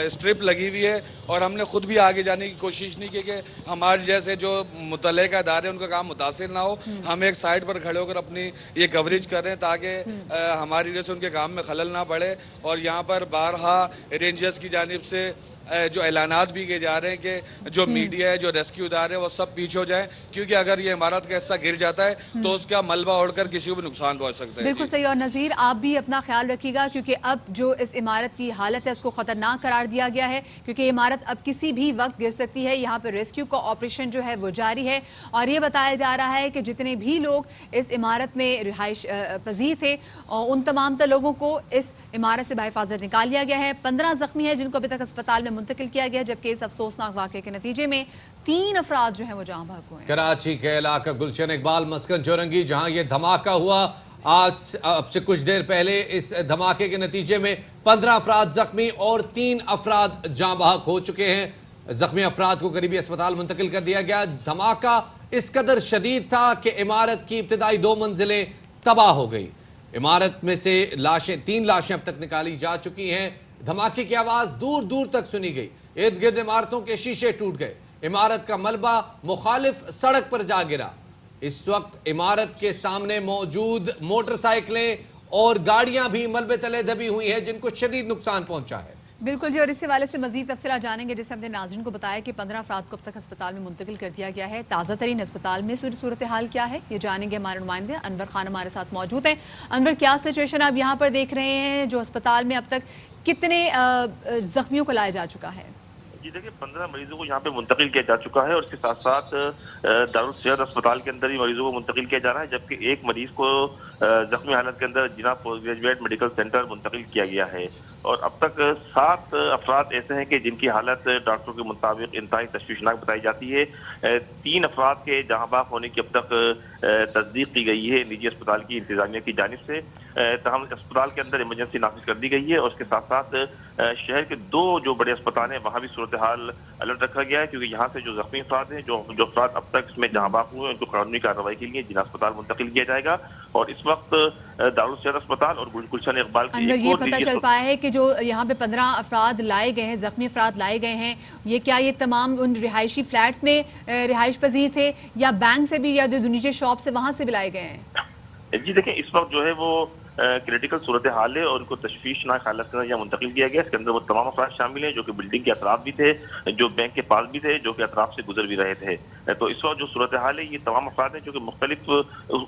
स्ट्रिप लगी हुई है, और हमने खुद भी आगे जाने की कोशिश नहीं की कि हमारे जैसे जो मुतल्लिका इदारे उनका काम मुतासिर ना हो। हम एक साइड पर खड़े होकर अपनी ये कवरेज कर रहे हैं ताकि हमारी वजह से उनके काम में खलल ना पड़े। और यहाँ पर बारहा रेंजर्स की जानिब से जो ऐलानात भी किए जा रहे हैं कि जो मीडिया है, जो रेस्क्यू इदारे हैं, वो सब पीछे हो जाएं, क्योंकि अगर ये इमारत का हिस्सा गिर जाता है तो उसका मलबा उड़कर किसी को भी नुकसान पहुंच सकता है। बिल्कुल सही। और नज़ीर, आप भी अपना ख्याल रखिएगा, क्योंकि अब जो इस इमारत की हालत है उसको खतरनाक करार दिया गया है, क्योंकि ये इमारत अब किसी भी वक्त गिर सकती है। यहाँ पर रेस्क्यू का ऑपरेशन जो है वो जारी है, और ये बताया जा रहा है कि जितने भी लोग इस इमारत में रिहाइश पजीर थे उन तमाम लोगों को इस इमारत से बाहिफाजत निकाल लिया गया है। 15 जख्मी है जिनको अभी तक अस्पताल में मुंतकिल किया गया है, जबकि इस अफसोसनाक वाक़े के नतीजे में 3 अफराद जो हैं वो जाँ बहक हुए हैं। कराची के इलाका गुलशन इकबाल मस्कन चौरंगी, जहां ये धमाका हुआ आज अब से कुछ देर पहले, इस धमाके के नतीजे में 15 अफराद जख्मी और 3 अफराद जाँ बहक हो चुके हैं। जख्मी अफराद को करीबी अस्पताल मुंतकिल कर दिया गया। धमाका इस कदर शदीद था कि इमारत की इब्तदाई 2 मंजिलें तबाह हो गई। इमारत में से 3 लाशें अब तक निकाली जा चुकी हैं। धमाके की आवाज़ दूर दूर तक सुनी गई, इर्द गिर्द इमारतों के शीशे टूट गए, इमारत का मलबा मुखालिफ सड़क पर जा गिरा। इस वक्त इमारत के सामने मौजूद मोटरसाइकिलें और गाड़ियां भी मलबे तले दबी हुई हैं, जिनको शदीद नुकसान पहुंचा है। बिल्कुल जी, और इस हवाले से मजीद तफसीलात जानेंगे, जैसे हमने नाज़रीन को बताया कि 15 अफराद को अब तक अस्पताल में मुंतकिल कर दिया गया है। ताज़ा तरीन अस्पताल में सूरत हाल क्या है ये जानेंगे। हमारे नुमाइंदे अनवर खान हमारे साथ मौजूद हैं। अनवर, क्या सिचुएशन आप यहाँ पर देख रहे हैं, जो अस्पताल में अब तक कितने जख्मियों को लाया जा चुका है? जी देखिए, 15 मरीजों को यहाँ पे मुंतकिल किया जा चुका है, और इसके साथ साथ दारुल सेहत अस्पताल के अंदर ही मरीजों को मुंतकिल किया जा रहा है, जबकि एक मरीज को जख्मी हालत के अंदर जिना पोस्ट ग्रेजुएट मेडिकल सेंटर मुंतकिल किया गया है। और अब तक 7 अफराद ऐसे हैं कि जिनकी हालत डॉक्टरों के मुताबिक इंतहाई तशवीशनाक बताई जाती है। 3 अफराद के जहाँ बाक होने की अब तक तस्दीक की गई है निजी अस्पताल की इंतजामिया की जानिब से। तमाम अस्पताल के अंदर इमरजेंसी नाफिज कर दी गई है, और उसके साथ साथ शहर के 2 जो बड़े अस्पताल हैं वहाँ भी सूरत हाल अलर्ट रखा गया है, क्योंकि यहाँ से जो जख्मी अफराद हैं, जो अफराद अब तक इसमें जहाँ बाक हुए हैं, उनको कानूनी कार्रवाई के लिए जिला अस्पताल मुंतकिल किया जाएगा। और इस वक्त दारुल सेहत अस्पताल और गुलशन इकबाल अंदर ये पता चल पाया है कि जो यहाँ पे 15 अफराद लाए गए हैं, जख्मी अफराद लाए गए हैं, ये क्या ये तमाम उन रिहायशी फ्लैट्स में रिहाइश पजीर थे, या बैंक से भी, या जो निजी शॉप से वहाँ से भी लाए गए हैं? जी देखिए, इस वक्त जो है वो क्रिटिकल सूरत हाल है, और उनको तशवीशनाक हालत के अंदर यहाँ मुंतकिल किया गया। इसके अंदर वो तमाम अफराद शामिल हैं जो कि बिल्डिंग के अतराफ भी थे, जो बैंक के पास भी थे, जो कि अतराफ से गुजर भी रहे थे। तो इस वक्त जो सूरत हाल है, ये तमाम अफराद हैं जो कि मुख्तलिफ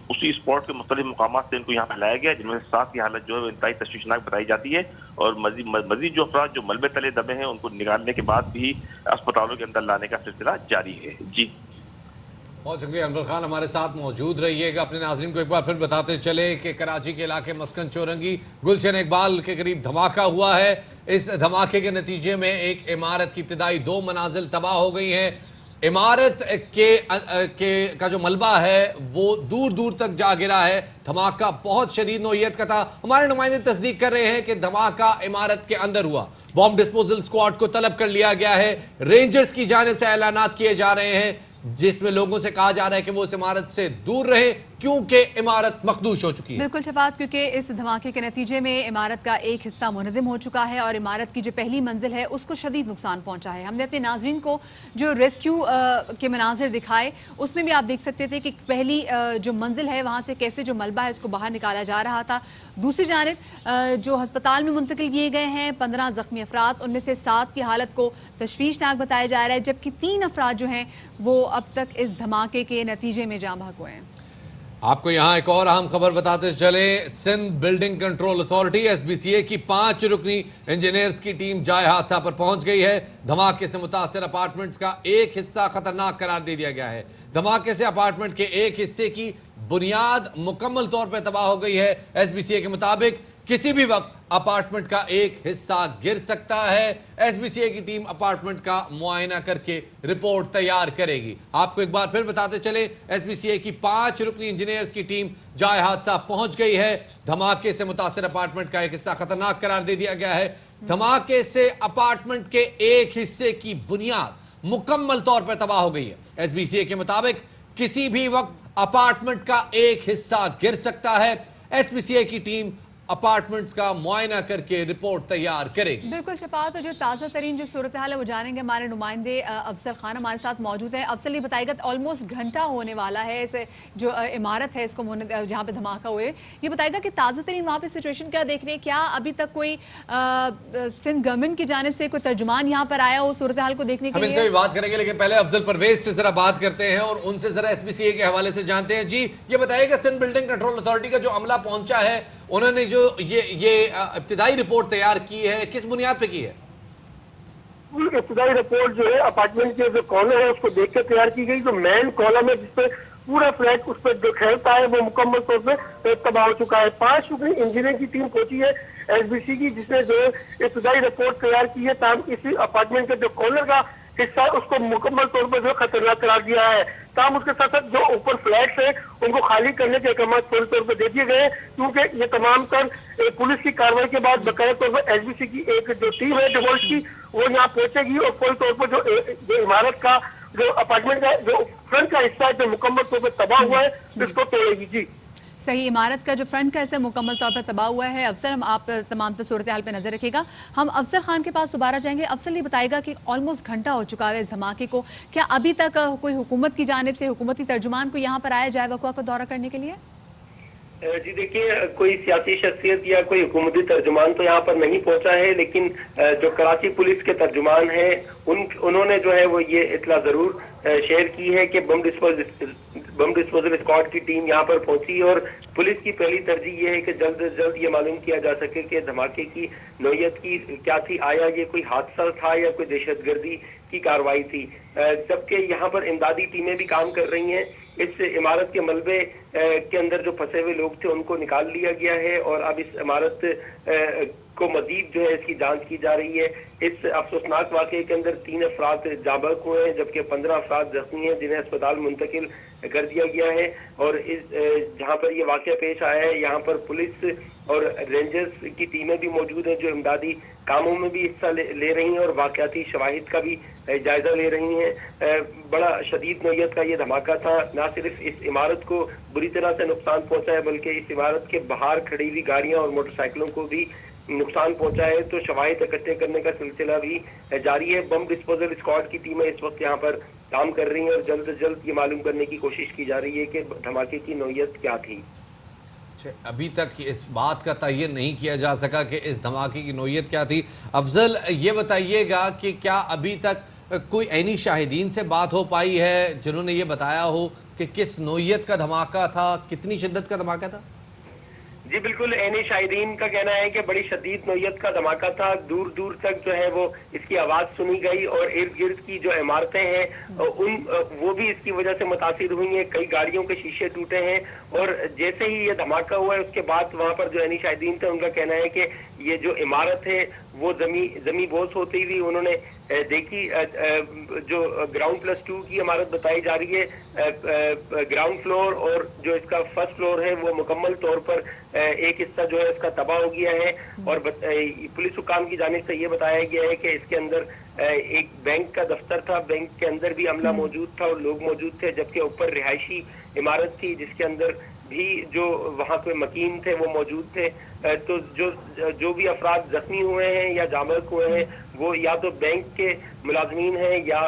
उसी स्पॉट के मुख्तलिफ मकाम से इनको यहाँ पे लाया गया, जिनमें से 7 की हालत जो है वो इंतहाई तशवीशनाक बताई जाती है। और मजीद जो अफराद जो मलबे तले दबे हैं, उनको निकालने के बाद भी अस्पतालों के अंदर लाने का सिलसिला जारी है। जी बहुत शुक्रिया अनवर खान, हमारे साथ मौजूद रहिएगा। अपने नाज़रीन को एक बार फिर बताते चले कि कराची के इलाके मस्कन चौरंगी गुलशन इकबाल के करीब धमाका हुआ है। इस धमाके के नतीजे में एक इमारत की इब्तदाई 2 मनाजिल तबाह हो गई हैं। इमारत का जो मलबा है वो दूर दूर तक जा गिरा है। धमाका बहुत शदीद नौइयत का था। हमारे नुमाइंदे तस्दीक कर रहे हैं कि धमाका इमारत के अंदर हुआ। बॉम्ब डिस्पोजल स्क्वाड को तलब कर लिया गया है। रेंजर्स की जानिब से ऐलानात किए जा रहे हैं, जिसमें लोगों से कहा जा रहा है कि वो इस इमारत से दूर रहें, क्योंकि इमारत मखदूश हो चुकी है। बिल्कुल शफात, क्योंकि इस धमाके के नतीजे में इमारत का एक हिस्सा मुनहदम हो चुका है और इमारत की जो पहली मंजिल है उसको शदीद नुकसान पहुंचा है। हमने अपने नाजरीन को जो रेस्क्यू के मनाजिर दिखाए उसमें भी आप देख सकते थे कि पहली जो मंजिल है वहाँ से कैसे जो मलबा है उसको बाहर निकाला जा रहा था। दूसरी जानिब जो अस्पताल में मुंतकिल किए गए हैं 15 ज़ख्मी अफराद, उनमें से 7 की हालत को तशवीशनाक बताया जा रहा है, जबकि 3 अफराद जो हैं वो अब तक इस धमाके के नतीजे में जाँ बहक हुए हैं। आपको यहाँ एक और अहम खबर बताते चले, Sindh building control authority SBCA की 5 रुकनी इंजीनियर्स की टीम जाए हादसा पर पहुंच गई है। धमाके से मुतासिर अपार्टमेंट्स का एक हिस्सा खतरनाक करार दे दिया गया है। धमाके से अपार्टमेंट के एक हिस्से की बुनियाद मुकम्मल तौर पर तबाह हो गई है। SBCA के मुताबिक किसी भी वक्त अपार्टमेंट का एक हिस्सा गिर सकता है। SBCA की टीम अपार्टमेंट का मुआयना करके रिपोर्ट तैयार करेगी। आपको एक बार फिर बताते चले, SBCA की 5 रुकनी इंजीनियर्स की टीम जाए हादसा पहुंच गई है। धमाके से मुतासिर अपार्टमेंट का एक हिस्सा खतरनाक करार दे दिया गया है। धमाके से अपार्टमेंट के एक हिस्से की बुनियाद मुकम्मल तौर पर तबाह हो गई है। SBCA के मुताबिक किसी भी वक्त अपार्टमेंट का एक हिस्सा गिर सकता है। SBCA की टीम अपार्टमेंट्स का मुआयना करके रिपोर्ट तैयार करेगी। बिल्कुल शफात, जो ताज़ा तरीन जो सूरत हाल है वो जानेंगे। हमारे नुमाइंदे अफसर खान हमारे साथ मौजूद हैं। अफसर ये बताएगा ऑलमोस्ट घंटा होने वाला है इस जो इमारत है इसको जहाँ पे धमाका हुए, ये बताएगा कि ताज़ा तरीन वहाँ पे सिचुएशन क्या देख रहे हैं। क्या अभी तक कोई सिंध गवर्नमेंट की जानिब से कोई तर्जुमान यहाँ पर आया हो सूरत हाल को देखने के लिए? हम इनसे भी बात करेंगे, लेकिन पहले अफजल परवेज से जरा बात करते हैं और उनसे जरा SBCA के हवाले से जानते हैं। जी ये बताइएगा, सिंध बिल्डिंग कंट्रोल अथॉरिटी का जो अमला पहुंचा है, उन्होंने जो ये इब्तिदाई रिपोर्ट तैयार की है, किस बुनियाद पे की है? इब्तिदाई रिपोर्ट जो है अपार्टमेंट के जो कॉर्नर है उसको देख के तैयार की गई। जो मेन कॉलम है जिसपे पूरा फ्लैट उस पर जो खेलता है वो मुकम्मल तौर पे तबाह हो चुका है। 5 रुकनी इंजीनियर की टीम पहुंची है SBC की, जिसने जो इब्तिदाई रिपोर्ट तैयार की है ताकि इसी अपार्टमेंट के जो कॉर्नर का हिस्सा है उसको मुकम्मल तौर पर जो खतरनाक करार दिया है। ताम उसके साथ साथ जो ऊपर फ्लैट्स है उनको खाली करने के अहकाम फौरी तौर पर दे दिए गए हैं, क्योंकि ये तमाम तर पुलिस की कार्रवाई के बाद बकाया तौर पर SBC की एक जो टीम है डिवोल्ट की वो यहाँ पहुंचेगी और फौरी तौर पर जो इमारत का जो अपार्टमेंट का जो फ्रंट का हिस्सा है जो मुकम्मल तौर पर तबाह हुआ है इसको तोड़ेगी। जी सही, इमारत का जो फ्रंट का हिस्सा मुकम्मल तौर पर तबाह हुआ है। अफसर हम आप तमाम सूरत हाल पर नजर रखेगा। हम अफसर खान के पास दोबारा जाएंगे। अफसर ये बताएगा कि ऑलमोस्ट घंटा हो चुका है इस धमाके को, क्या अभी तक कोई हुकूमत की जानिब से हुकूमती तर्जुमान को यहाँ पर आया जाए वक़्वा का दौरा करने के लिए? जी देखिए, कोई सियासी शख्सियत या कोई हुकूमती तर्जुमान तो यहाँ पर नहीं पहुंचा है, लेकिन जो कराची पुलिस के तर्जुमान हैं उन्होंने जो है वो ये इतला जरूर शेयर की है कि बम डिस्पोजल स्क्वाड की टीम यहाँ पर पहुंची और पुलिस की पहली तरजीह ये है कि जल्द से जल्द ये मालूम किया जा सके कि धमाके की नौयत की क्या थी, आया ये कोई हादसा था या कोई दहशतगर्दी की कार्रवाई थी। जबकि यहाँ पर इमदादी टीमें भी काम कर रही हैं। इस इमारत के मलबे के अंदर जो फंसे हुए लोग थे उनको निकाल लिया गया है और अब इस इमारत को मजीद जो है इसकी जांच की जा रही है। इस अफसोसनाक वाक़े के अंदर 3 अफराद जाँ बहक हुए हैं, जबकि 15 अफराद जख्मी हैं जिन्हें अस्पताल मुंतकिल कर दिया गया है। और इस जहाँ पर ये वाक़या पेश आया है यहाँ पर पुलिस और रेंजर्स की टीमें भी मौजूद हैं जो इमदादी कामों में भी हिस्सा ले रही हैं और वाक़याती शवाहिद का भी जायजा ले रही हैं। बड़ा शदीद नौयत का ये धमाका था, ना सिर्फ इस इमारत को बुरी तरह से नुकसान पहुंचा है बल्कि इस इमारत के बाहर खड़ी हुई गाड़ियां और मोटरसाइकिलों को भी नुकसान पहुंचा है। तो शवाहिद इकट्ठे करने का सिलसिला भी जारी है। बम डिस्पोजल स्क्वाड की टीमें इस वक्त यहाँ पर काम कर रही हैं और जल्द से जल्द ये मालूम करने की कोशिश की जा रही है कि धमाके की नौयत क्या थी। अभी तक इस बात का तयन नहीं किया जा सका कि इस धमाके की नौयत क्या थी। अफजल ये बताइएगा कि क्या अभी तक कोई ऐनी शाहिदीन से बात हो पाई है जिन्होंने ये बताया हो कि किस नौयत का धमाका था, कितनी शिद्दत का धमाका था? जी बिल्कुल, ऐनी शाहिदीन का कहना है कि बड़ी शदीद नौयत का धमाका था। दूर दूर तक जो है वो इसकी आवाज सुनी गई और इर्द गिर्द की जो इमारतें हैं वो भी इसकी वजह से मुतासिर हुई हैं। कई गाड़ियों के शीशे टूटे हैं और जैसे ही ये धमाका हुआ है उसके बाद वहां पर जो ऐनी शाहिदीन थे उनका कहना है कि ये जो इमारत है वो जमी बोझ होती हुई उन्होंने देखी। जो ग्राउंड प्लस 2 की इमारत बताई जा रही है, ग्राउंड फ्लोर और जो इसका फर्स्ट फ्लोर है वो मुकम्मल तौर पर एक हिस्सा जो है इसका तबाह हो गया है। और पुलिस हुकाम की जानिब से ये बताया गया है कि इसके अंदर एक बैंक का दफ्तर था, बैंक के अंदर भी अमला मौजूद था और लोग मौजूद थे, जबकि ऊपर रिहायशी इमारत थी जिसके अंदर भी जो वहाँ पे मकीन थे वो मौजूद थे। तो जो भी अफराद जख्मी हुए हैं या जामक हुए हैं वो या तो बैंक के मुलाजमीन हैं या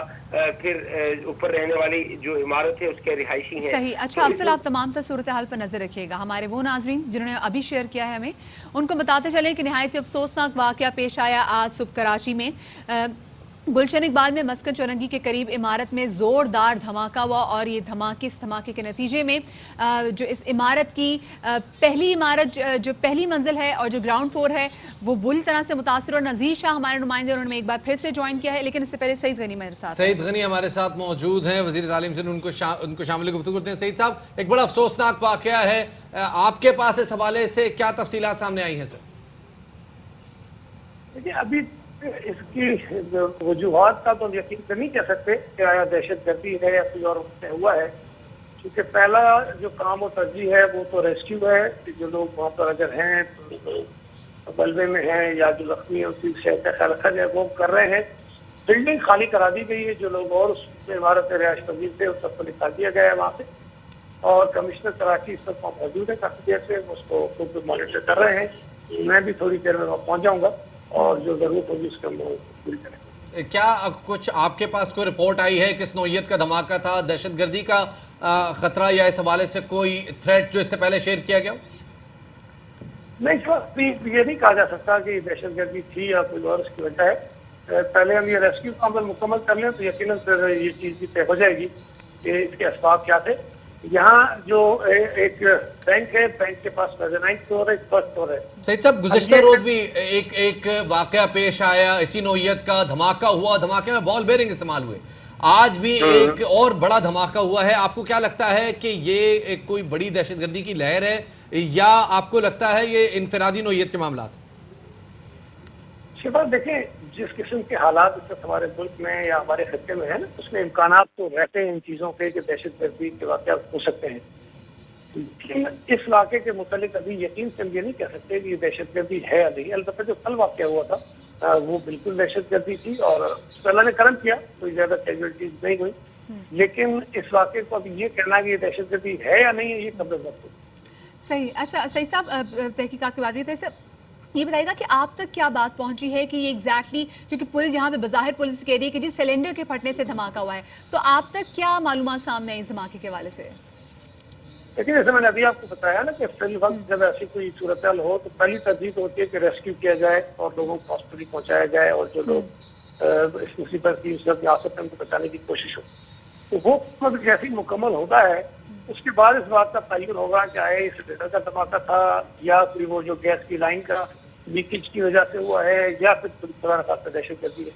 फिर ऊपर रहने वाली जो इमारत है उसके रिहायशी हैं। सही। अच्छा अफसल, आप तमाम तर सूरत हाल पर नजर रखिएगा। हमारे वो नाजरीन जिन्होंने अभी शेयर किया है हमें, उनको बताते चलें कि निहायत अफसोसनाक वाकया पेश आया आज सुबह कराची में। गुलशन इकबाल में मस्कन चौरंगी के करीब इमारत में जोरदार धमाका हुआ और ये इस धमाके के नतीजे में जो इस इमारत की पहली इमारत जो पहली मंजिल है और जो ग्राउंड फ्लोर है वो बुरी तरह से मुतासर। और नज़ीर शाह हमारे नुमाइंदे, उन्होंने एक बार फिर से ज्वाइन किया है, लेकिन इससे पहले सईद गनी मेरे साथ। सईद गनी हमारे साथ मौजूद हैं, वज़ीर तालीम से उनको शामिल गुफ्तगू करते हैं। सईद साहब, एक बड़ा अफसोसनाक वाकया है, आपके पास इस हवाले से क्या तफसीलात सामने आई हैं सर? देखिए, अभी इसकी वजूहात का तो यकीन नहीं कह सकते कि आया दहशत गर्दी है या कोई और हुआ है, क्योंकि पहला जो काम और तरजीह है वो तो रेस्क्यू है कि जो लोग वहाँ पर अगर हैं तो बलबे में हैं या जो जख्मी है उनकी सेहत का ख्याल रखा जाए, वो कर रहे हैं। बिल्डिंग खाली करा दी गई है, जो लोग और उस इमारत में रिहायश पजीर थे उस सबको निकाल दिया गया है वहाँ से, और कमिश्नर कराची इस वक्त मौजूद है, काफी देर से उसको खुद मॉनिटर कर रहे हैं। मैं भी थोड़ी देर में वहाँ पहुँच जाऊँगा और जो जरूरत होगी उसका हम पूरी करेंगे। क्या कुछ आपके पास कोई रिपोर्ट आई है किस नौइयत का धमाका था, दहशतगर्दी का खतरा, या इस हवाले से कोई थ्रेट जो इससे पहले शेयर किया गया? नहीं, इस वक्त ये नहीं कहा जा सकता कि दहशतगर्दी थी या कोई और इसकी वजह है। पहले हम ये रेस्क्यू का अमल मुकम्मल कर लें तो यकीनन फिर ये चीज़ भी तय हो जाएगी कि इसके असबाब क्या थे। यहाँ जो एक बैंक है, बैंक के पास मेज़नाइन फ्लोर है, फर्स्ट फ्लोर है। सईद साहब, गुज़िश्ता रोज भी एक वाकया पेश आया, इसी नौइयत का धमाका हुआ, धमाके में बॉल बेरिंग इस्तेमाल हुए। आज भी एक और बड़ा धमाका हुआ है। आपको क्या लगता है कि ये एक कोई बड़ी दहशतगर्दी की लहर है या आपको लगता है ये इनफरादी नौइयत के मामला? शिफा, देखें, जिस किस्म के हालात इस वक्त हमारे मुल्क में या हमारे खत्ते में है ना, उसमें इम्कानात तो रहते हैं इन चीज़ों के कि दहशतगर्दी के वाक़या हो सकते हैं, लेकिन इस वाक़े के मुतालिक अभी यकीन से हम ये नहीं कह सकते कि ये दहशतगर्दी है या नहीं। अलबत्ता जो कल वाक़या हुआ था वो बिल्कुल दहशतगर्दी थी और अल्लाह ने करम किया, कोई ज़्यादा कैजुअल्टीज नहीं हुई, लेकिन इस वाक़े को अभी ये कहना कि ये दहशतगर्दी है या नहीं है, ये कब तक सही। अच्छा सही साहब, तहकीकात की बात हुई तो ये बताइएगा कि आप तक क्या बात पहुंची है कि ये एग्जैक्टली, क्योंकि पुलिस यहाँ पे बज़ाहिर पुलिस कह रही है कि जी सिलेंडर के फटने से धमाका हुआ है, तो आप तक क्या मालूमात सामने आई इस धमाके के हवाले से? लेकिन जैसे मैंने अभी आपको बताया ना कि फिलहाल जब ऐसी कोई सूरत हो तो पहली तरजीह होती है कि रेस्क्यू किया जाए और लोगों को हॉस्पिटल पहुँचाया जाए और जो लोग इस मुसीबत की उस वक्त आ सकते हैं उनको बचाने की कोशिश हो। तो वो मतलब जैसे ही मुकम्मल होता है उसके बाद इस बात का तयन होगा कि आए सिलेंडर का धमाका था या कोई वो जो गैस की लाइन का लीकेज की वजह से हुआ है या फिर दहशतगर्दी है।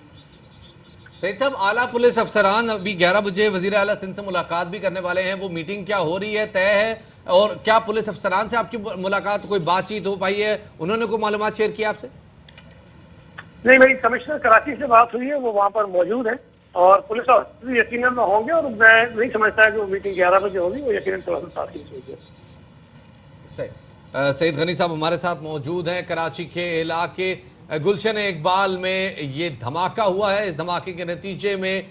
सईद साहब, आला पुलिस अफसरान अभी 11 बजे वज़ीर आला सिंध से मुलाकात भी करने वाले हैं, वो मीटिंग क्या हो रही है, तय है? और क्या पुलिस अफसरान से आपकी मुलाकात, कोई बातचीत हो पाई है, उन्होंने कोई मालूमात शेयर की आपसे? नहीं, मेरी कमिश्नर कराची से बात हुई है, वो वहाँ पर मौजूद है और पुलिस ऑफिसर यकीनन में होंगे और मैं नहीं समझता कि वो मीटिंग 11 बजे होगी, वो यकीनन थोड़ा सा ताख़ीर से होगी। सही। सईद गनी साहब हमारे साथ मौजूद हैं। कराची के इलाके गुलशन इकबाल में ये धमाका हुआ है। इस धमाके के नतीजे में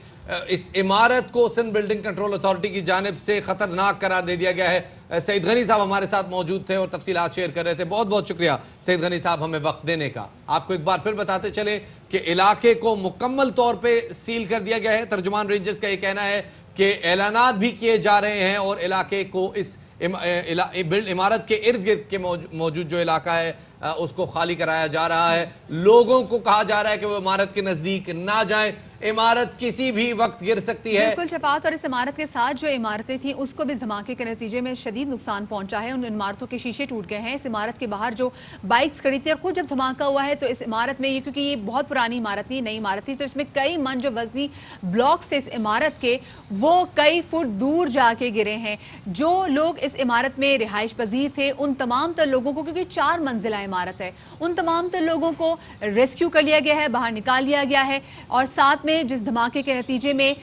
इस इमारत को सिंध बिल्डिंग कंट्रोल अथॉरिटी की जानिब से ख़तरनाक करार दे दिया गया है। सईद गनी साहब हमारे साथ मौजूद थे और तफसीलात शेयर कर रहे थे। बहुत बहुत शुक्रिया सईद गनी साहब हमें वक्त देने का। आपको एक बार फिर बताते चले कि इलाके को मुकम्मल तौर पर सील कर दिया गया है। तर्जुमान रेंजर्स का ये कहना है कि ऐलानात भी किए जा रहे हैं और इलाके को इस इमारत के इर्द गिर्द के मौजूद जो इलाका है उसको खाली कराया जा रहा है। लोगों को कहा जा रहा है कि वो इमारत के नज़दीक ना जाएं, इमारत किसी भी वक्त गिर सकती है। बिल्कुल शफात, और इस इमारत के साथ जो इमारतें थी उसको भी धमाके के नतीजे में शदीद नुकसान पहुंचा है। उन इमारतों के शीशे टूट गए हैं। इस इमारत के बाहर जो बाइक्स खड़ी थी और खुद जब धमाका हुआ है तो इस इमारत में, ये क्योंकि ये बहुत पुरानी इमारत थी, नई इमारत थी, तो इसमें कई मन जो वजनी ब्लॉक्स थे इस इमारत के वो कई फुट दूर जाके गिरे हैं। जो लोग इस इमारत में रिहाइश पजीर थे उन तमाम तर लोगों को, क्योंकि 4 मंजिला इमारत है, उन तमाम तर लोगों को रेस्क्यू कर लिया गया है, बाहर निकाल लिया गया है। और साथ में जिस धमाके के नतीजे में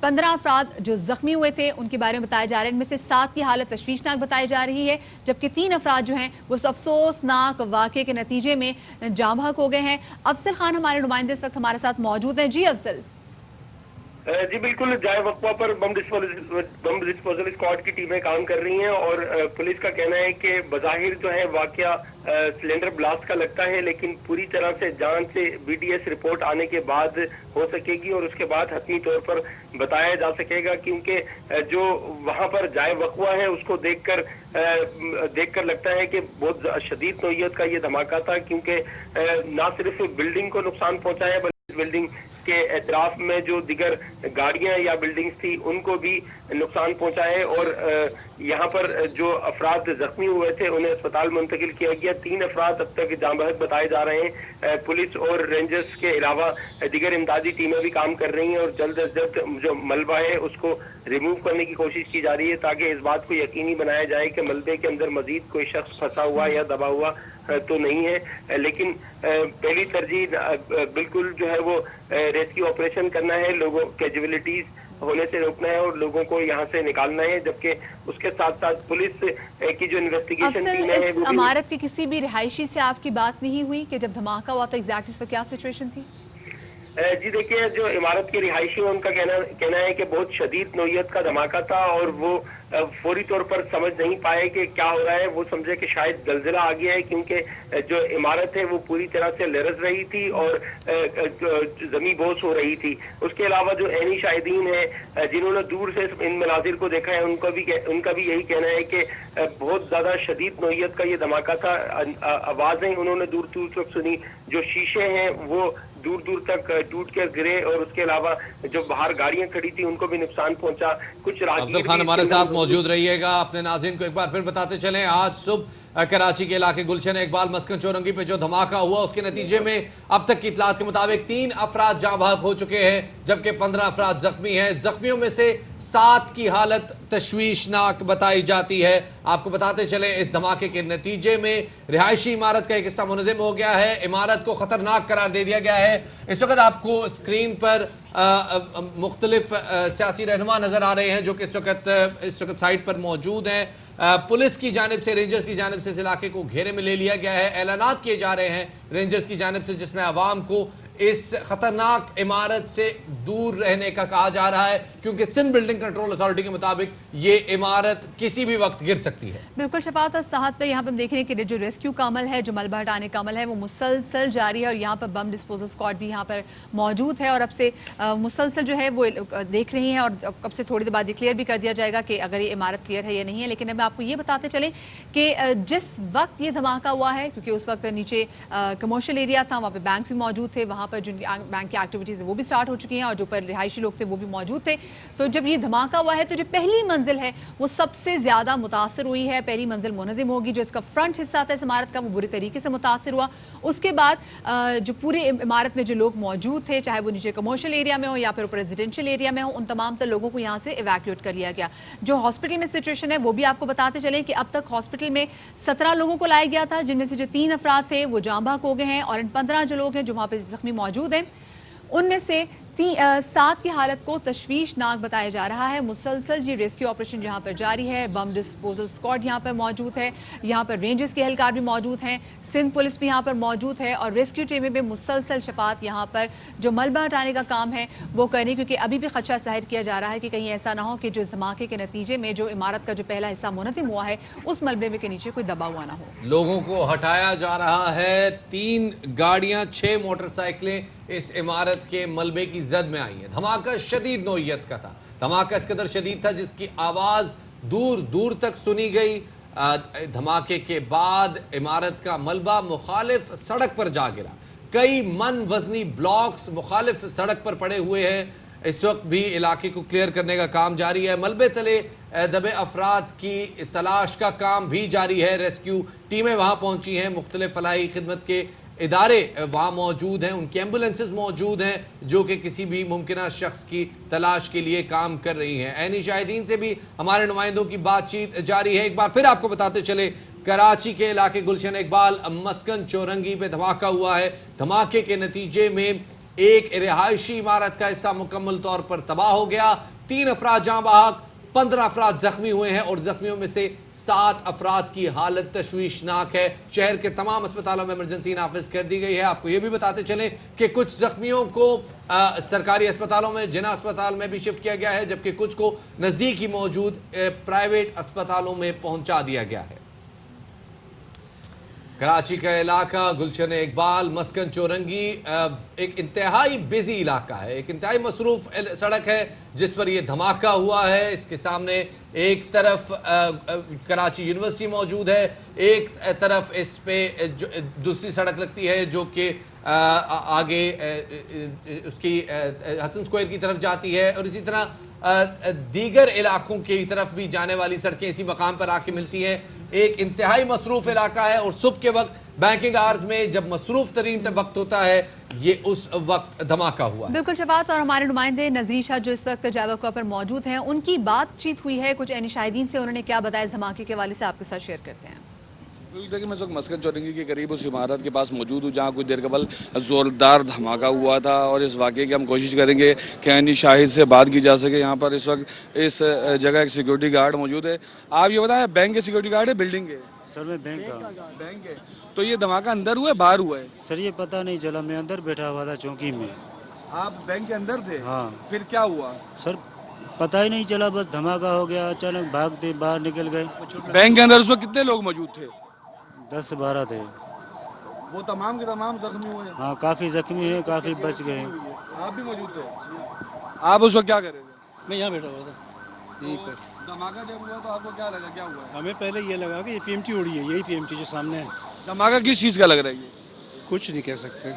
15 अफराद जो जख्मी हुए थे उनके बारे में बताया जा रहा है। इनमें से 7 की हालत तशवीशनाक बताई जा रही है, जबकि 3 अफराद जो हैं वो इस अफसोसनाक वाक़े के नतीजे में जाँ बहक हो गए हैं। अफसल खान हमारे नुमाइंदे इस वक्त हमारे साथ मौजूद हैं। जी अफसल। जी बिल्कुल, जाए वक्फा पर बम डिस्पोजल स्क्वाड की टीमें काम कर रही हैं और पुलिस का कहना है कि बज़ाहिर जो है वाकया सिलेंडर ब्लास्ट का लगता है, लेकिन पूरी तरह से जांच से BDS रिपोर्ट आने के बाद हो सकेगी और उसके बाद हतमी तौर पर बताया जा सकेगा, क्योंकि जो वहां पर जाए वक्फा है उसको देखकर लगता है कि बहुत शदीद नौइयत का ये धमाका था, क्योंकि ना सिर्फ बिल्डिंग को नुकसान पहुंचा है बल्कि बिल्डिंग के एतराफ में जो दिगर गाड़ियां या बिल्डिंग्स थी उनको भी नुकसान पहुंचा है और यहाँ पर जो अफराद जख्मी हुए थे उन्हें अस्पताल मुंतकिल किया गया। 3 अफराद अब तक जाँ बहक बताए जा रहे हैं। पुलिस और रेंजर्स के अलावा दिगर इमदादी टीमें भी काम कर रही हैं और जल्द अज जल्द जो मलबा है उसको रिमूव करने की कोशिश की जा रही है, ताकि इस बात को यकीनी बनाया जाए कि मलबे के अंदर मजीद कोई शख्स फंसा हुआ या दबा हुआ तो नहीं है। लेकिन पहली तरजीह बिल्कुल जो है वो रेस्क्यू ऑपरेशन करना है, लोगों कैजुअलिटीज होने से रोकना है और लोगों को यहाँ से निकालना है, जबकि उसके साथ साथ पुलिस की जो इन्वेस्टिगेशन टीम है इस इमारत की किसी भी रिहायशी से आपकी बात नहीं हुई कि जब धमाका हुआ था एग्जैक्टली इस वक्त क्या सिचुएशन थी? जी देखिए, जो इमारत के रिहायशी उनका कहना है कि बहुत शदीद नौइयत का धमाका था और वो फौरी तौर पर समझ नहीं पाए कि क्या हो रहा है। वो समझे कि शायद जलजिला आ गया है, क्योंकि जो इमारत है वो पूरी तरह से लरज रही थी और जमी बोस हो रही थी। उसके अलावा जो ऐनी शाहिदीन है जिन्होंने दूर से इन मनाजिर को देखा है उनका भी यही कहना है कि बहुत ज्यादा शदीद नौइयत का ये धमाका था। आवाजें उन्होंने दूर दूर तक सुनी, जो शीशे हैं वो दूर दूर तक टूट कर गिरे और उसके अलावा जो बाहर गाड़ियां खड़ी थी उनको भी नुकसान पहुंचा। कुछ अफजल खान हमारे साथ मौजूद रहिएगा। अपने नाज़रीन को एक बार फिर बताते चलें, आज सुबह कराची के इलाके गुलशन इकबाल मस्कन चौरंगी पे जो धमाका हुआ उसके नतीजे में अब तक की इतलात के मुताबिक 3 अफराद जाँ बहक हो चुके हैं, जबकि 15 अफराद जख्मी हैं। जख्मियों में से 7 की हालत तशवीशनाक बताई जाती है। आपको बताते चले, इस धमाके के नतीजे में रिहायशी इमारत का एक हिस्सा मुनहदम हो गया है, इमारत को खतरनाक करार दे दिया गया है। इस वक्त आपको स्क्रीन पर मुख्तलिफ सियासी रहनुमा नजर आ रहे हैं जो कि इस वक्त साइट पर मौजूद हैं। पुलिस की जानिब से, रेंजर्स की जानिब से इस इलाके को घेरे में ले लिया गया है। ऐलानात किए जा रहे हैं रेंजर्स की जानिब से, जिसमें आवाम को इस खतरनाक इमारत से दूर रहने का कहा जा रहा है, क्योंकि सिंध बिल्डिंग कंट्रोल अथॉरिटी के मुताबिक ये इमारत किसी भी वक्त गिर सकती है। बिल्कुल शफात और साहत पे यहाँ पर हम देख रहे हैं कि जो रेस्क्यू का अमल है, जो मलबा हटाने का अमल है वो मुसलसल जारी है और यहाँ पर बम डिस्पोजल स्क्वाड भी यहाँ पर मौजूद है और अब से मुसलसल जो है वो देख रही हैं और अब से थोड़ी देर बाद क्लियर भी कर दिया जाएगा कि अगर ये इमारत क्लियर है या नहीं है। लेकिन अब आपको ये बताते चलें कि जिस वक्त ये धमाका हुआ है, क्योंकि उस वक्त नीचे कमर्शियल एरिया था, वहाँ पर बैंक भी मौजूद थे, वहाँ पर जो बैंक की एक्टिविटीज वो भी स्टार्ट हो चुकी हैं और जो पर रिहायशी लोग थे वो भी मौजूद थे। तो जब ये धमाका हुआ है तो जो पहली मंजिल है वो सबसे ज्यादा मुतासर हुई है। पहली मंजिल मुनहदिम होगी, जो इसका फ्रंट हिस्सा था इस इमारत का वो बुरी तरीके से मुतासर हुआ। उसके बाद जो पूरी इमारत में जो लोग मौजूद थे, चाहे वो नीचे कमर्शियल एरिया में हो या फिर ऊपर रेजिडेंशियल एरिया में हो, उन तमाम तर लोगों को यहाँ से इवैक्यूएट कर लिया गया। जो हॉस्पिटल में सिचुएशन है वो भी आपको बताते चलें कि अब तक हॉस्पिटल में 17 लोगों को लाया गया था, जिनमें से जो 3 अफराद थे वो जाँ बहक हो गए हैं और इन 15 जो लोग हैं जो वहाँ पर जख्मी मौजूद हैं उनमें से 7 की हालत को तशवीशनाक बताया जा रहा है। मुसलसल ये रेस्क्यू ऑपरेशन यहाँ पर जारी है। बम डिस्पोजल स्क्वाड यहाँ पर मौजूद है, यहाँ पर रेंजर्स के एहलकार भी मौजूद हैं, सिंध पुलिस भी यहाँ पर मौजूद है और रेस्क्यू टीमें भी मुसलसल शफात यहाँ पर जो मलबा हटाने का काम है वो करें, क्योंकि अभी भी खदशा जाहिर किया जा रहा है कि कहीं ऐसा ना हो कि जो इस धमाके के नतीजे में जो इमारत का जो पहला हिस्सा मुनहदिम हुआ है उस मलबे में के नीचे कोई दबा हुआ ना हो। लोगों को हटाया जा रहा है। 3 गाड़ियां, 6 मोटरसाइकिलें इस इमारत के मलबे की जद में आई है। धमाका शदीद नौइयत का था। धमाका इस कदर शदीद था जिसकी आवाज़ दूर दूर तक सुनी गई। धमाके के बाद इमारत का मलबा मुखालिफ सड़क पर जा गिरा। कई मन वजनी ब्लॉक्स मुखालिफ सड़क पर पड़े हुए हैं। इस वक्त भी इलाके को क्लियर करने का काम जारी है। मलबे तले दबे अफराद की तलाश का काम भी जारी है। रेस्क्यू टीमें वहाँ पहुँची हैं, मुख्तलिफ फलाही खिदमत के इदारे वहाँ मौजूद हैं, उनकी एम्बुलेंसेज मौजूद हैं जो कि किसी भी मुमकिन शख्स की तलाश के लिए काम कर रही हैं। ऐनी शाहिदीन से भी हमारे नुमाइंदों की बातचीत जारी है। एक बार फिर आपको बताते चले, कराची के इलाके गुलशन इकबाल मस्कन चौरंगी पे धमाका हुआ है। धमाके के नतीजे में ایک رہائشی عمارت کا حصہ مکمل طور پر تباہ ہو گیا، 3 افراد جاں بحق، 15 افراد زخمی ہوئے ہیں اور زخمیوں میں سے 7 افراد کی حالت تشویشناک ہے۔ شہر کے تمام اسپتالوں میں ایمرجنسی نافذ کر دی گئی ہے۔ آپ کو یہ بھی بتاتے چلیں کہ کچھ زخمیوں کو سرکاری اسپتالوں میں، جناح اسپتال میں بھی شفٹ کیا گیا ہے، جبکہ کچھ کو نزدیک ہی موجود پرائیویٹ اسپتالوں میں پہنچا دیا گیا ہے۔ کراچی کا علاقہ گلشن اقبال مسکن چورنگی ایک انتہائی بزی علاقہ ہے، ایک انتہائی مصروف سڑک ہے جس پر یہ دھماکہ ہوا ہے۔ اس کے سامنے ایک طرف کراچی یونیورسٹی موجود ہے، ایک طرف اس پہ دوسری سڑک لگتی ہے جو کہ آگے اس کی حسن اسکوائر کی طرف جاتی ہے، اور اسی طرح دیگر علاقوں کی طرف بھی جانے والی سڑکیں اسی مقام پر آ کے ملتی ہیں۔ ایک انتہائی مصروف علاقہ ہے اور صبح کے وقت بینکنگ آورز میں جب مصروف ترین وقت ہوتا ہے یہ اس وقت دھماکہ ہوا۔ بالکل شفاعت، اور ہمارے نمائندے نذیر شاہ جو اس وقت جاوہ کو پر موجود ہیں، ان کی بات چیت ہوئی ہے کچھ عینی شاہدین سے، انہوں نے کیا بتایا اس دھماکے کے حوالے سے آپ کے ساتھ شیئر کرتے ہیں۔ دیکھیں میں اس وقت مسکن چورنگی کے قریب اس عمارت کے پاس موجود ہوں جہاں کچھ دیر قبل زوردار دھماکہ ہوا تھا، اور اس واقعے کی ہم کوشش کریں گے کہ عینی شاہد سے بات کی جا سکے۔ یہاں پر اس وقت اس جگہ ایک سیکورٹی گارڈ موجود ہے۔ آپ یہ بتائیں بینک کے سیکورٹی گارڈ ہے بلڈنگ کے؟ سر میں بینک ہے۔ تو یہ دھماکہ اندر ہوا ہے باہر ہوا ہے؟ سر یہ پتہ نہیں چلا، میں اندر بیٹھا ہوا تھا چوکی میں۔ آپ بینک کے اندر تھے؟ ہاں۔ پھر کیا ہوا؟ سر پتہ ہی نہیں چلا، بس دھماکہ ہو گیا، اچانک بھاگتے باہر نکل گئے۔ بینک کے اندر اس وقت کتنے لوگ موجود تھے؟ 10 سے 12 تھے۔ وہ تمام کے تمام زخمی ہوئے؟ ہاں کافی زخمی ہیں، کافی بچ گئے۔ آپ بھی موجود تھے؟ آپ اس وقت کیا کر رہے تھے؟ میں یہاں بیٹھا ہوا تھا یہیں پر۔ دھماکہ جب ہوا تو آپ کو کیا لگا، کیا ہوا؟ ہمیں پہلے یہ لگا کہ یہ پی ایم ٹی اڑی ہے، یہی پی ایم ٹی جو سامنے ہے۔ دھماکہ کس چیز کا لگ رہا ہے یہ؟ کچھ نہیں کہہ سکتے۔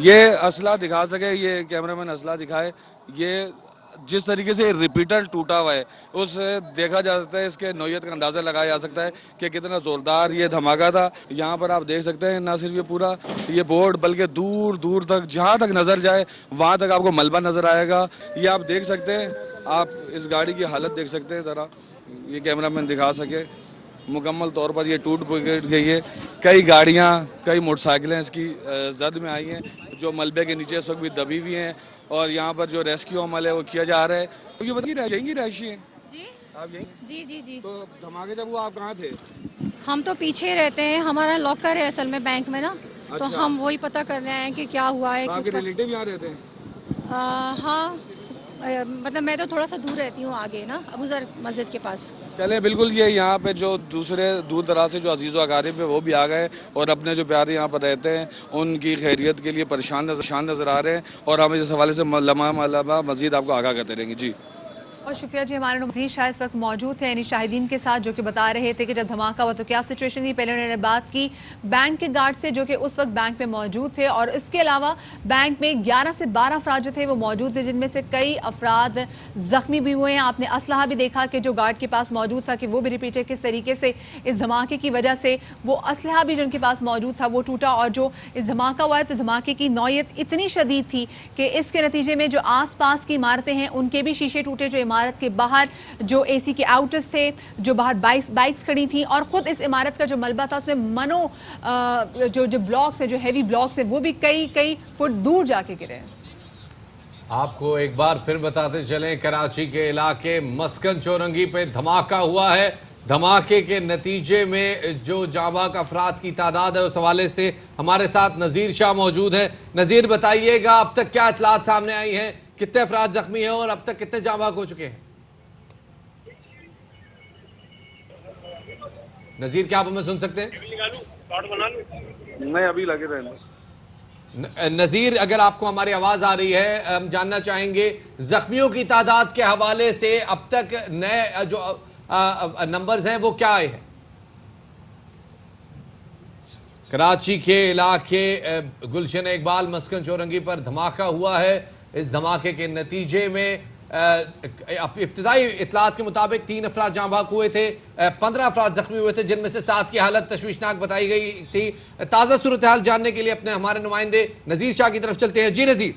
یہ اسلحہ دکھا سکے، یہ کیمرہ مین اسلحہ دکھائے۔ یہ جس طریقے سے ریپیٹر ٹوٹا ہوا ہے اس سے دیکھا جا سکتا ہے، اس کے نوعیت کا اندازہ لگایا جا سکتا ہے کہ کتنا زوردار یہ دھماکہ تھا۔ یہاں پر آپ دیکھ سکتے ہیں نہ صرف یہ پورا یہ بورڈ بلکہ دور دور تک جہاں تک نظر جائے وہاں تک آپ کو ملبہ نظر آئے گا۔ یہ آپ دیکھ سکتے ہیں، آپ اس گاڑی کی حالت دیکھ سکتے ہیں، ذرا یہ کیمرہ مین دکھا سکے۔ مکمل طور پر یہ ٹوٹ پھوٹ گئی ہے، کئی گاڑیاں کئی موٹر سائیکلیں اس کی زد میں آئی ہیں جو ملبے کے نیچے اس وقت بھی دبی ہوئی ہیں، اور یہاں پر جو ریسکیو عمل ہے وہ کیا جا رہا ہے۔ یہ بتائیے یہیں کی رہائشی ہیں؟ جی آپ یہیں؟ جی جی جی۔ تو دھماکے جب ہوا آپ کہاں تھے؟ ہم تو پیچھے رہتے ہیں، ہمارا لاکر ہے اصل میں بینک میں نا، تو اچھا۔ ہم وہی پتہ کر رہے ہیں کہ کیا ہوا ہے۔ آپ کے ریلیٹیو یہاں رہتے ہیں؟ ہاں مطلب میں تو تھوڑا سا دور رہتی ہوں آگے نا، ابو ذر مسجد کے پاس۔ چلے بالکل، یہ یہاں پہ جو دوسرے دور دراز سے جو عزیز و اقارب ہے وہ بھی آ گئے اور اپنے جو پیارے یہاں پر رہتے ہیں ان کی خیریت کے لیے پریشان نظر آ رہے ہیں، اور ہم اس حوالے سے لمحہ مزید آپ کو آگاہ کرتے رہیں گے۔ جی اور شکریہ جی، ہمارے نذیر شاہ اس وقت موجود تھے یعنی شاہدین کے ساتھ، جو کہ بتا رہے تھے کہ جب دھماکہ ہوا تو کیا سچویشن تھی۔ پہلے انہوں نے بات کی بینک کے گارڈ سے جو کہ اس وقت بینک میں موجود تھے، اور اس کے علاوہ بینک میں 11 سے 12 افراد جو تھے وہ موجود تھے، جن میں سے کئی افراد زخمی بھی ہوئے ہیں۔ آپ نے اسلحہ بھی دیکھا کہ جو گارڈ کے پاس موجود تھا کہ وہ بھی ریپیٹر کس طریقے سے اس دھماکے کی وجہ سے وہ اسلحہ بھی جن کے پاس موجود تھا وہ ٹوٹا، اور جو اس دھماکہ ہوا ہے تو دھماکے کی نوعیت اتنی شدید تھی کہ اس کے نتیجے میں جو آس پاس کی عمارتیں ہیں ان کے بھی شیشے ٹوٹے، جو عمارت کے باہر جو اے سی کے آؤٹرز تھے، جو باہر بائکس کھڑی تھیں، اور خود اس عمارت کا جو ملبہ تھا اس میں جو بلاکس ہیں، جو ہیوی بلاکس ہیں، وہ بھی کئی فٹ دور جا کے گرے ہیں۔ آپ کو ایک بار پھر بتاتے چلیں کراچی کے علاقے مسکن چورنگی پہ دھماکہ ہوا ہے۔ دھماکے کے نتیجے میں جو جاں بحق افراد کی تعداد ہے اس حوالے سے ہمارے ساتھ نذیر شاہ موجود ہیں۔ نذیر بتائیے گا اب تک کیا اطلاعات سامنے آئی ہیں، کتنے افراد زخمی ہیں اور اب تک کتنے جاں بحق ہو چکے ہیں؟ نذیر کیا آپ ہمیں سن سکتے ہیں؟ نہیں ابھی لگے رہے۔ نذیر اگر آپ کو ہماری آواز آ رہی ہے، ہم جاننا چاہیں گے زخمیوں کی تعداد کے حوالے سے اب تک نئے جو نمبرز ہیں وہ کیا آئے ہیں؟ کراچی کے علاقے گلشن اقبال مسکن چورنگی پر دھماکہ ہوا ہے۔ اس دھماکے کے نتیجے میں ابتدائی اطلاعات کے مطابق 3 افراد جاں بحق ہوئے تھے، 15 افراد زخمی ہوئے تھے، جن میں سے 7 کی حالت تشویشناک بتائی گئی تھی۔ تازہ صورتحال جاننے کے لیے اپنے ہمارے نمائندے نذیر شاہ کی طرف چلتے ہیں۔ جی نذیر۔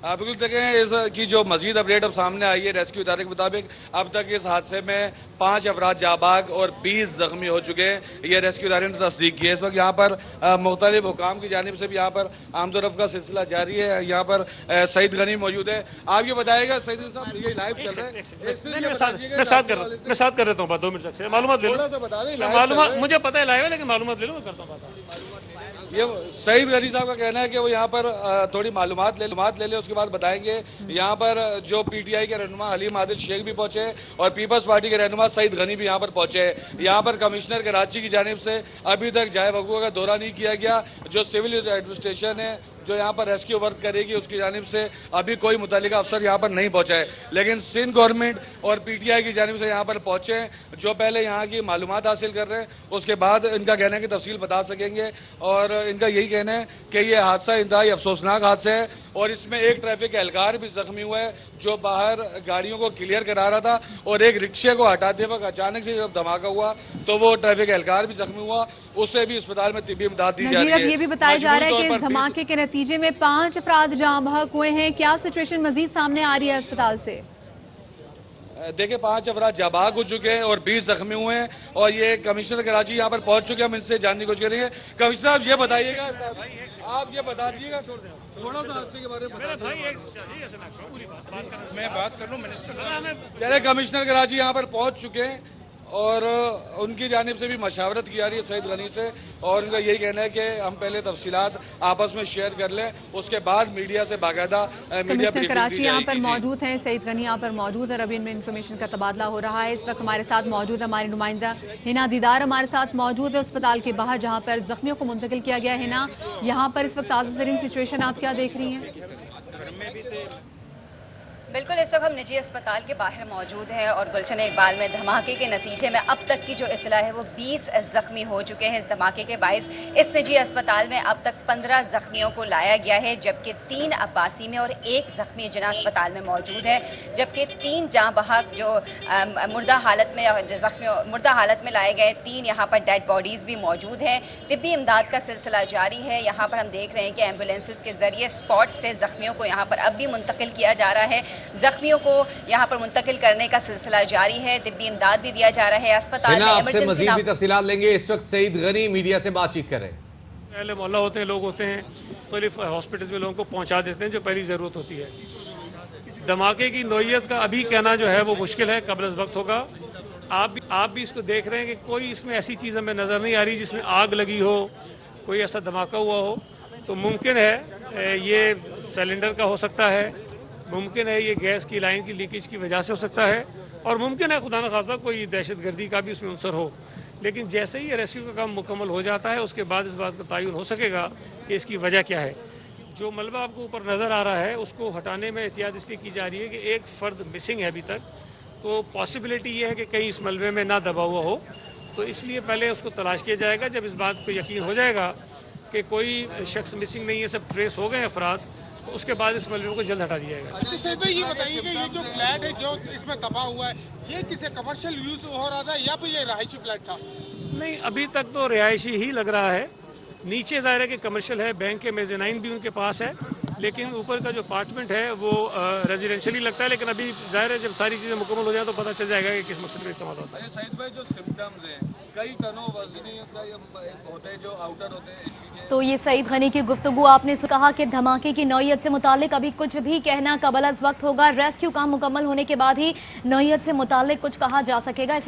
बिल्कुल देखें, इसकी जो मजीद अपडेट अब सामने आई है रेस्क्यू इदारे के मुताबिक, अब तक इस हादसे में 5 अफराद जाबाग और 20 जख्मी हो चुके हैं। ये रेस्क्यू इदारे ने तस्दीक की है। इस वक्त यहाँ पर मुख्तलिफ हुकाम की जानिब से भी यहाँ पर आमदोरफ्त का सिलसिला जारी है। यहाँ पर सईद गनी मौजूद है। आप ये बताइएगा सईद गनी साहब, ये लाइव चल रहा है, मैं साथ कर देता हूँ बात, 2 मिनट से मालूमात ले लो। थोड़ा सा बता दें, मालूमात मुझे पता है लाइव है, लेकिन मालूमात ले लो, मैं करता हूँ बात। ये सईद गनी साहब का कहना है कि वो यहाँ पर थोड़ी मालूमात ले ले, उसके बाद बताएंगे। यहाँ पर जो पीटीआई के रहनुमा हलीम आदिल शेख भी पहुंचे और पीपल्स पार्टी के रहनुमा सईद गनी भी यहाँ पर पहुंचे। यहाँ पर कमिश्नर कराची की जानिब से अभी तक जाए वकूआ का दौरा नहीं किया गया। जो सिविल एडमिनिस्ट्रेशन है जो यहाँ पर रेस्क्यू वर्क करेगी, उसकी जानिब से अभी कोई मुतल्लिका अफसर यहाँ पर नहीं पहुंचा है। लेकिन सिंध गवर्नमेंट और पीटीआई की जानिब से यहाँ पर पहुंचे हैं, जो पहले यहाँ की मालूमात हासिल कर रहे हैं, उसके बाद इनका कहना है कि तफसील बता सकेंगे। और इनका यही कहना है कि ये हादसा इंतहाई अफसोसनाक हादसा है और इसमें एक ट्रैफिक एहलकार भी जख्मी हुआ है जो बाहर गाड़ियों को क्लियर करा रहा था, और एक रिक्शे को हटाते वक्त अचानक से जब धमाका हुआ तो वो ट्रैफिक एहलकार भी जख्मी हुआ, उसे भी अस्पताल में तिब्बी इमदाद दी जा रही है। ये भी बताया जा रहा है कि इस धमाके के नतीजे में 5 अफराद जहां बहक हुए हैं। क्या सिचुएशन मजीद सामने आ रही है अस्पताल से? देखिए, 5 अफराद जाबाग हो चुके हैं और 20 जख्मी हुए हैं और ये कमिश्नर कराची यहाँ पर पहुंच चुके हैं। हम इनसे जानने की कोशिश करेंगे। कमिश्नर साहब ये बताइएगा, आप ये बता दीजिएगा थोड़ा सा हादसे के बारे में। मैं बात कर लूँ मिनिस्टर। चले, कमिश्नर कराची यहाँ पर पहुंच चुके हैं और उनकी जानिब से भी मशावरत की जा रही है सईद गनी से, और उनका यही कहना है कि हम पहले तफसीलात आपस में शेयर कर लें, उसके बाद मीडिया से बाकायदा मीडिया कमिश्नर कराची यहाँ पर मौजूद हैं, सईद गनी यहाँ पर मौजूद है। अभी इनमें इंफॉर्मेशन का तबादला हो रहा है। इस वक्त हमारे साथ मौजूद हमारी नुमाइंदा हिना दीदार हमारे साथ मौजूद है अस्पताल के बाहर, जहाँ पर जख्मियों को मुंतकिल किया गया है। हिना, यहाँ पर इस वक्त ताज़ा तरीन सिचुएशन आप क्या देख रही हैं? बिल्कुल, इस वक्त हम निजी अस्पताल के बाहर मौजूद हैं और गुलशन इकबाल में धमाके के नतीजे में अब तक की जो इत्तला है वो 20 जख्मी हो चुके हैं। इस धमाके के बायस इस निजी अस्पताल में अब तक 15 जख्मियों को लाया गया है, जबकि 3 अब्बासी में और 1 जख्मी जिना अस्पताल में मौजूद है, जबकि 3 जाँ बहक जो मुर्दा हालत में लाए गए, 3 यहाँ पर डेड बॉडीज़ भी मौजूद हैं। तिब्बी इमदाद का सिलसिला जारी है। यहाँ पर हम देख रहे हैं कि एम्बुलेंसेस के ज़रिए स्पॉट से ज़ख्मियों को यहाँ पर अब भी मुंतकिल किया जा रहा है। जख्मियों को यहाँ पर मुंतकिल करने का सिलसिला जारी है। तिब्बी इमदाद भी दिया जा रहा है। अस्पताल में आपसे मज़ीद भी तफसीलात लेंगे। इस वक्त सईद गनी मीडिया से बातचीत कर रहे हैं। पहले मोहल्ला होते हैं, लोग होते हैं, मुख्तलिफ हॉस्पिटल्स में लोगों को पहुँचा देते हैं जो पहली ज़रूरत होती है। धमाके की नौइयत का अभी कहना जो है वो मुश्किल है, कब्ल वक्त होगा। आप भी इसको देख रहे हैं कि कोई इसमें ऐसी चीज़ हमें नज़र नहीं आ रही जिसमें आग लगी हो, कोई ऐसा धमाका हुआ हो। तो मुमकिन है ये सिलेंडर का हो सकता है, मुमकिन है ये गैस की लाइन की लीकेज की वजह से हो सकता है, और मुमकिन है खुदा न खास्ता कोई दहशतगर्दी का भी उसमें अंसर हो। लेकिन जैसे ही ये रेस्क्यू का काम मुकम्मल हो जाता है उसके बाद इस बात का तयन हो सकेगा कि इसकी वजह क्या है। जो मलबा आपको ऊपर नज़र आ रहा है उसको हटाने में एहतियात इसलिए की जा रही है कि एक फ़र्द मिसिंग है अभी तक, तो पॉसिबिलिटी ये है कि कहीं इस मलबे में ना दबा हुआ हो, तो इसलिए पहले उसको तलाश किया जाएगा। जब इस बात को यकीन हो जाएगा कि कोई शख्स मिसिंग नहीं है, सब ट्रेस हो गए अफराद, तो उसके बाद इस मलबे को जल्द हटा दिया जाएगा। अच्छा सर, ये बताइए कि ये जो फ्लैट है जो इसमें तबाह हुआ है, ये किसी कमर्शियल यूज हो रहा था या फिर ये रहायशी फ्लैट था? नहीं, अभी तक तो रिहायशी ही लग रहा है। नीचे ज़ाहिर है कि कमर्शियल है, बैंक के मेज़नाइन भी उनके पास है, लेकिन ऊपर का जो अपार्टमेंट है वो रेजिडेंशियली लगता है। लेकिन अभी ज़ाहिर है जब सारी चीज़ें मुकम्मल हो जाए तो पता चल जाएगा कि किस मकसद में इस्तेमाल होता है। सईद भाई, जो सिम्टम्स हैं कई तनो वज़नी होते हैं जो आउटर होते हैं, तो ये सईद गनी की गुफ्तगू आपने कहा कि धमाके की नौइयत से मुतालिक अभी कुछ भी कहना कबल अज़ वक्त होगा। रेस्क्यू काम मुकम्मल होने के बाद ही नौइयत से मुतालिक कुछ कहा जा सकेगा।